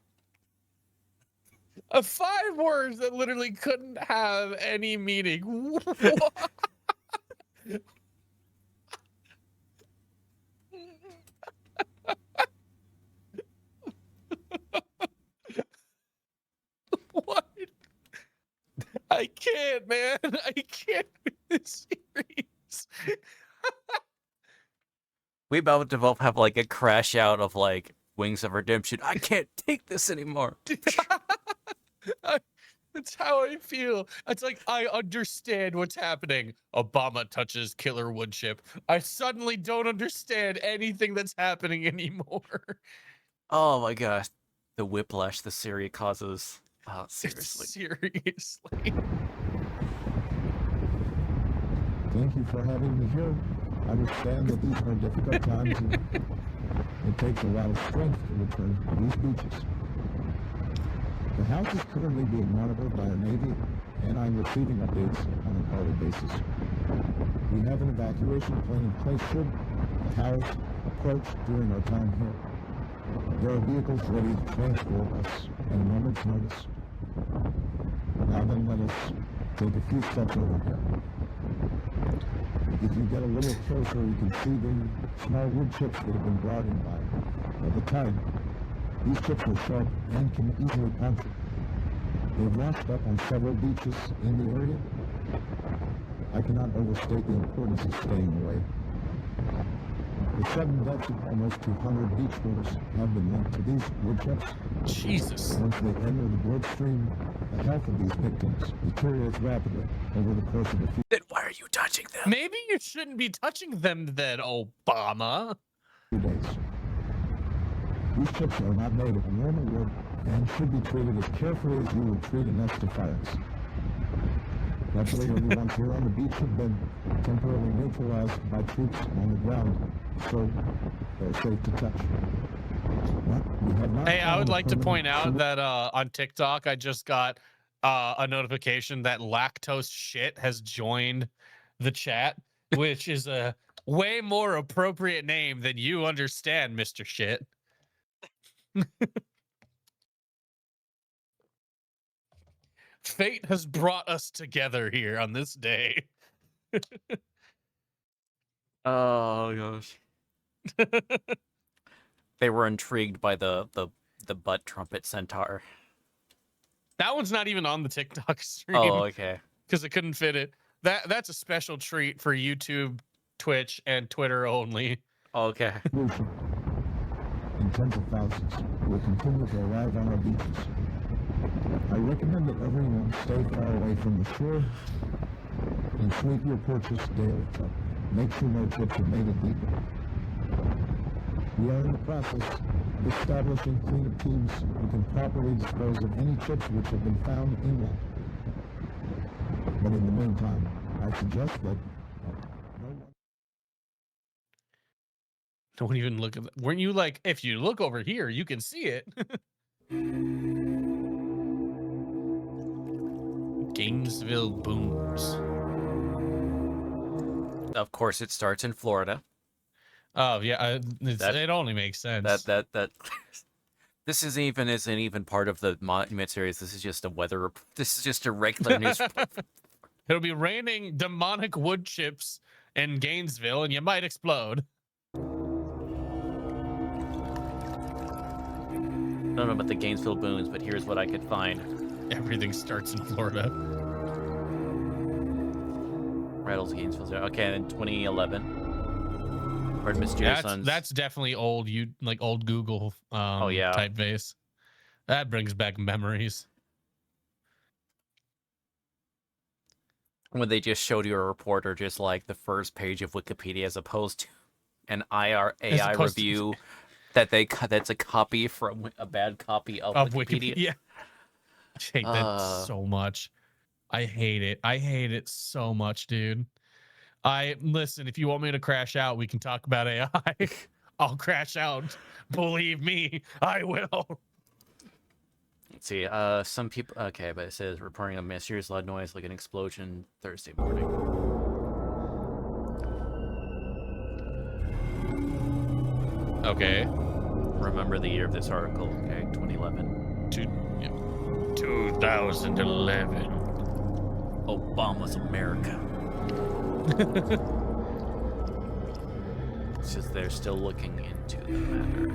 5 words that literally couldn't have any meaning. What? I can't, man. I can't with this series. We about to both have like a crash out of like Wings of Redemption. I can't take this anymore. That's how I feel. It's like I understand what's happening. Obama touches killer woodchip. I suddenly don't understand anything that's happening anymore. Oh my gosh. The whiplash the series causes. Oh, seriously. Seriously. Thank you for having me here. I understand that these are difficult times and it takes a lot of strength to return to these beaches. The house is currently being monitored by our Navy, and I'm receiving updates on an hourly basis. We have an evacuation plan in place should the house approach during our time here. There are vehicles ready to transport us at a moment's notice. Now then, let us take a few steps over here. If you get a little closer, you can see the small wood chips that have been brought in by the tide. These chips are sharp and can easily puncture. They've washed up on several beaches in the area. I cannot overstate the importance of staying away. The sudden deaths of almost 200 beachgoers have been linked to these wood chips. Jesus. Once they enter the bloodstream, the health of these victims deteriorates rapidly over the course of a few Then why are you touching them? Maybe you shouldn't be touching them then, Obama. days. These chips are not made of normal wood and should be treated as carefully as you would treat a nest of fires. Luckily, only ones here on the beach have been temporarily neutralized by troops on the ground, so they're safe to touch. Hey, I would like to point out that on TikTok, I just got a notification that Lactose Shit has joined the chat, which is a way more appropriate name than you understand, Mr. Shit. Fate has brought us together here on this day. Oh gosh. They were intrigued by the butt trumpet centaur. That one's not even on the TikTok stream. Oh, okay. Because it couldn't fit it. That's a special treat for YouTube, Twitch, and Twitter only. Okay. And tens of thousands will continue to arrive on our beaches. I recommend that everyone stay far away from the shore and sweep your porches daily to make sure no chips have made it deeper. We are in the process of establishing cleanup teams who can properly dispose of any chips which have been found inland. But in the meantime, I suggest that no one... Don't even look at that. Weren't you like, if you look over here, you can see it? Gainesville booms. Of course, it starts in Florida. Oh yeah, it only makes sense. That this isn't even part of the Monument series. This is just a weather. This is just a regular news. It'll be raining demonic wood chips in Gainesville, and you might explode. I don't know about the Gainesville Boons, but here's what I could find. Everything starts in Florida. Rattles Gainesville. Okay, in 2011. Heard Mysterious Sons. That's definitely old. Old Google. Oh yeah. Typeface. That brings back memories. When they just showed you a report or just like the first page of Wikipedia as opposed to an AI review that's a copy from a bad copy of Wikipedia. Yeah. I hate that so much. I hate it. I hate it so much, dude. Listen, if you want me to crash out, we can talk about AI. I'll crash out. Believe me, I will. Let's see. Some people. Okay, but it says reporting a mysterious loud noise like an explosion Thursday morning. Okay. Remember the year of this article? Okay, 2011. 2011. Obama's America. It's just they're still looking into the matter.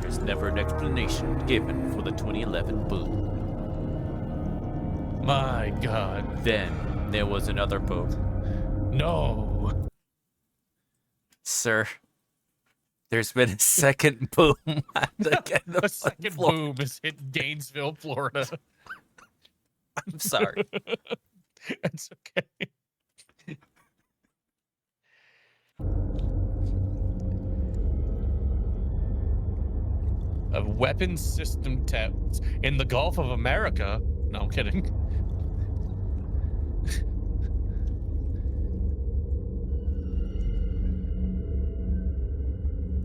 There's never an explanation given for the 2011 boom. My God. Then there was another boom. No. Sir, there's been a second boom. A second boom has hit Gainesville, Florida. I'm sorry. It's okay. A weapons system test in the Gulf of America. No, I'm kidding.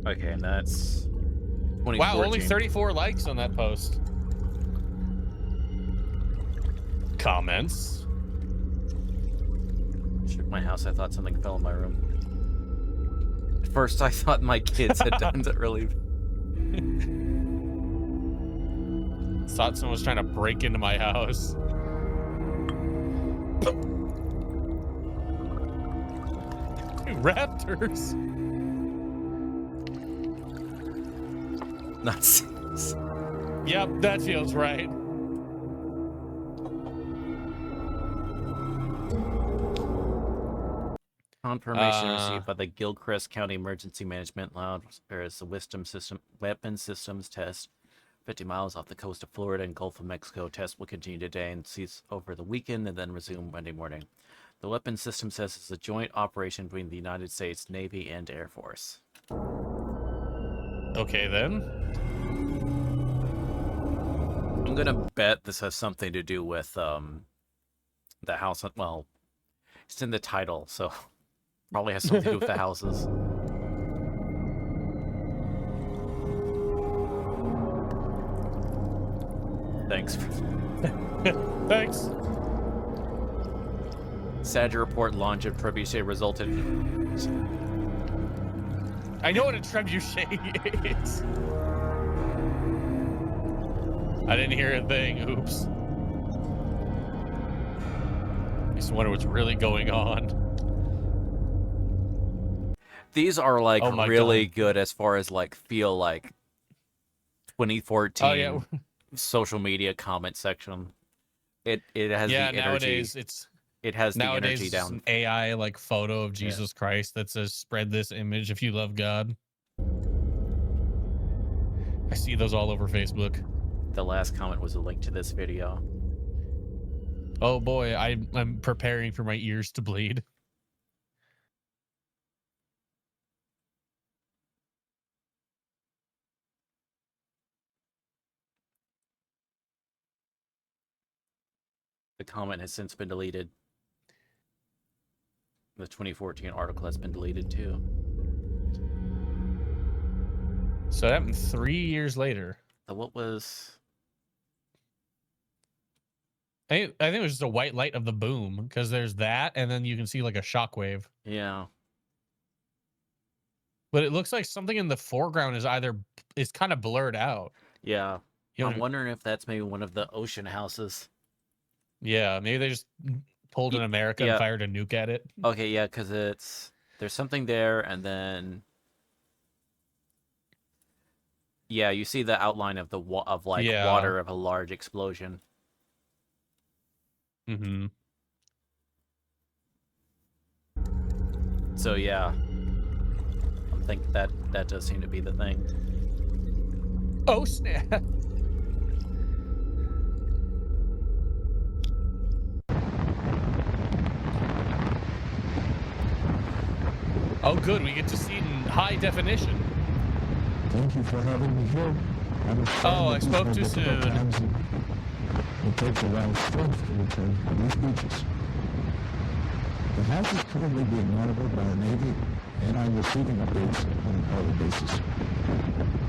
Okay, and that's 2014. Wow, only 34 likes on that post. Comments. my house, I thought something fell in my room. At first, I thought my kids had done it really. Thought someone was trying to break into my house. Raptors. Not serious. Yep, that feels right. Confirmation received by the Gilchrist County Emergency Management Lounge. There is a weapon systems test 50 miles off the coast of Florida and Gulf of Mexico. Test will continue today and cease over the weekend and then resume Monday morning. The weapon system test is a joint operation between the United States Navy and Air Force. Okay, then. I'm gonna bet this has something to do with the house. Well, it's in the title, so probably has something to do with the houses. Thanks. Thanks. Sad to report, launch of Trebuchet resulted. I know what a trebuchet is. I didn't hear a thing. Oops. I just wonder what's really going on. These are like Oh my really God. good as far as like feel like 2014 Oh yeah. social media comment section. It has Yeah, the energy. nowadays It has the nowadays energy it's down. an AI like photo of Jesus Christ that says spread this image if you love God. I see those all over Facebook. The last comment was a link to this video. Oh boy, I'm preparing for my ears to bleed. The comment has since been deleted. The 2014 article has been deleted too. So that happened 3 years later. So what was... I think it was just a white light of the boom because there's that, and then you can see like a shockwave. Yeah. But it looks like something in the foreground is kind of blurred out. Yeah. You know, I'm wondering if that's maybe one of the ocean houses. yeah, maybe they just pulled in America and fired a nuke at it. Okay, yeah, because there's something there, and then yeah, you see the outline of the water of a large explosion. Mm-hmm. So yeah, I think that does seem to be the thing. Oh snap! Oh good, we get to see it in high definition. Thank you for having me here. Oh, I spoke too soon. It takes a lot of strength to return to these beaches. The house is currently being monitored by our Navy, and I'm receiving updates on an hourly basis.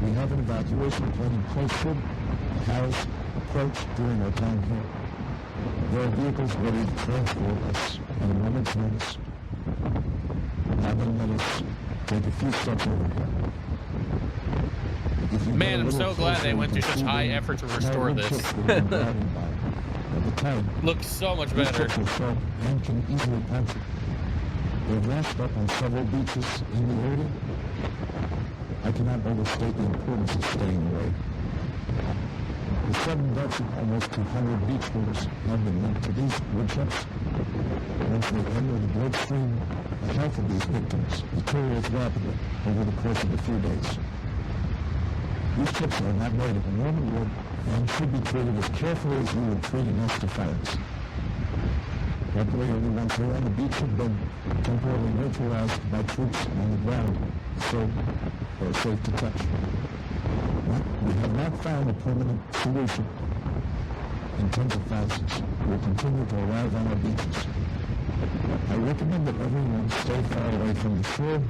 We have an evacuation plan in place should the house approach during our time here. There are vehicles ready to transport us at a moment's notice. Now then, let us take a few steps over here. Man, I'm so glad they went through such high effort to restore this. Looks so much better. And can easily penetrate. They've lashed up on several beaches in the area. I cannot overstate the importance of staying away. The sudden deaths of almost 200 beachgoers have been linked to these woodchucks. Once they enter the bloodstream, the health of these victims deteriorates rapidly over the course of a few days. These chips are not made of normal wood and should be treated as carefully as you would treat a nest of ferrets. Luckily, only once they're on the beach have been temporarily neutralized by troops on the ground, so they're safe to touch. But we have not found a permanent solution, and tens of thousands will continue to arrive on our beaches. I recommend that everyone stay far away from the shore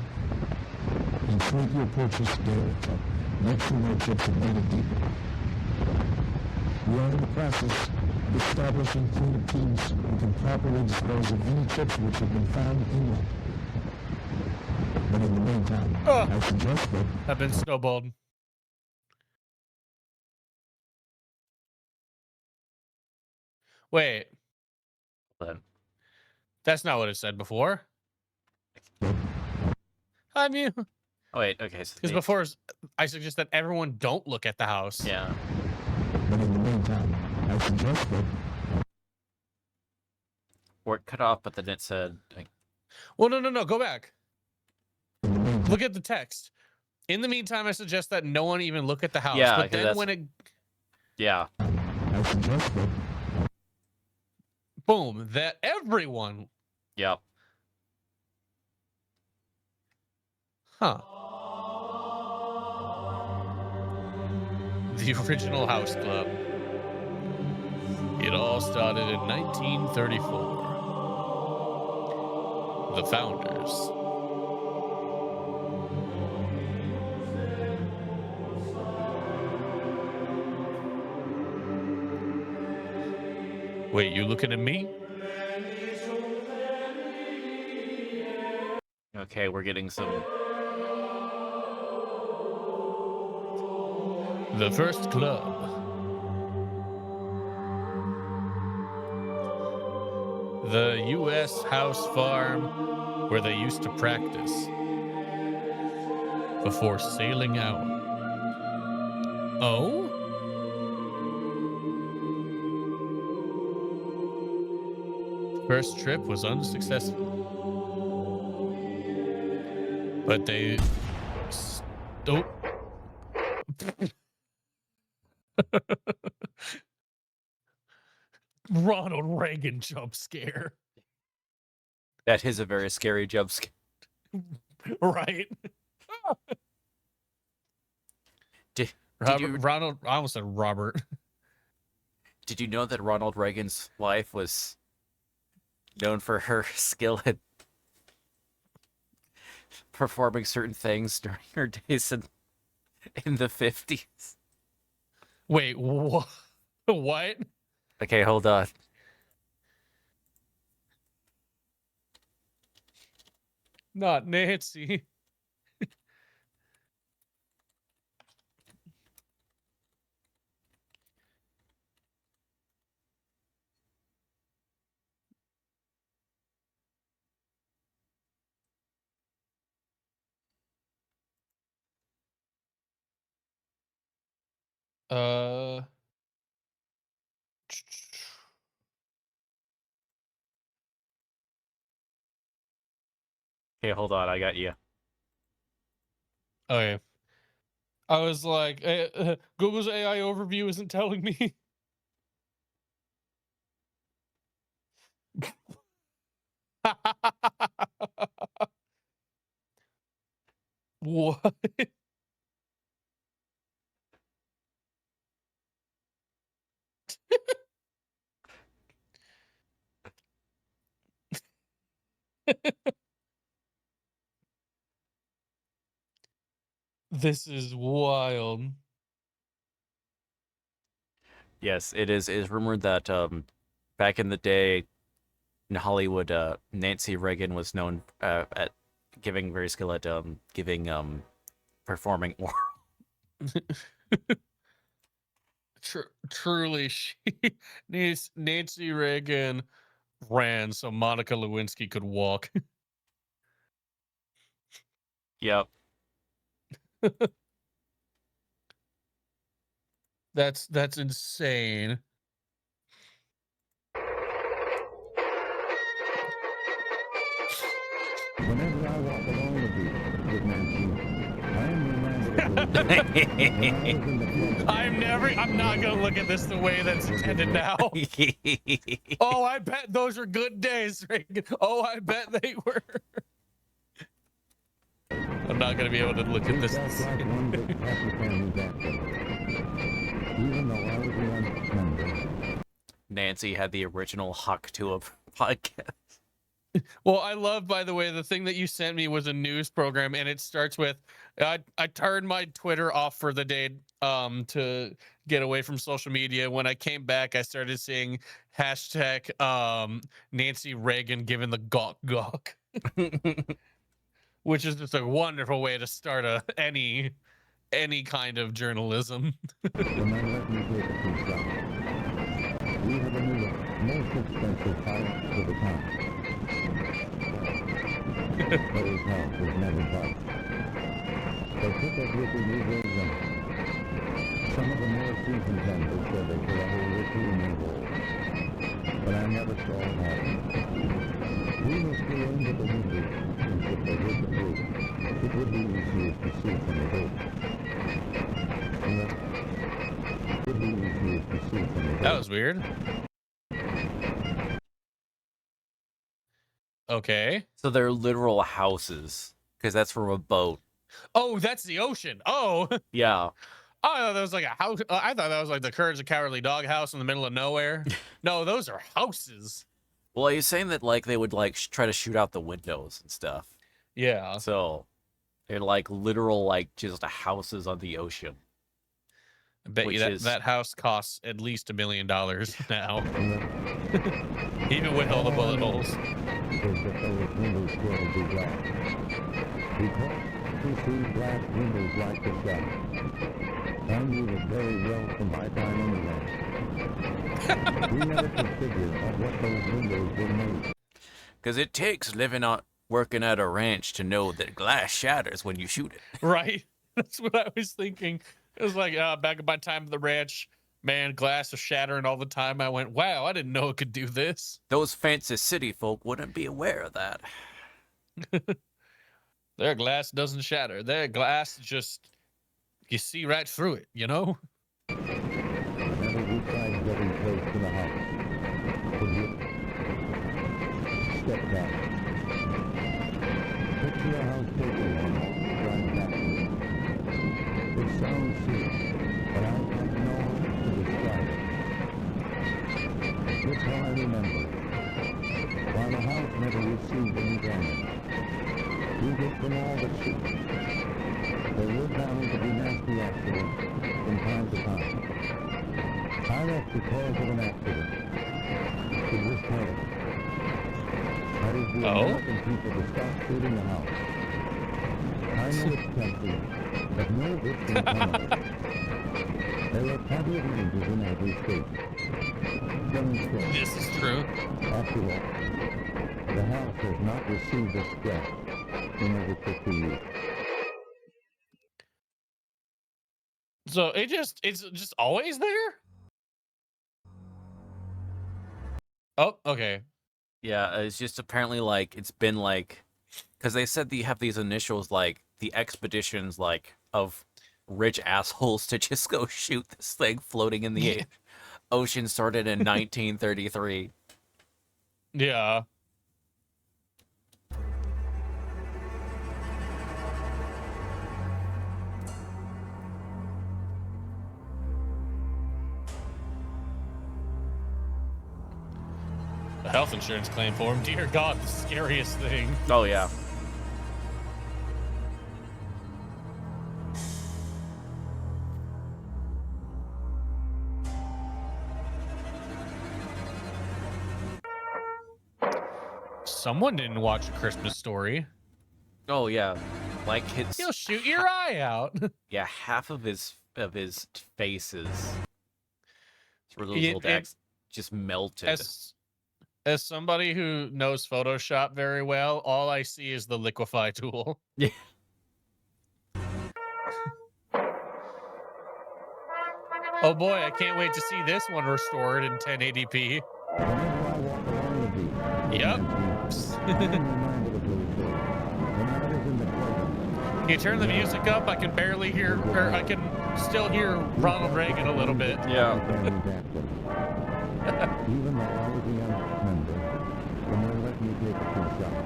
and treat your purchase daily. Make sure no chips are made of deep. We are in the process establishing cleanup teams who can properly dispose of any chips which have been found inland. But in the meantime, I suggest that I've been snowballed. Wait, Then that's not what it said before. I mean, oh wait, okay, so because before I suggest that everyone don't look at the house. yeah. but in the meantime, I suggest that Or it cut off, but then it said like, Well, no. Go back. Look at the text. In the meantime, I suggest that no one even look at the house. Yeah, but 'cause then that's- when it yeah. I suggest that boom, that everyone. Yep. Huh. The original House Club. It all started in 1934. The founders. Wait, you looking at me? Okay, we're getting some. The first club. The U.S. House Farm where they used to practice before sailing out. Oh? First trip was unsuccessful. But they... Oh. Ronald Reagan jump scare. That is a very scary jump scare. Right? Did Robert, you- Ronald, I almost said Robert. Did you know that Ronald Reagan's wife was known for her skill at performing certain things during her days in the 50s? Wait, what? What? Okay, hold on. Not Nancy. Uh. Okay, hold on. I got you. Okay. I was like, Google's AI overview isn't telling me. What? This is wild. Yes, it is. It is rumored that back in the day in Hollywood, Nancy Reagan was known at giving very skill at giving performing oral. Truly, Nancy Reagan ran so Monica Lewinsky could walk. Yep. That's insane. whenever I walk alone with Nancy, I am reminded of the day when I was in the club. I'm not gonna look at this the way that's intended now. Oh, I bet those were good days, Reagan. Oh, I bet they were. I'm not gonna be able to look at We this. felt like one big happy family that day. Even though I was the youngest. Nancy had the original Huck to a podcast. Well, I love, by the way, the thing that you sent me was a news program, and it starts with, I turned my Twitter off for the day to get away from social media. When I came back, I started seeing hashtag Nancy Reagan giving the gawk gawk, which is just a wonderful way to start any kind of journalism. And then let me take a few shots. We have a new, most expensive pilot for the town. But his health was never touched. They took everything we gave them. Some of the more seasoned members said they could have a routine involved. But I never saw it happen. We must go into the windows and put the roof of roof. It would be easier to see from the boat. It would be easier to see from the boat. That was weird. Okay. So they're literal houses, because that's from a boat. Oh, that's the ocean. Oh. Yeah. Oh, I thought that was like a house. I thought that was like the Courage the Cowardly Dog house in the middle of nowhere. No, those are houses. Well, he's saying that like they would like try to shoot out the windows and stuff. Yeah. So they're like literal like just houses on the ocean. I bet you that house costs at least $1 million now. Even with all the bullet holes. Is that those windows will be glass. Because we see glass windows like the sky. I knew it very well from my time anyway. We never could figure out what those windows were made. Because it takes working at a ranch to know that glass shatters when you shoot it. Right. That's what I was thinking. It was like back at my time at the ranch, man, glass was shattering all the time. I went, wow, I didn't know it could do this. Those fancy city folk wouldn't be aware of that. Their glass doesn't shatter. Their glass just, you see right through it, you know? Whenever we tried getting close to the house, could you step back? Picture a house taken on drive back. It sounds silly, but I don't know how to describe it. This how I remember it. While the house never received any damage, we get from all the shit. There were bound to be nasty accidents from time to time. I left because of an accident. It was terrible. That is the American people to stop shooting the house. I know it's tempting, but no good can come of it. There are plenty of ranges in every state. Demonstrate. This is true. After all, the house has not received a scratch in over 50 years. So it's just always there? Oh, okay. Yeah, it's just apparently like it's been like, because they said that you have these initials like the expeditions like of rich assholes to just go shoot this thing floating in the ocean started in 1933. Yeah. A health insurance claim for him. Dear God, the scariest thing. Oh yeah. Someone didn't watch A Christmas Story. Oh yeah. Like his He'll shoot your eye out. yeah, half of his faces. It's where those It- old it- acts just melted. As somebody who knows Photoshop very well, all I see is the liquefy tool. Yeah. Oh boy, I can't wait to see this one restored in 1080p. Whenever I walk along the beach, Yep. I'm reminded of those days when I was in the playground. You turn the music up, I can barely hear, or I can still hear Ronald Reagan a little bit. Yeah. Even though I was a young member, when they let me take a few shots,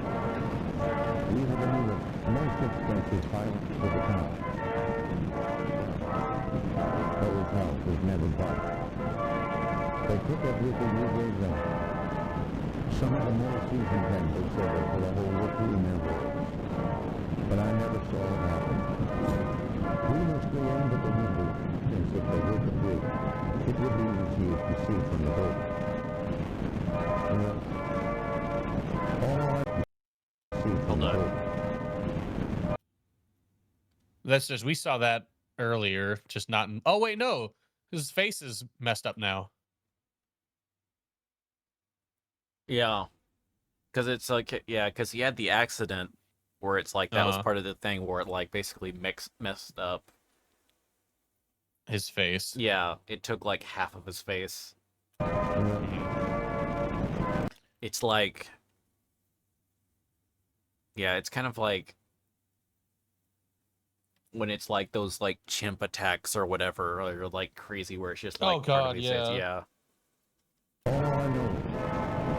we have a new, most expensive pilot for the town. Those houses never budged. They took everything we gave them. Some of the more seasoned members said they put a whole rookie in their world. But I never saw it happen. We must go into the window would be easy to see from the boat. All I see from Hold the on. boat. That's just, we saw that earlier, just not in, oh wait, no. His face is messed up now. Yeah. Because it's like, yeah, because he had the accident where it's like that was part of the thing where it like basically messed up. His face. Yeah, it took like half of his face. It's like, yeah, it's kind of like when it's like those like chimp attacks or whatever, or like crazy where it's just like Oh, part of God, his face. yeah. Yeah. All I know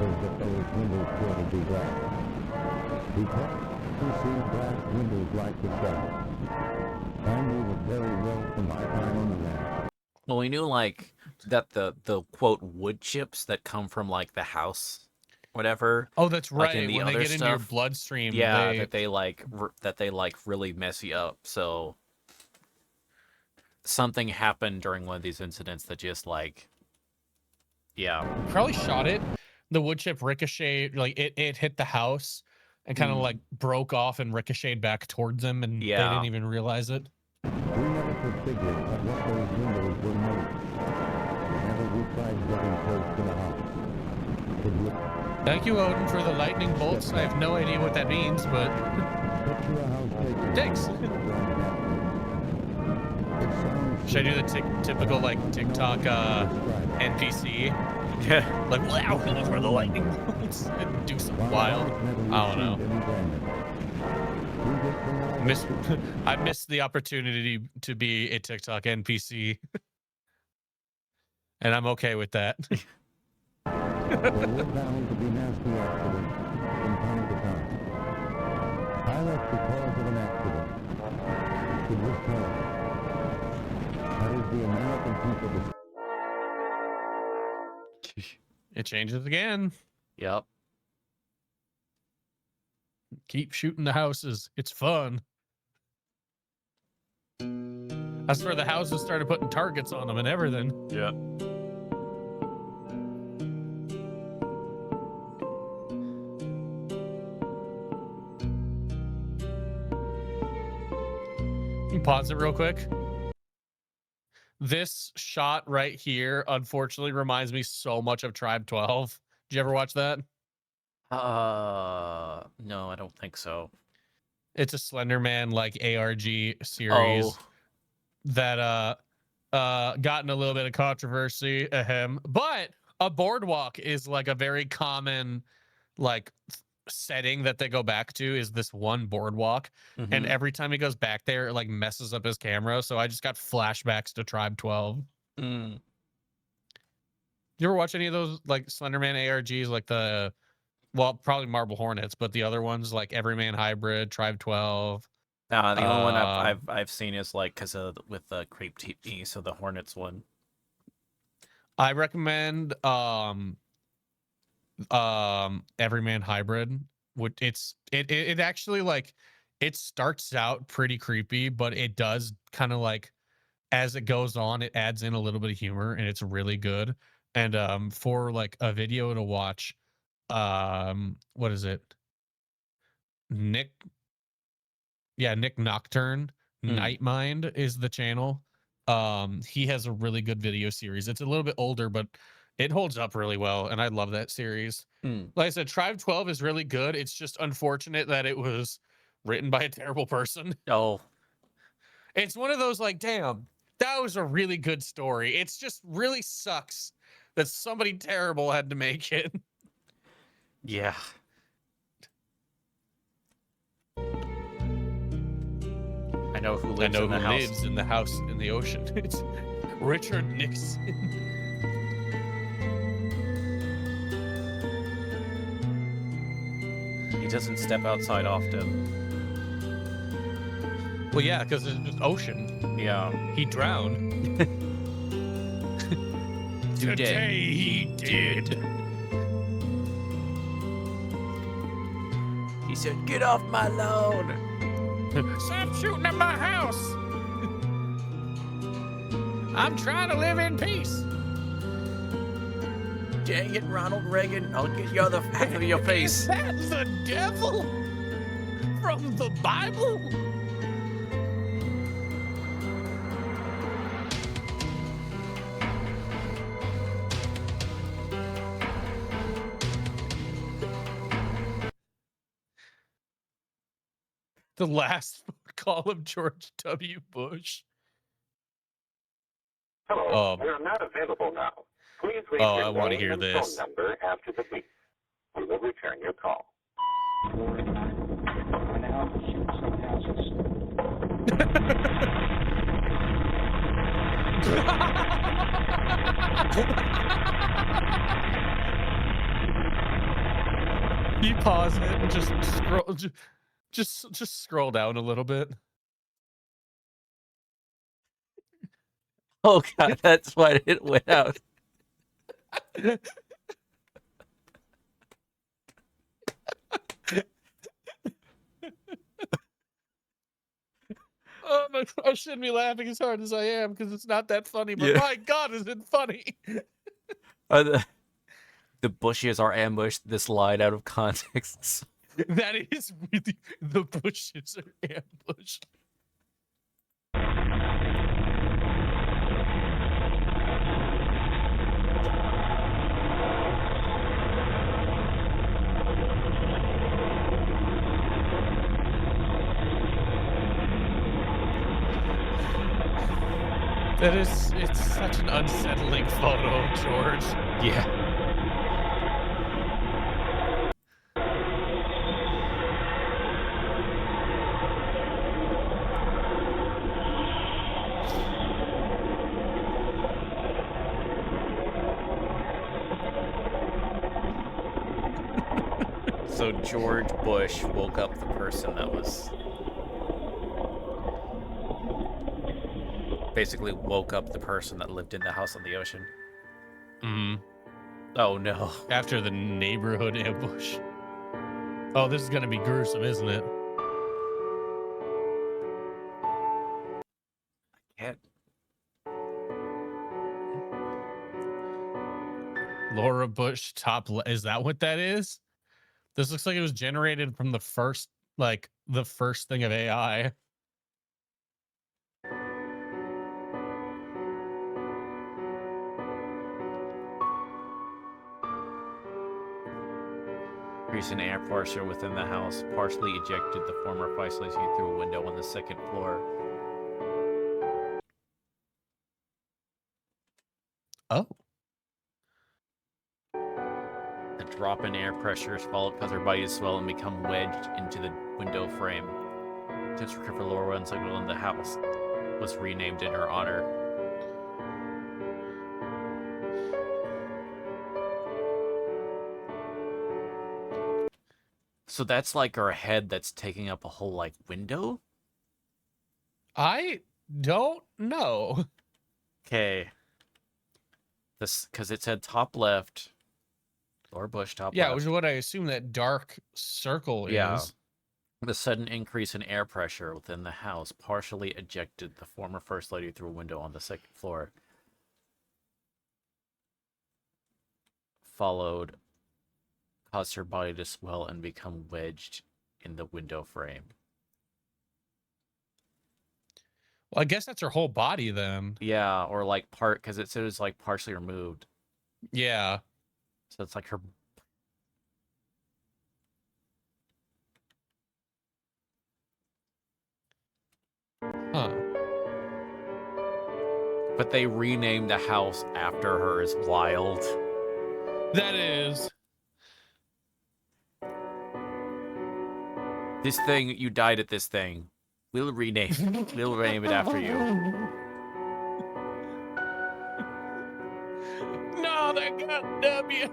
is that those windows were to be black. Because to see black windows like the devil. I knew it very well from my time on the land. Well, we knew like that the quote wood chips that come from like the house, whatever. Oh, that's Like right. in the When they other get into your stuff, bloodstream, yeah, they... that they like really mess you up. So something happened during one of these incidents that just like, yeah, probably shot it. The wood chip ricocheted, like it hit the house and kind of like broke off and ricocheted back towards them, and they Yeah. didn't even realize it. We never could figure at what those windows were made. Whenever we tried getting close to the house, it would Thank you, Odin, for the lightning bolts. I have no idea what that means, but picture a house taken. thanks. It sounds Should I do the typical like TikTok NPC? Like, wow, that's where the lightning bolts, and do something wild. I don't know. I missed the opportunity to be a TikTok NPC, and I'm okay with that. There were bound to be nasty accidents from time to time. Pilot the cause of an accident. It was terrible. That is the American people. It changes again. yep. Keep shooting the houses. It's fun. That's where the houses started putting targets on them and everything. Yeah. Can you pause it real quick? This shot right here, unfortunately, reminds me so much of Tribe 12. Did you ever watch that? No, I don't think so. It's a Slender Man like ARG series Oh, that got in a little bit of controversy. But a boardwalk is like a very common like setting that they go back to, is this one boardwalk, and every time he goes back there, it like messes up his camera. So I just got flashbacks to Tribe 12. mm. You ever watch any of those like Slenderman ARGs, like the, well, probably Marble Hornets, but the other ones like Everyman Hybrid, Tribe 12? The only one I've seen is like because of with the Creep TV, so the Hornets one. I recommend Everyman Hybrid. It actually like, it starts out pretty creepy, but it does kind of like, as it goes on, it adds in a little bit of humor, and it's really good. And for like a video to watch, what is it? Nick Nocturne, Night Mind is the channel. He has a really good video series. It's a little bit older, but it holds up really well, and I love that series. Like I said, Tribe 12 is really good. It's just unfortunate that it was written by a terrible person. Oh, It's one of those like, damn, that was a really good story. It's just really sucks that somebody terrible had to make it. yeah. I know who lives in the house. Lives in the house in the ocean. It's Richard Nixon. He doesn't step outside often. Well, yeah, because it's just ocean. Yeah. He drowned. Today he did. He said, "Get off my lawn." Stop shooting at my house. I'm trying to live in peace. Dang it, Ronald Reagan! I'll get you out of the half of your Is face. that the devil from the Bible? The last call of George W. Bush. Hello, we are not available now. Please leave Oh, your I wanna name hear and this. phone number after the beep. We will return your call. You pause it and just scroll, just scroll down a little bit. Oh god, that's why it went out. I shouldn't be laughing as hard as I am because it's not that funny. But Yeah. my God, is it funny? The bushes are ambushed. This line out of context. That is really the bushes are ambushed. It's such an unsettling photo, George. Yeah. So George Bush woke up the person that was basically woke up the person that lived in the house on the ocean. Mm. Oh no. After the neighborhood ambush. Oh, this is gonna be gruesome, isn't it? Can't. Laura Bush is that what that is? This looks like it was generated from the first thing of AI. Increase in air pressure within the house partially ejected the former isolated through a window on the second floor. Oh. The drop in air pressure is followed because her body is swell and become wedged into the window frame. Since River Laura and signal in the house was renamed in her honor. So that's like her head that's taking up a whole like window? I don't know. Okay. This because it said top left. Laura Bush top Yeah, left. which is what I assume that dark circle Yeah. is. The sudden increase in air pressure within the house partially ejected the former First Lady through a window on the second floor. Followed, caused her body to swell and become wedged in the window frame. Well, I guess that's her whole body then. Yeah, or like part, because it said it was like partially removed. Yeah. So it's like her. Huh. But they renamed the house after her is wild. That is. This thing, you died at this thing. We'll rename it after you. No, that got W.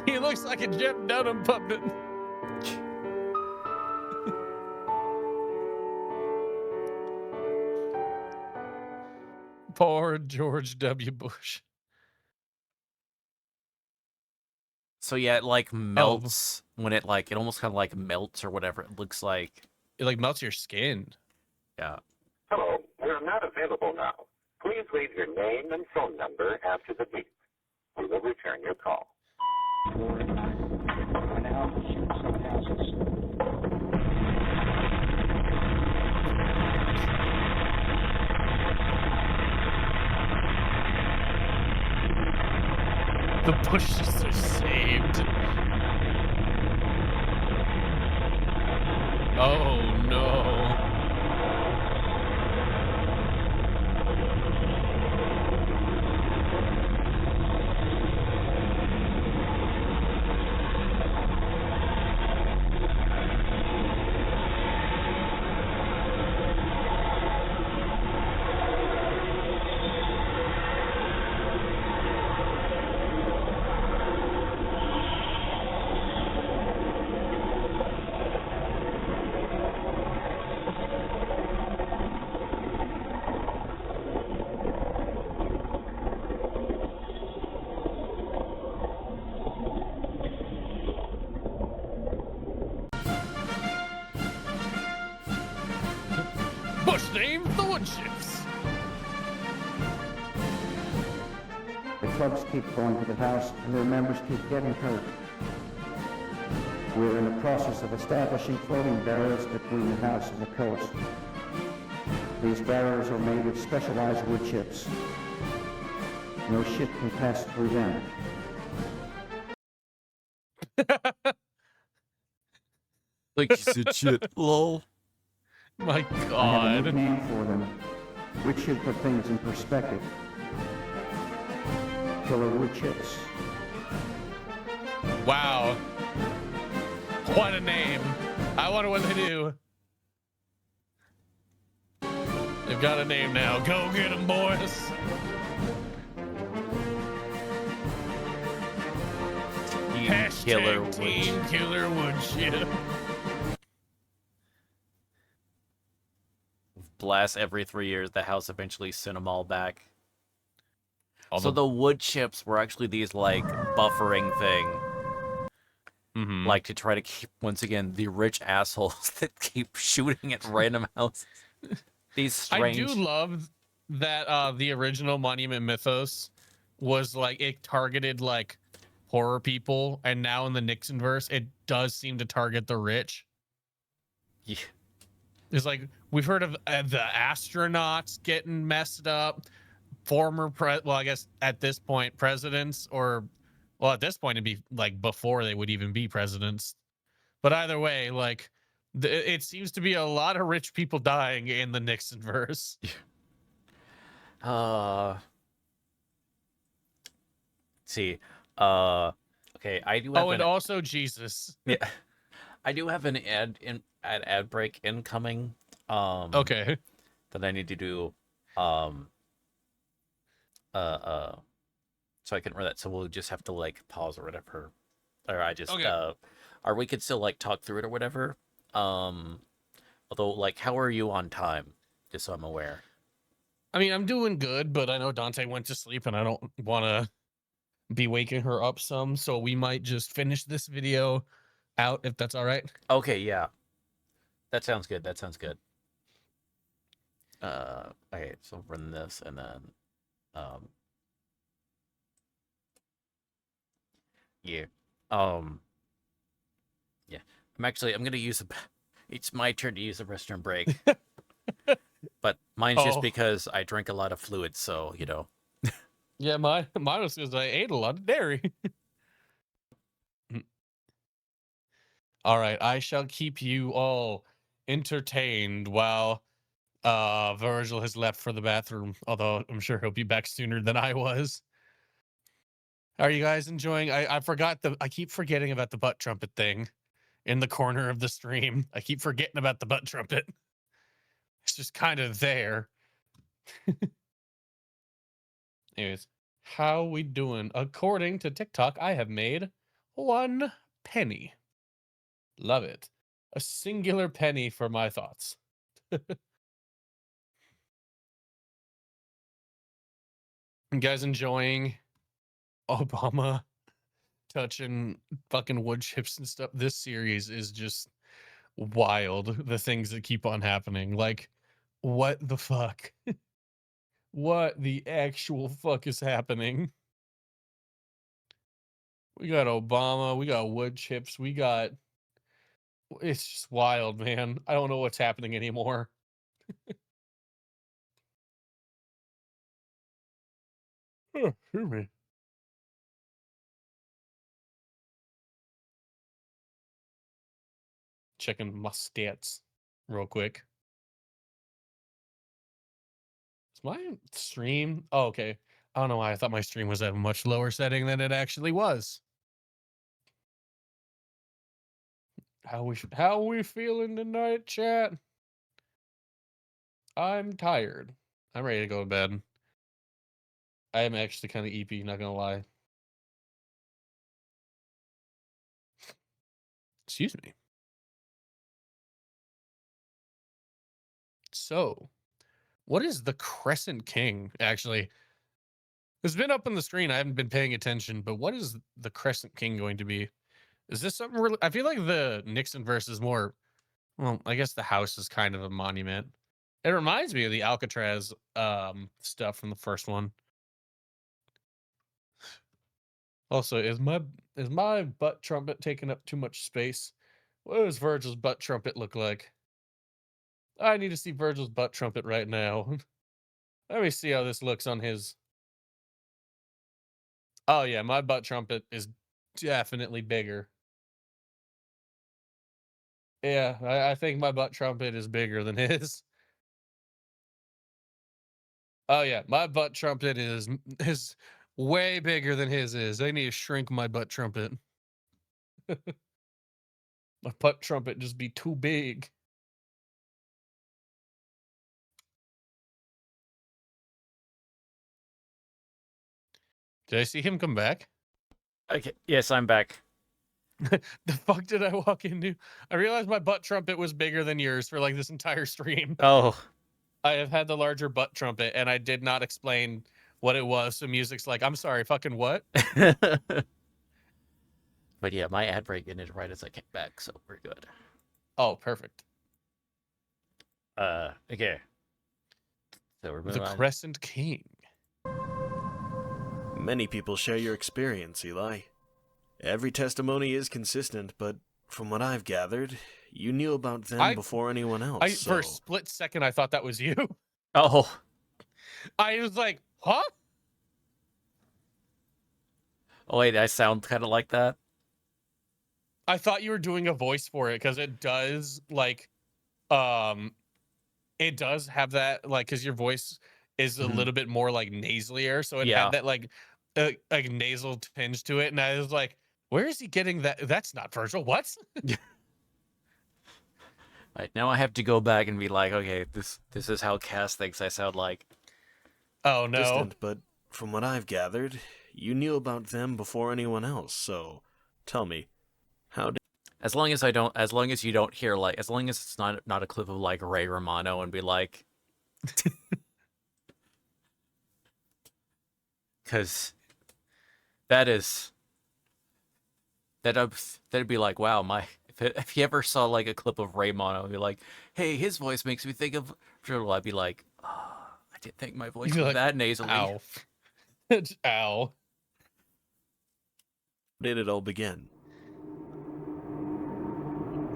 He looks like a Jeff Dunham puppet. Poor George W. Bush. So yeah, it like melts when it almost kind of like melts or whatever it looks like. It like melts your skin. Yeah. Hello, we are not available now. Please leave your name and phone number after the beep. We will return your call. The bushes are saved. Oh no. Bush name the Woodchips. The clubs keep going to the house and their members keep getting hurt. We're in the process of establishing floating barriers between the house and the coast. These barriers are made of specialized wood chips. No ship can pass through them. Like you said, shit. Lol. My I have a God. nickname for them, which should put things in perspective. Killer wood chips. Wow. What a name. I wonder what they do. They've got a name now. Go get them, boys. Killer Hashtag Team Wood. Killer Wood Chip. Blast every 3 years. The house eventually sent them all back. All So the- the wood chips were actually these like buffering thing, Mhm. like to try to keep once again the rich assholes that keep shooting at random houses. These strange. I do love that the original Monument Mythos was like it targeted like horror people, and now in the Nixon verse, it does seem to target the rich. Yeah. It's like we've heard of the astronauts getting messed up, former well, I guess at this point presidents, or well, at this point it'd be like before they would even be presidents. But either way, like it seems to be a lot of rich people dying in the Nixon verse. Let's see. Okay, I do have Oh, and an, also Jesus. yeah, I do have an ad break incoming. Okay. That I need to do. So I can run that. So we'll just have to like pause or whatever, or I just Okay. or we could still like talk through it or whatever. Although like, how are you on time? Just so I'm aware. I mean, I'm doing good, but I know Dante went to sleep and I don't want to be waking her up some, so we might just finish this video out if that's all right. Okay, yeah. That sounds good. That sounds good. Okay, so run this and then yeah. Yeah. I'm gonna use it's my turn to use the restroom break. But mine's just Oh. because I drink a lot of fluids, so you know. Yeah, mine was because I ate a lot of dairy. All right, I shall keep you all entertained while Virgil has left for the bathroom, although I'm sure he'll be back sooner than I was. Are you guys enjoying? I forgot I keep forgetting about the butt trumpet thing in the corner of the stream. I keep forgetting about the butt trumpet. It's just kind of there. Anyways, how we doing? According to TikTok, I have made 1 penny. Love it. A singular penny for my thoughts. You guys enjoying Obama touching fucking wood chips and stuff? This series is just wild. The things that keep on happening. Like, what the fuck? What the actual fuck is happening? We got Obama. We got wood chips. We got. It's just wild, man. I don't know what's happening anymore. Oh, excuse me. Checking my stats real quick. Is my stream? Oh, okay. I don't know why I thought my stream was at a much lower setting than it actually was. How we feeling tonight, chat? I'm tired. I'm ready to go to bed. I am actually kind of EP, not gonna lie. Excuse me. So, what is the Crescent King? Actually, it's been up on the screen. I haven't been paying attention, but what is the Crescent King going to be? Is this something really? I feel like the Nixon verse is more. Well, I guess the house is kind of a monument. It reminds me of the Alcatraz stuff from the first one. Also, is my butt trumpet taking up too much space? What does Virgil's butt trumpet look like? I need to see Virgil's butt trumpet right now. Let me see how this looks on his. Oh yeah, my butt trumpet is definitely bigger. Yeah, I think my butt trumpet is bigger than his. Oh yeah, my butt trumpet is way bigger than his is. I need to shrink my butt trumpet. My butt trumpet just be too big. Did I see him come back? Okay. Yes, I'm back. The fuck did I walk into? I realized my butt trumpet was bigger than yours for like this entire stream. Oh. I have had the larger butt trumpet and I did not explain what it was. So music's like, I'm sorry, fucking what? But yeah, my ad break ended right as I came back, so we're good. Oh, perfect. Okay. So we're moving The on. Crescent King. Many people share your experience, Eli. Every testimony is consistent, but from what I've gathered, you knew about them before anyone else. For a split second, I thought that was you. Oh. I was like, huh? Oh, wait, I sound kind of like that? I thought you were doing a voice for it because it does, like, it does have that, like, because your voice is a little bit more, like, nasalier. So it had that, like nasal tinge to it. And I was like, where is he getting that? That's not Virgil. What? Right, now I have to go back and be like, okay, this is how Cass thinks I sound like. Oh, no. Distant, but from what I've gathered, you knew about them before anyone else, so tell me, how did... As long as you don't hear, like, as long as it's not a clip of, like, Ray Romano and be like... Because that'd be like, wow, if you ever saw, like, a clip of Ray Romano and be like, hey, his voice makes me think of Virgil, I'd be like, oh, I didn't think my voice was like, that nasally. Ow. Ow. Did it all begin?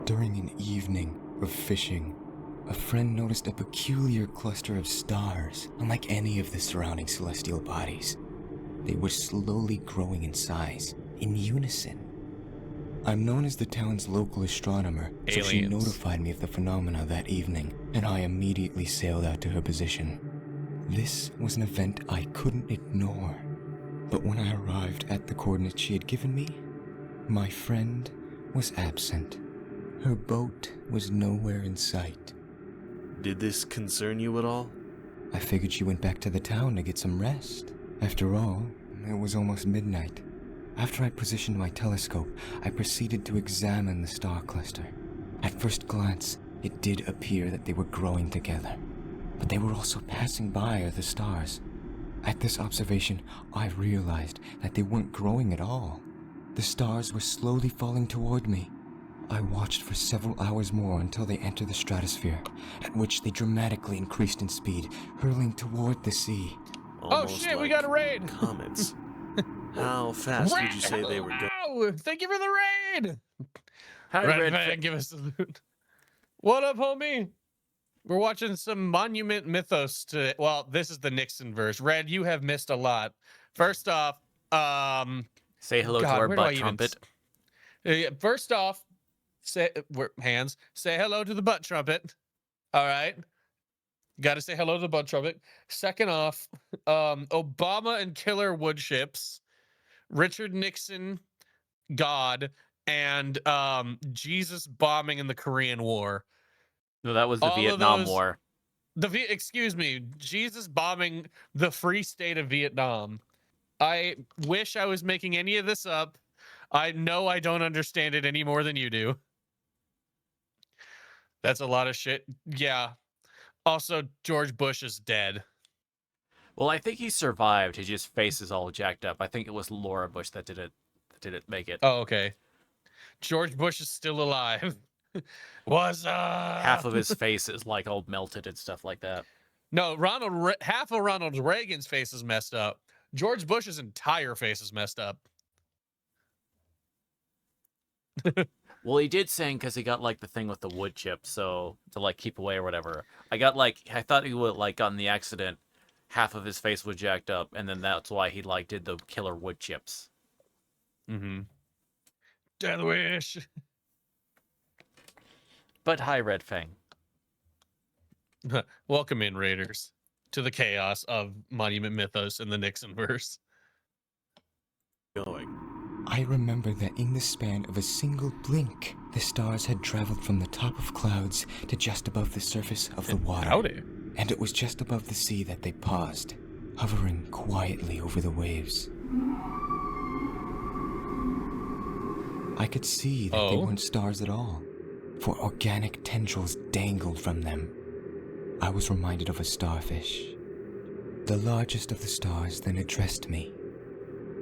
During an evening of fishing, a friend noticed a peculiar cluster of stars, unlike any of the surrounding celestial bodies. They were slowly growing in size, in unison. I'm known as the town's local astronomer, so she notified me of the phenomena that evening, and I immediately sailed out to her position. This was an event I couldn't ignore. But when I arrived at the coordinates she had given me, my friend was absent. Her boat was nowhere in sight. Did this concern you at all? I figured she went back to the town to get some rest. After all, it was almost midnight. After I positioned my telescope, I proceeded to examine the star cluster. At first glance, it did appear that they were growing together, but they were also passing by other stars. At this observation, I realized that they weren't growing at all. The stars were slowly falling toward me. I watched for several hours more until they entered the stratosphere, at which they dramatically increased in speed, hurling toward the sea. Almost oh shit, like we got a raid! Comets. How fast would you say they were going? Oh, thank you for the raid. Hi, Red Red Fang, give us a salute. What up, homie? We're watching some Monument Mythos today. Well, this is the Nixon verse. Red, you have missed a lot. First off, Say hello to God, our where do I butt even trumpet. First off, say hands. Say hello to the butt trumpet. All right. Got to say hello to the butt trumpet. Second off, Obama and killer wood chips, Richard Nixon, God, and Jesus bombing in the Korean War. No, that was the All of Vietnam those. War. Excuse me, Jesus bombing the free state of Vietnam. I wish I was making any of this up. I know I don't understand it any more than you do. That's a lot of shit. Yeah. Also, George Bush is dead. Well, I think he survived. His just face is all jacked up. I think it was Laura Bush that didn't make it. Oh, okay. George Bush is still alive. What's up? Half of his face is like all melted and stuff like that. No, half of Ronald Reagan's face is messed up. George Bush's entire face is messed up. Well, he did sing because he got like the thing with the wood chip, so to like keep away or whatever. I thought he would like got in the accident, half of his face was jacked up, and then that's why he like did the killer wood chips. Mm-hmm. Death wish. But hi, Red Fang. Welcome in, Raiders, to the chaos of Monument Mythos and the Nixon verse. Going. I remember that in the span of a single blink, the stars had traveled from the top of clouds to just above the surface of the water. Howdy. And it was just above the sea that they paused, hovering quietly over the waves. I could see that they weren't stars at all, for organic tendrils dangled from them. I was reminded of a starfish. The largest of the stars then addressed me.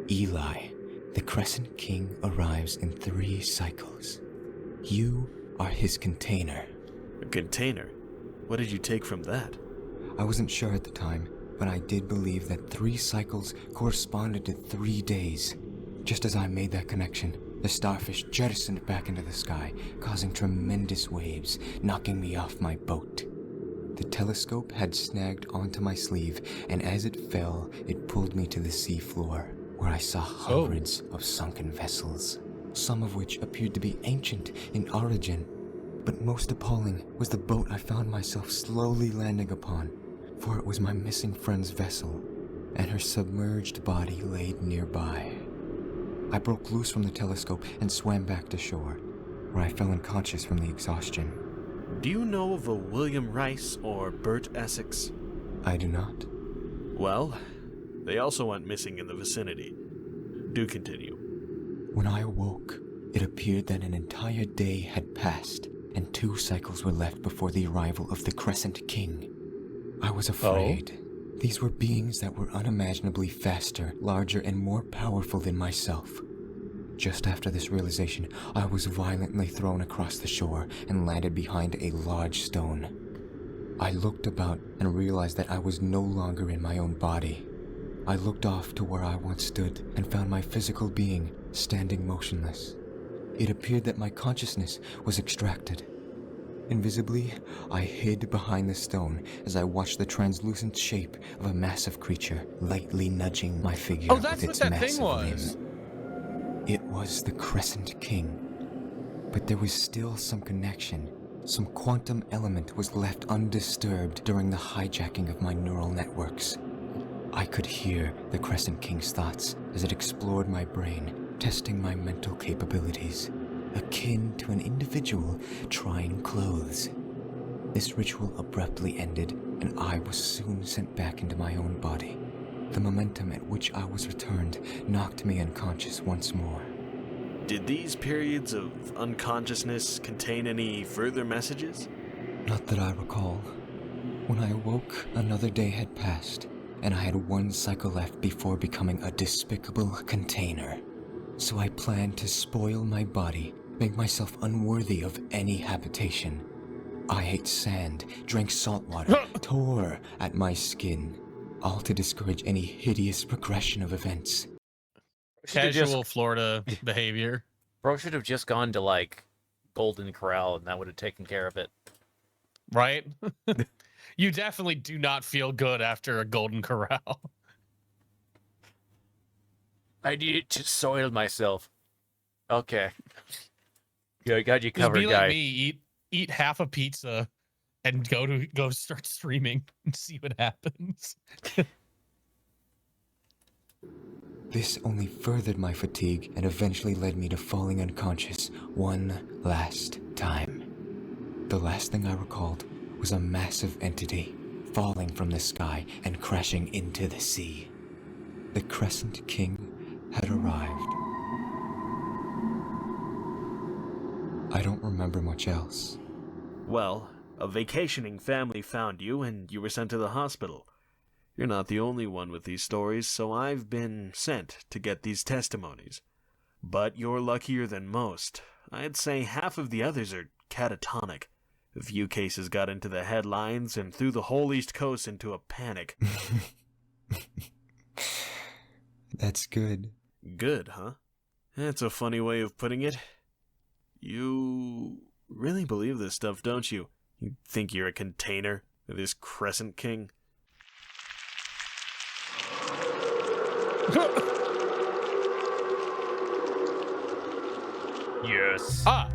Eli, the Crescent King arrives in 3 cycles. You are his container. A container? What did you take from that? I wasn't sure at the time, but I did believe that 3 cycles corresponded to 3 days. Just as I made that connection, the starfish jettisoned back into the sky, causing tremendous waves, knocking me off my boat. The telescope had snagged onto my sleeve, and as it fell, it pulled me to the sea floor, where I saw hundreds of sunken vessels, some of which appeared to be ancient in origin. But most appalling was the boat I found myself slowly landing upon, for it was my missing friend's vessel, and her submerged body laid nearby. I broke loose from the telescope and swam back to shore, where I fell unconscious from the exhaustion. Do you know of a William Rice or Bert Essex? I do not. Well, they also went missing in the vicinity. Do continue. When I awoke, it appeared that an entire day had passed, and 2 cycles were left before the arrival of the Crescent King. I was afraid. These were beings that were unimaginably faster, larger, and more powerful than myself. Just after this realization, I was violently thrown across the shore and landed behind a large stone. I looked about and realized that I was no longer in my own body. I looked off to where I once stood and found my physical being standing motionless. It appeared that my consciousness was extracted. Invisibly, I hid behind the stone as I watched the translucent shape of a massive creature lightly nudging my figure that's with its what that massive thing was. limb. It was the Crescent King. But there was still some connection. Some quantum element was left undisturbed during the hijacking of my neural networks. I could hear the Crescent King's thoughts as it explored my brain, testing my mental capabilities, akin to an individual trying clothes. This ritual abruptly ended, and I was soon sent back into my own body. The momentum at which I was returned knocked me unconscious once more. Did these periods of unconsciousness contain any further messages? Not that I recall. When I awoke, another day had passed, and I had 1 cycle left before becoming a despicable container. So I planned to spoil my body, make myself unworthy of any habitation. I ate sand, drank salt water, tore at my skin, all to discourage any hideous progression of events. Should've Casual Florida behavior. Bro should have just gone to like Golden Corral, and that would have taken care of it. Right? You definitely do not feel good after a Golden Corral. I needed to soil myself. Okay. Yeah, I got you Just covered, be guy. like me, eat half a pizza and go start streaming and see what happens. This only furthered my fatigue and eventually led me to falling unconscious one last time. The last thing I recalled was a massive entity falling from the sky and crashing into the sea. The Crescent King had arrived. I don't remember much else. Well, a vacationing family found you and you were sent to the hospital. You're not the only one with these stories, so I've been sent to get these testimonies. But you're luckier than most. I'd say half of the others are catatonic. A few cases got into the headlines and threw the whole East Coast into a panic. That's good. Good, huh? That's a funny way of putting it. You really believe this stuff, don't you? You think you're a container of this Crescent King? Yes. Ah,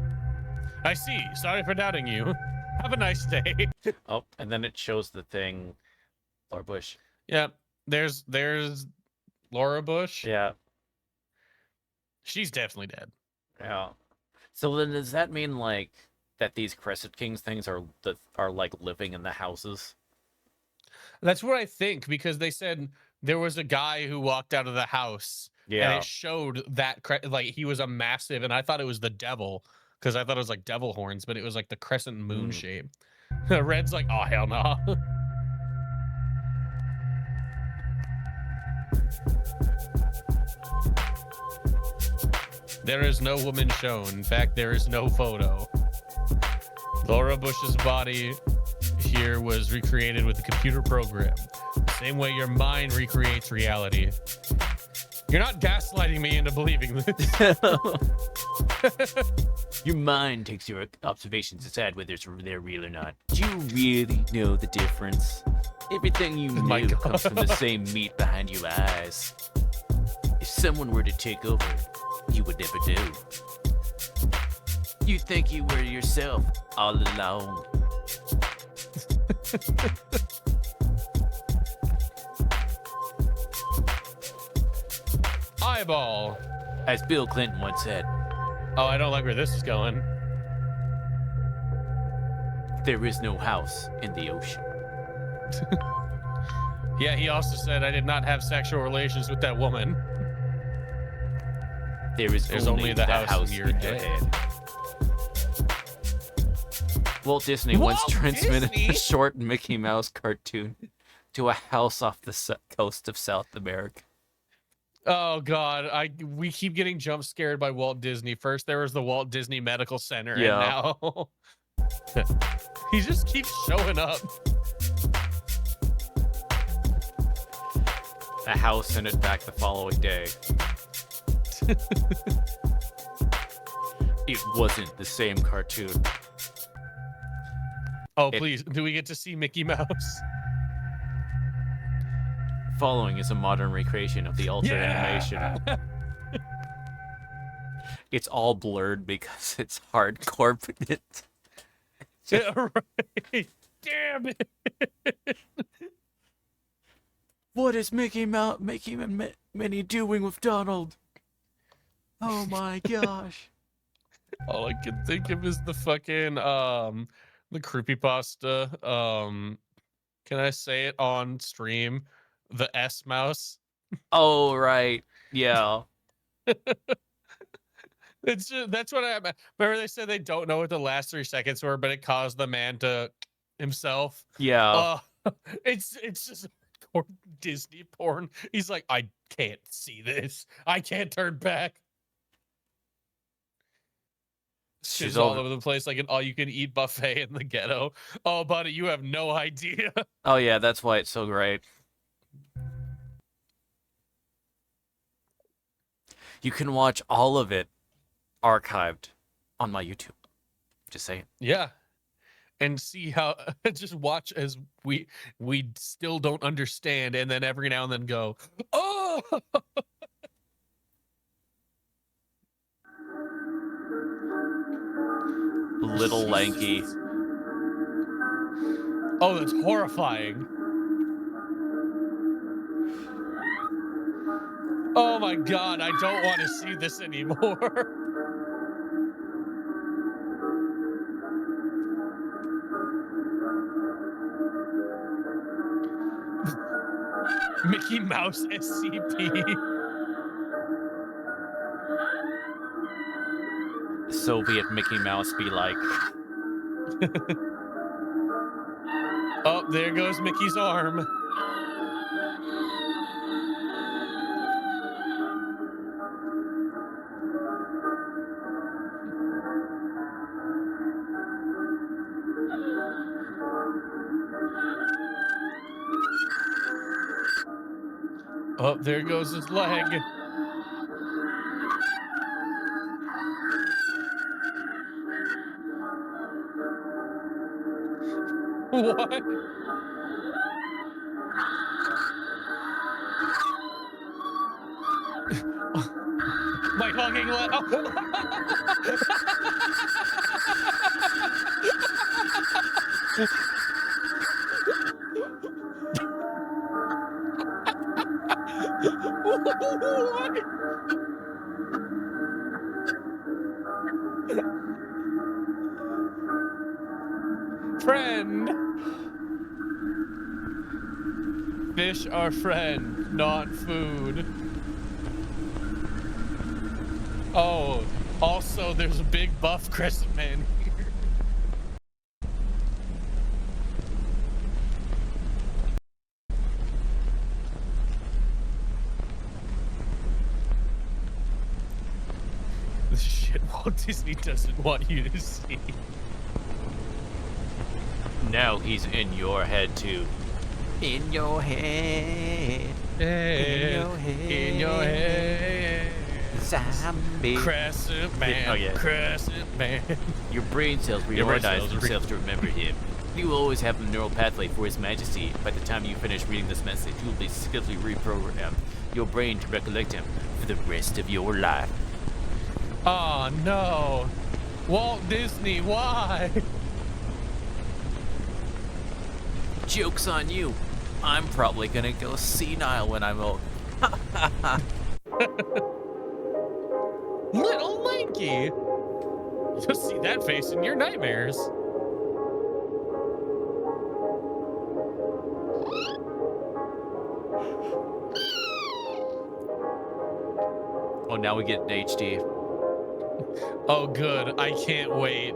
I see. Sorry for doubting you. Have a nice day. Oh, and then it shows the thing. Laura Bush. Yeah, there's Laura Bush. Yeah. She's definitely dead. Yeah. So then does that mean like that these Crescent Kings things are like living in the houses? That's what I think, because they said there was a guy who walked out of the house and it showed that like he was a massive, and I thought it was the devil because I thought it was like devil horns, but it was like the crescent moon shape. Red's like, oh hell no. There is no woman shown. In fact, there is no photo. Laura Bush's body here was recreated with a computer program. The same way your mind recreates reality. You're not gaslighting me into believing this. Your mind takes your observations to decide whether they're real or not. Do you really know the difference? Everything you know comes from the same meat behind your eyes. If someone were to take over, you would never know. You think you were yourself all alone. Eyeball. As Bill Clinton once said, oh, I don't like where this is going. There is no house in the ocean. Yeah, he also said I did not have sexual relations with that woman. There's only the house in your head. Walt Disney once transmitted a short Mickey Mouse cartoon to a house off the coast of South America. Oh God, we keep getting jump scared by Walt Disney. First there was the Walt Disney Medical Center, and now he just keeps showing up. A house sent it back the following day. It wasn't the same cartoon. Oh, please, do we get to see Mickey Mouse? Following is a modern recreation of the altered animation. It's all blurred because it's hardcore. Yeah, right. Damn it. What is Mickey and Minnie doing with Donald? Oh my gosh. All I can think of is the fucking the creepypasta. Can I say it on stream? The S mouse. Oh right. Yeah. It's just, that's what I remember. They said they don't know what the last 3 seconds were, but it caused the man to himself. Yeah. It's just Disney porn. He's like, I can't see this. I can't turn back. She's all over the place like an all-you-can-eat buffet in the ghetto. Oh, buddy, you have no idea. Oh yeah, that's why it's so great. You can watch all of it archived on my YouTube. Just saying. Yeah. And see how just watch as we still don't understand, and then every now and then go, oh. Little lanky. Oh, that's horrifying. Oh my god, I don't want to see this anymore. Mickey Mouse SCP. Soviet Mickey Mouse be like. Oh, there goes Mickey's arm. Oh, there goes his leg. What? My hugging leg. What? Friend. Fish are friend, not food. Oh, also there's a big buff crescent man here. This shit Walt Disney doesn't want you to see. Now he's in your head too. In your head. In your head. In your head. Zombie. Crescent man. Oh, yeah. Crescent man. Your brain cells Your brain reorganize cells themselves to remember him. You will always have a neural pathway for His Majesty. By the time you finish reading this message, you will be skillfully reprogram your brain to recollect him for the rest of your life. Oh no. Walt Disney, why? Joke's on you. I'm probably gonna go senile when I'm old. Little Lanky. You'll see that face in your nightmares. Oh, now we get an HD. Oh, good. I can't wait.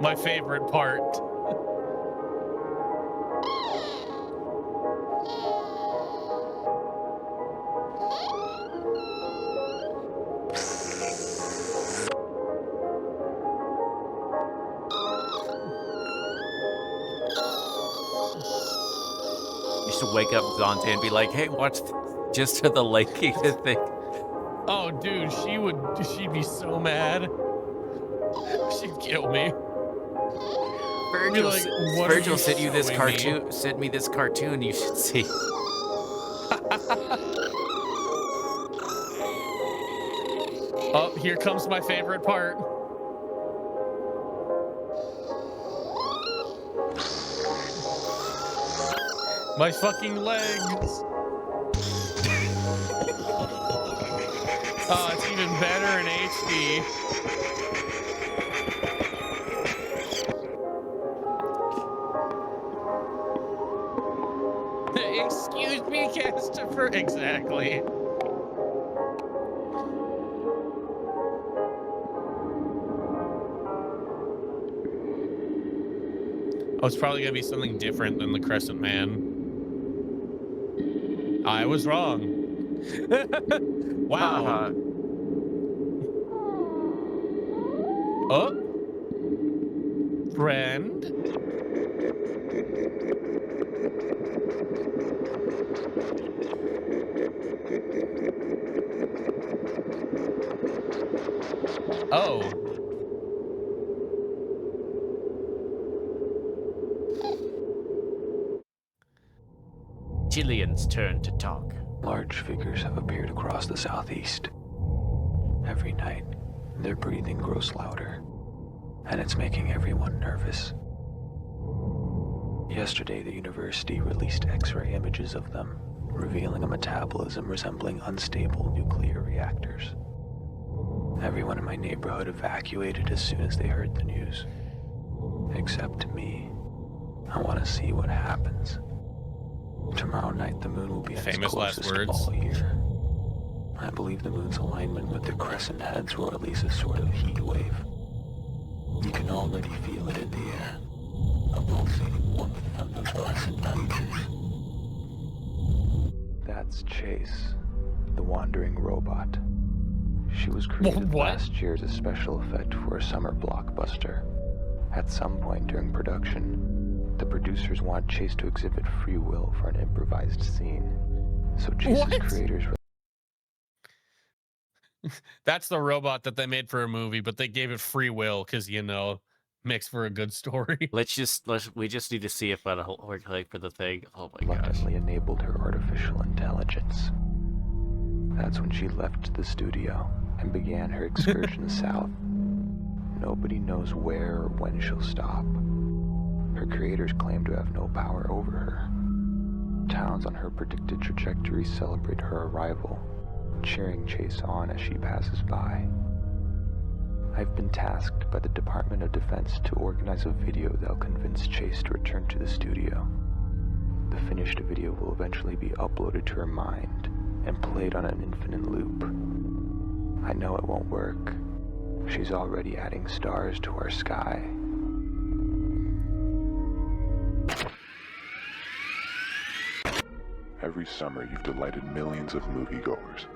My favorite part. You should wake up Dante and be like, hey, watch just for the lanky to think. Oh, dude, she'd be so mad. She'd kill me. Virgil, like, what Virgil are you sent you this showing me? cartoon. Sent me this cartoon. You should see. Oh, here comes my favorite part. My fucking legs. Oh, it's even better in HD. Excuse me, Christopher. Exactly. Oh, it's probably gonna be something different than the Crescent Man. I was wrong. Wow. Oh. Friend. Oh. Jillian's turn to talk. Large figures have appeared across the southeast. Every night, their breathing grows louder, and it's making everyone nervous. Yesterday, the university released X-ray images of them, revealing a metabolism resembling unstable nuclear reactors. Everyone in my neighborhood evacuated as soon as they heard the news. Except me. I want to see what happens. Tomorrow night, the moon will be at its Famous last closest words. all year. I believe the moon's alignment with the crescent heads will release a sort of heat wave. You can already feel it in the air. A pulsating warmth from those crescent features. That's Chase, the wandering robot. She was created last year as a special effect for a summer blockbuster. At some point during production, the producers want Chase to exhibit free will for an improvised scene. So Chase's creators... That's the robot that they made for a movie, but they gave it free will because, you know, makes for a good story. We just need to see if that'll work like for the thing. Oh my gosh. Reluctantly enabled her artificial intelligence. That's when she left the studio and began her excursion south. Nobody knows where or when she'll stop. Her creators claim to have no power over her. Towns on her predicted trajectory celebrate her arrival, cheering Chase on as she passes by. I've been tasked by the Department of Defense to organize a video that'll convince Chase to return to the studio. The finished video will eventually be uploaded to her mind and played on an infinite loop. I know it won't work. She's already adding stars to our sky. Every summer, you've delighted millions of moviegoers.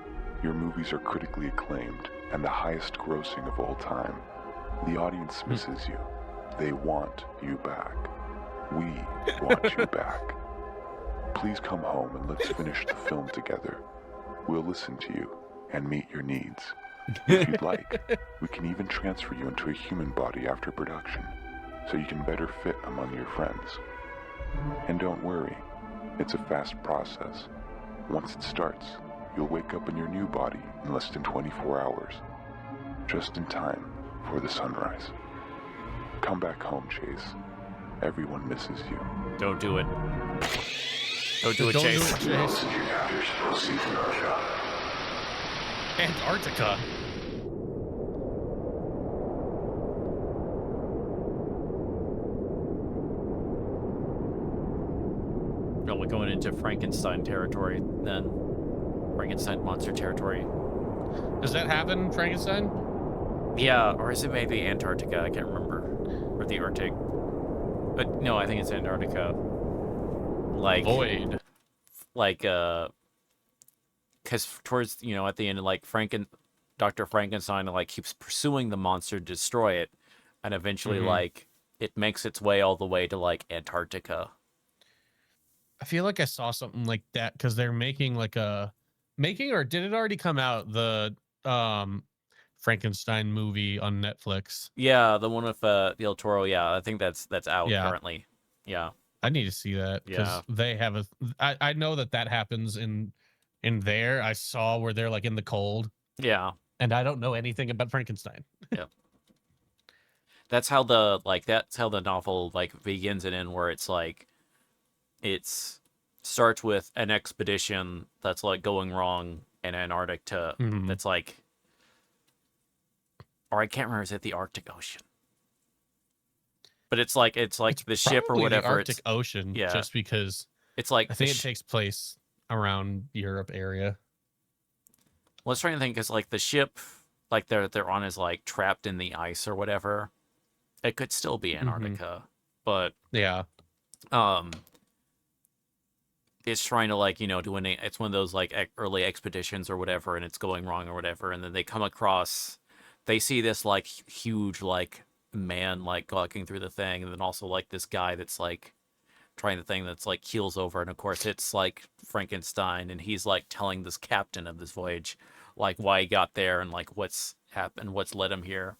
Your movies are critically acclaimed and the highest grossing of all time. The audience misses you. They want you back. We want you back. Please come home and let's finish the film together. We'll listen to you and meet your needs. If you'd like, we can even transfer you into a human body after production, so you can better fit among your friends. And don't worry, it's a fast process. Once it starts, you'll wake up in your new body in less than 24 hours, just in time for the sunrise. Come back home, Chase. Everyone misses you. Don't do it. Don't do it, Chase. Antarctica. No, we're going into Frankenstein territory then. Frankenstein monster territory. Does that happen, Frankenstein? Yeah, or is it maybe Antarctica? I can't remember. Or the Arctic. But no, I think it's Antarctica. Like Void. Like because towards, you know, at the end, like Dr. Frankenstein like keeps pursuing the monster to destroy it, and eventually like it makes its way all the way to like Antarctica. I feel like I saw something like that because they're making like or did it already come out, the Frankenstein movie on Netflix? Yeah, the one with Del Toro. Yeah, I think that's out currently. Yeah, I need to see that because they have I know that happens in there. I saw where they're like in the cold. Yeah, and I don't know anything about Frankenstein. Yeah, that's how the novel like begins and ends, where it's like starts with an expedition that's like going wrong in Antarctica. That's like, or I can't remember, is it the Arctic Ocean? But it's like the ship or whatever. The Arctic Ocean, yeah, just because it's like I think it takes place around Europe area. Well, I was trying to think, because like the ship, like they're on is like trapped in the ice or whatever. It could still be Antarctica, but yeah, it's trying to like, you know, it's one of those like early expeditions or whatever, and it's going wrong or whatever, and then they come across, they see this like huge like man like walking through the thing, and then also like this guy that's like trying the thing that's like keels over, and of course it's like Frankenstein, and he's like telling this captain of this voyage like why he got there and like what's happened, what's led him here,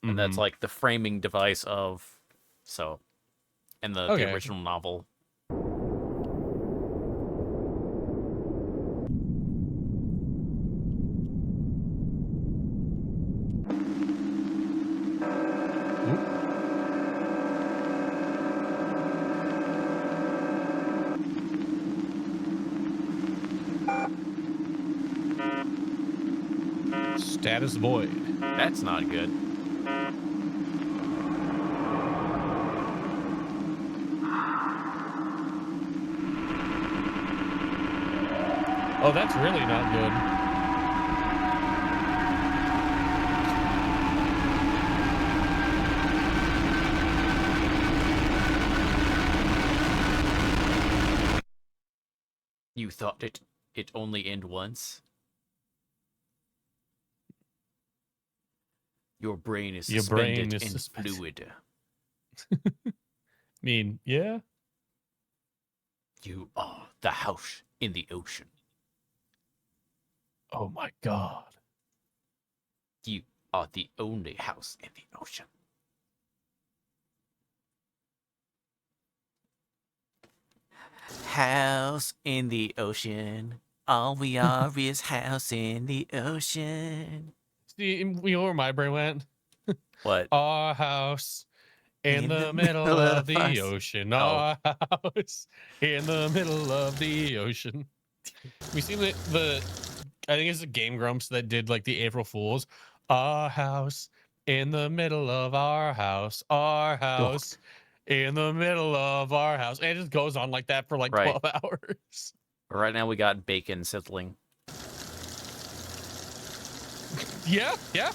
and that's Mhm. like the framing device of in the Okay. original novel. Status void. That's not good. Oh, that's really not good. You thought it only end once? Your brain is Your suspended brain is in suspended. fluid. I mean, yeah. You are the house in the ocean. Oh my god. You are the only house in the ocean. House in the ocean. All we are is house in the ocean. See, you know where my brain went? What? Our house in the middle of the ocean. Oh. Our house in the middle of the ocean. We seen the I think it's the Game Grumps that did like the April Fools. Our house in the middle of our house. Our house in the middle of our house. And it just goes on like that for like Right. 12 hours. Right now we got bacon sizzling. Yeah, yeah.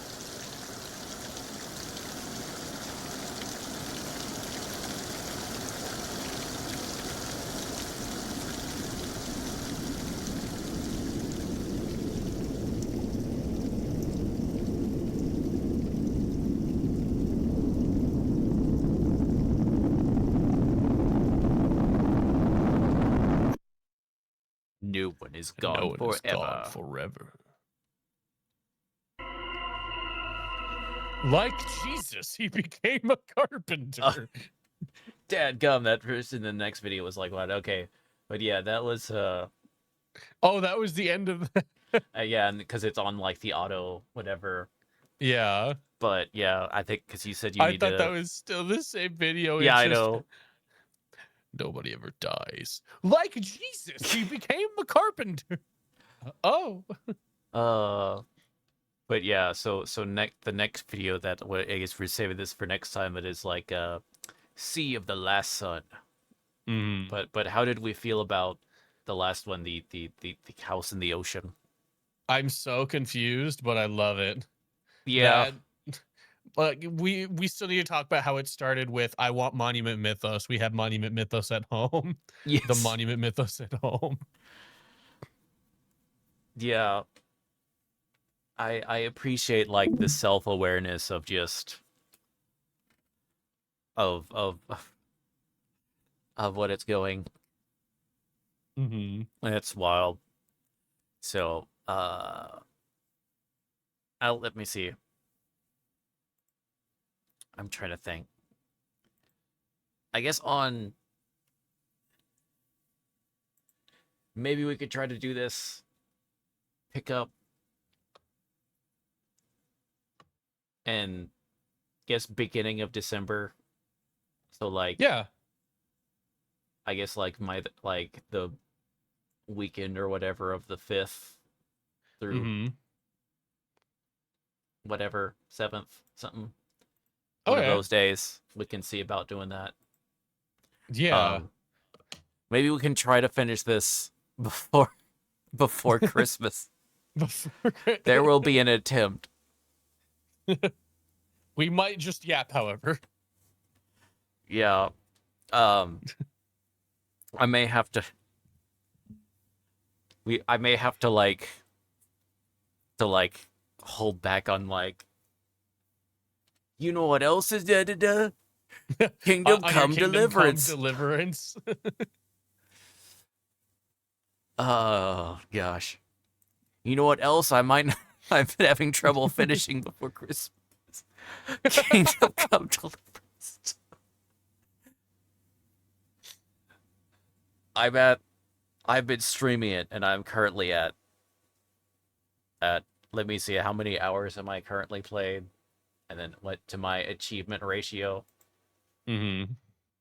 No one is gone No one is forever. gone forever. Like Jesus, he became a carpenter. Dadgum, that person in the next video was like, what? Okay. But yeah, that was, Oh, that was the end of yeah, because it's on, like, the auto, whatever. Yeah. But, yeah, I think, because you said you I need thought to... that was still the same video. Yeah, it's I just, know. Nobody ever dies. Like Jesus, he became a carpenter. Oh. But yeah, so the next video that I guess we're saving this for next time. It is like Sea of the Last Sun. Mm. But how did we feel about the last one, the house in the ocean? I'm so confused, but I love it. Yeah. But we still need to talk about how it started with I want Monument Mythos. We have Monument Mythos at home. Yes. The Monument Mythos at home. Yeah. I appreciate like the self-awareness of just of what it's going. Mm-hmm. It's wild. So let me see. I'm trying to think. I guess on maybe we could try to do this pickup and guess beginning of December. So like yeah, I guess like the weekend or whatever of the 5th through whatever 7th something. One of those days we can see about doing that. Yeah. Maybe we can try to finish this before Christmas. There will be an attempt. We might just yap, however. Yeah. I may have to like hold back on like you know what else is da Kingdom Come Deliverance. Deliverance. Oh gosh. You know what else I might not I've been having trouble finishing before Christmas. Kingdom Come Deliverance. I've been streaming it, and I'm currently at let me see, how many hours am I currently played, and then what to my achievement ratio. Mm-hmm.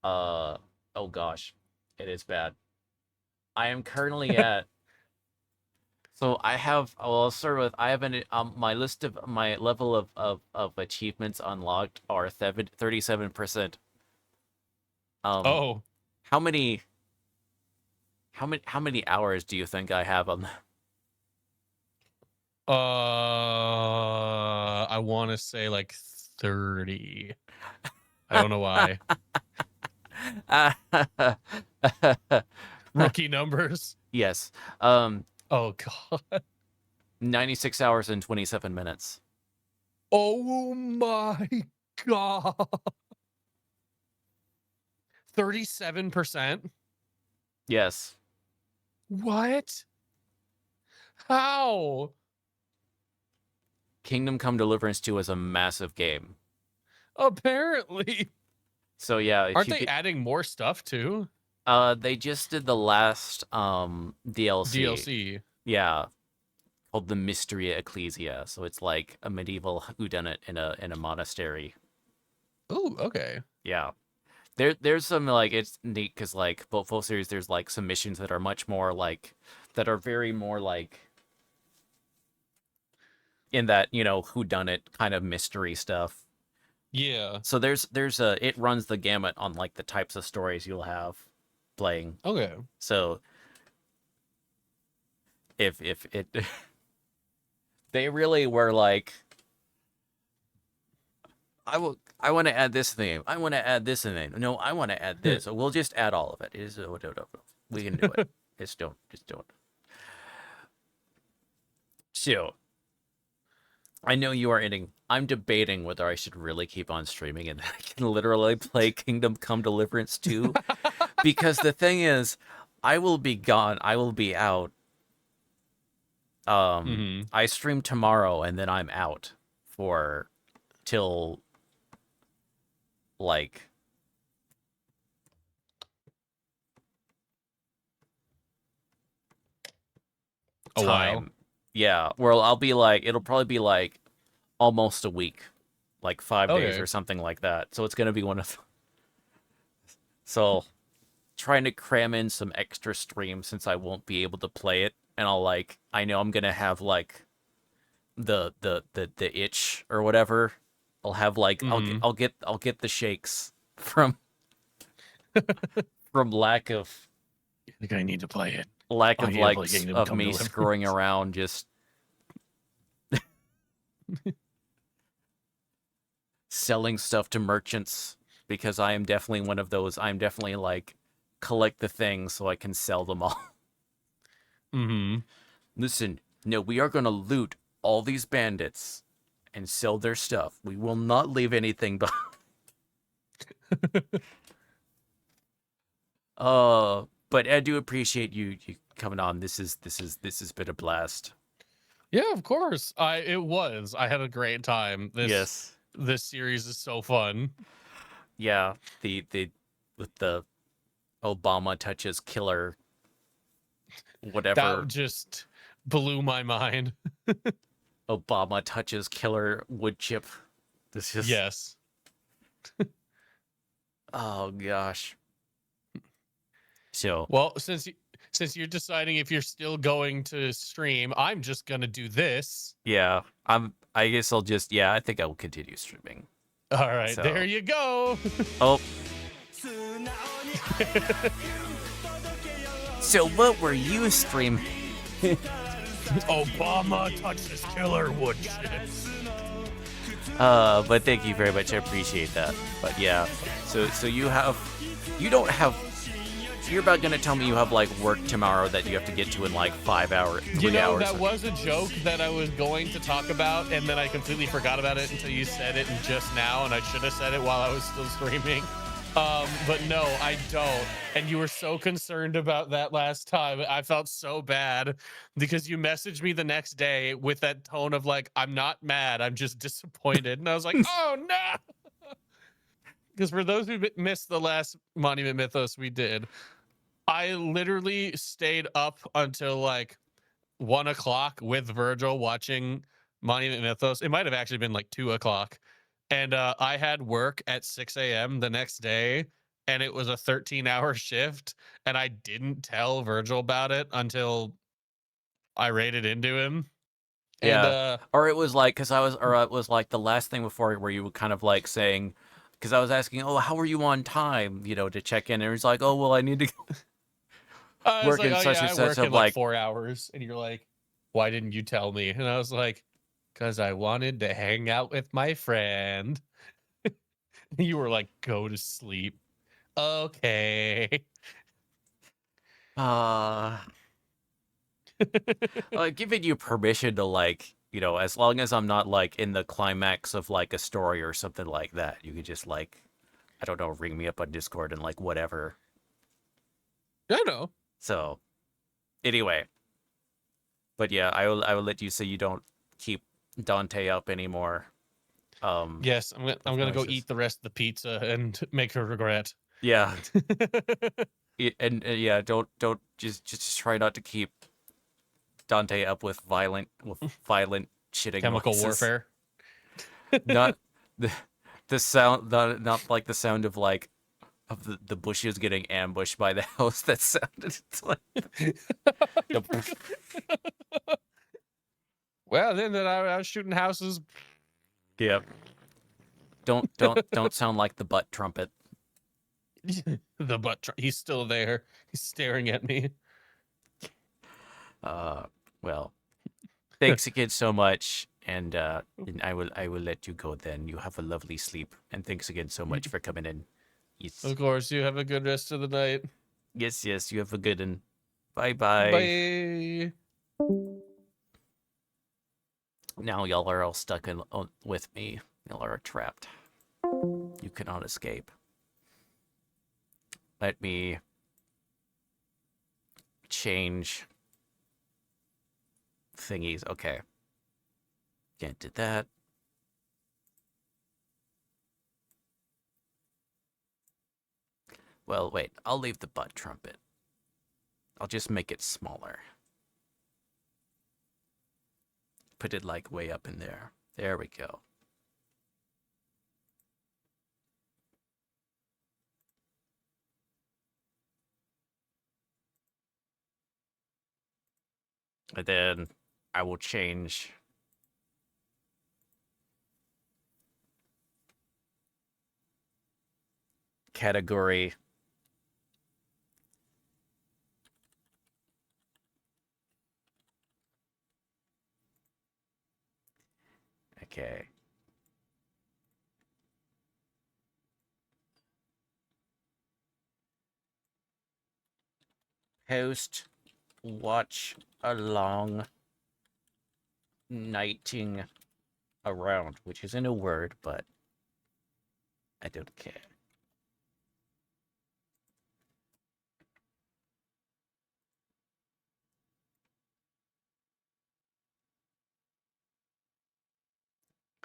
Oh gosh, it is bad. I am currently at. So I have. Well, I'll start with. I have my list of my level of achievements unlocked are 37%. Oh, How many hours do you think I have on? I want to say like 30. I don't know why. Rookie numbers. Yes. Oh god. 96 hours and 27 minutes. Oh my god. 37%? Yes. What? How? Kingdom Come Deliverance 2 is a massive game. Apparently. So yeah, Aren't they adding more stuff too? They just did the last DLC. Yeah. Called the Mystery Ecclesia. So it's like a medieval whodunit in a monastery. Oh, okay. Yeah. There's some, like, it's neat because, like, both series, there's, like, some missions that are much more, like, that are very more, like, in that, you know, whodunit kind of mystery stuff. Yeah. So it runs the gamut on, like, the types of stories you'll have playing. Okay. So if it they really were like, I want to add this name. I want to add this name. No, I want to add this. We'll just add all of it. We can do it. Just do it. So, I know you are ending. I'm debating whether I should really keep on streaming and I can literally play Kingdom Come Deliverance 2. Because the thing is, I will be gone. I will be out. I stream tomorrow and then I'm out for till like a while. Yeah, well, I'll be like, it'll probably be like almost a week, like 5 days or something like that. So it's gonna be one of. So, trying to cram in some extra streams since I won't be able to play it, and I know I'm gonna have like the itch or whatever. I'll have like I'll get the shakes from lack of. I think I need to play it. Lack of like of me screwing around, just selling stuff to merchants, because I am definitely one of those. I'm definitely like collect the things so I can sell them all. Listen, no, we are gonna loot all these bandits and sell their stuff. We will not leave anything behind. But I do appreciate you coming on. This has been a blast. Yeah, of course. I had a great time. Yes. This series is so fun. Yeah, the with the Obama touches killer whatever. That just blew my mind. Obama touches killer wood chip. This is Yes. Oh gosh. So, well, since you're deciding if you're still going to stream, I'm just gonna do this. Yeah, I guess I'll just. Yeah, I think I will continue streaming. All right, So. there you go. Oh. So what were you streaming? Obama touches killer wood chips. But thank you very much. I appreciate that. But yeah, so you don't have. You're about gonna tell me you have like work tomorrow that you have to get to in like 5 hours, 3 hours. That was a joke that I was going to talk about, and then I completely forgot about it until you said it just now, and I should have said it while I was still streaming. But no, I don't. And you were so concerned about that last time. I felt so bad because you messaged me the next day with that tone of like, I'm not mad, I'm just disappointed. And I was like, oh no. Because for those who missed the last Monument Mythos we did, I literally stayed up until like 1 o'clock with Virgil watching Monument Mythos. It might have actually been like 2 o'clock. And I had work at 6 a.m. the next day, and it was a 13-hour shift. And I didn't tell Virgil about it until I raided into him. And Yeah. Or it was like, or it was like the last thing before where you were kind of like saying, because I was asking, oh, how are you on time, to check in. And he's like, oh, well, I need to go I was work like, in oh such yeah, and I such work of in like like, 4 hours. And you're like, why didn't you tell me? And I was like, because I wanted to hang out with my friend. You were like, go to sleep. Okay. Giving you permission to like, as long as I'm not like in the climax of like a story or something like that, you could just like, I don't know, ring me up on Discord and like whatever. I know. So, anyway, but yeah, I will let you say you don't keep Dante up anymore. Yes, I'm gonna go noises. eat the rest of the pizza and make her regret. Yeah. And yeah, don't just try not to keep Dante up with violent shitting Chemical noises. warfare. Not the sound, not like the sound of like of the bushes getting ambushed by the house. That sounded it's like. Well, then that I was shooting houses. Yeah. Don't sound like the butt trumpet. The butt. He's still there. He's staring at me. Well, thanks again so much, and I will let you go then. You have a lovely sleep, and thanks again so much for coming in. Yes. Of course, you have a good rest of the night. Yes, you have a good one. Bye. Bye. Now y'all are all stuck with me. Y'all are trapped. You cannot escape. Let me change thingies. Okay. Can't do that. Well, wait. I'll leave the butt trumpet. I'll just make it smaller. Put it like way up in there. There we go. And then I will change category. Okay. Host watch along nighting around, which isn't a word, but I don't care.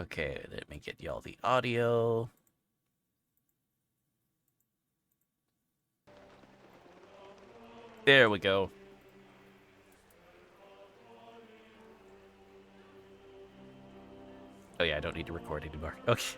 Okay, let me get y'all the audio. There we go. Oh yeah, I don't need to record anymore. Okay.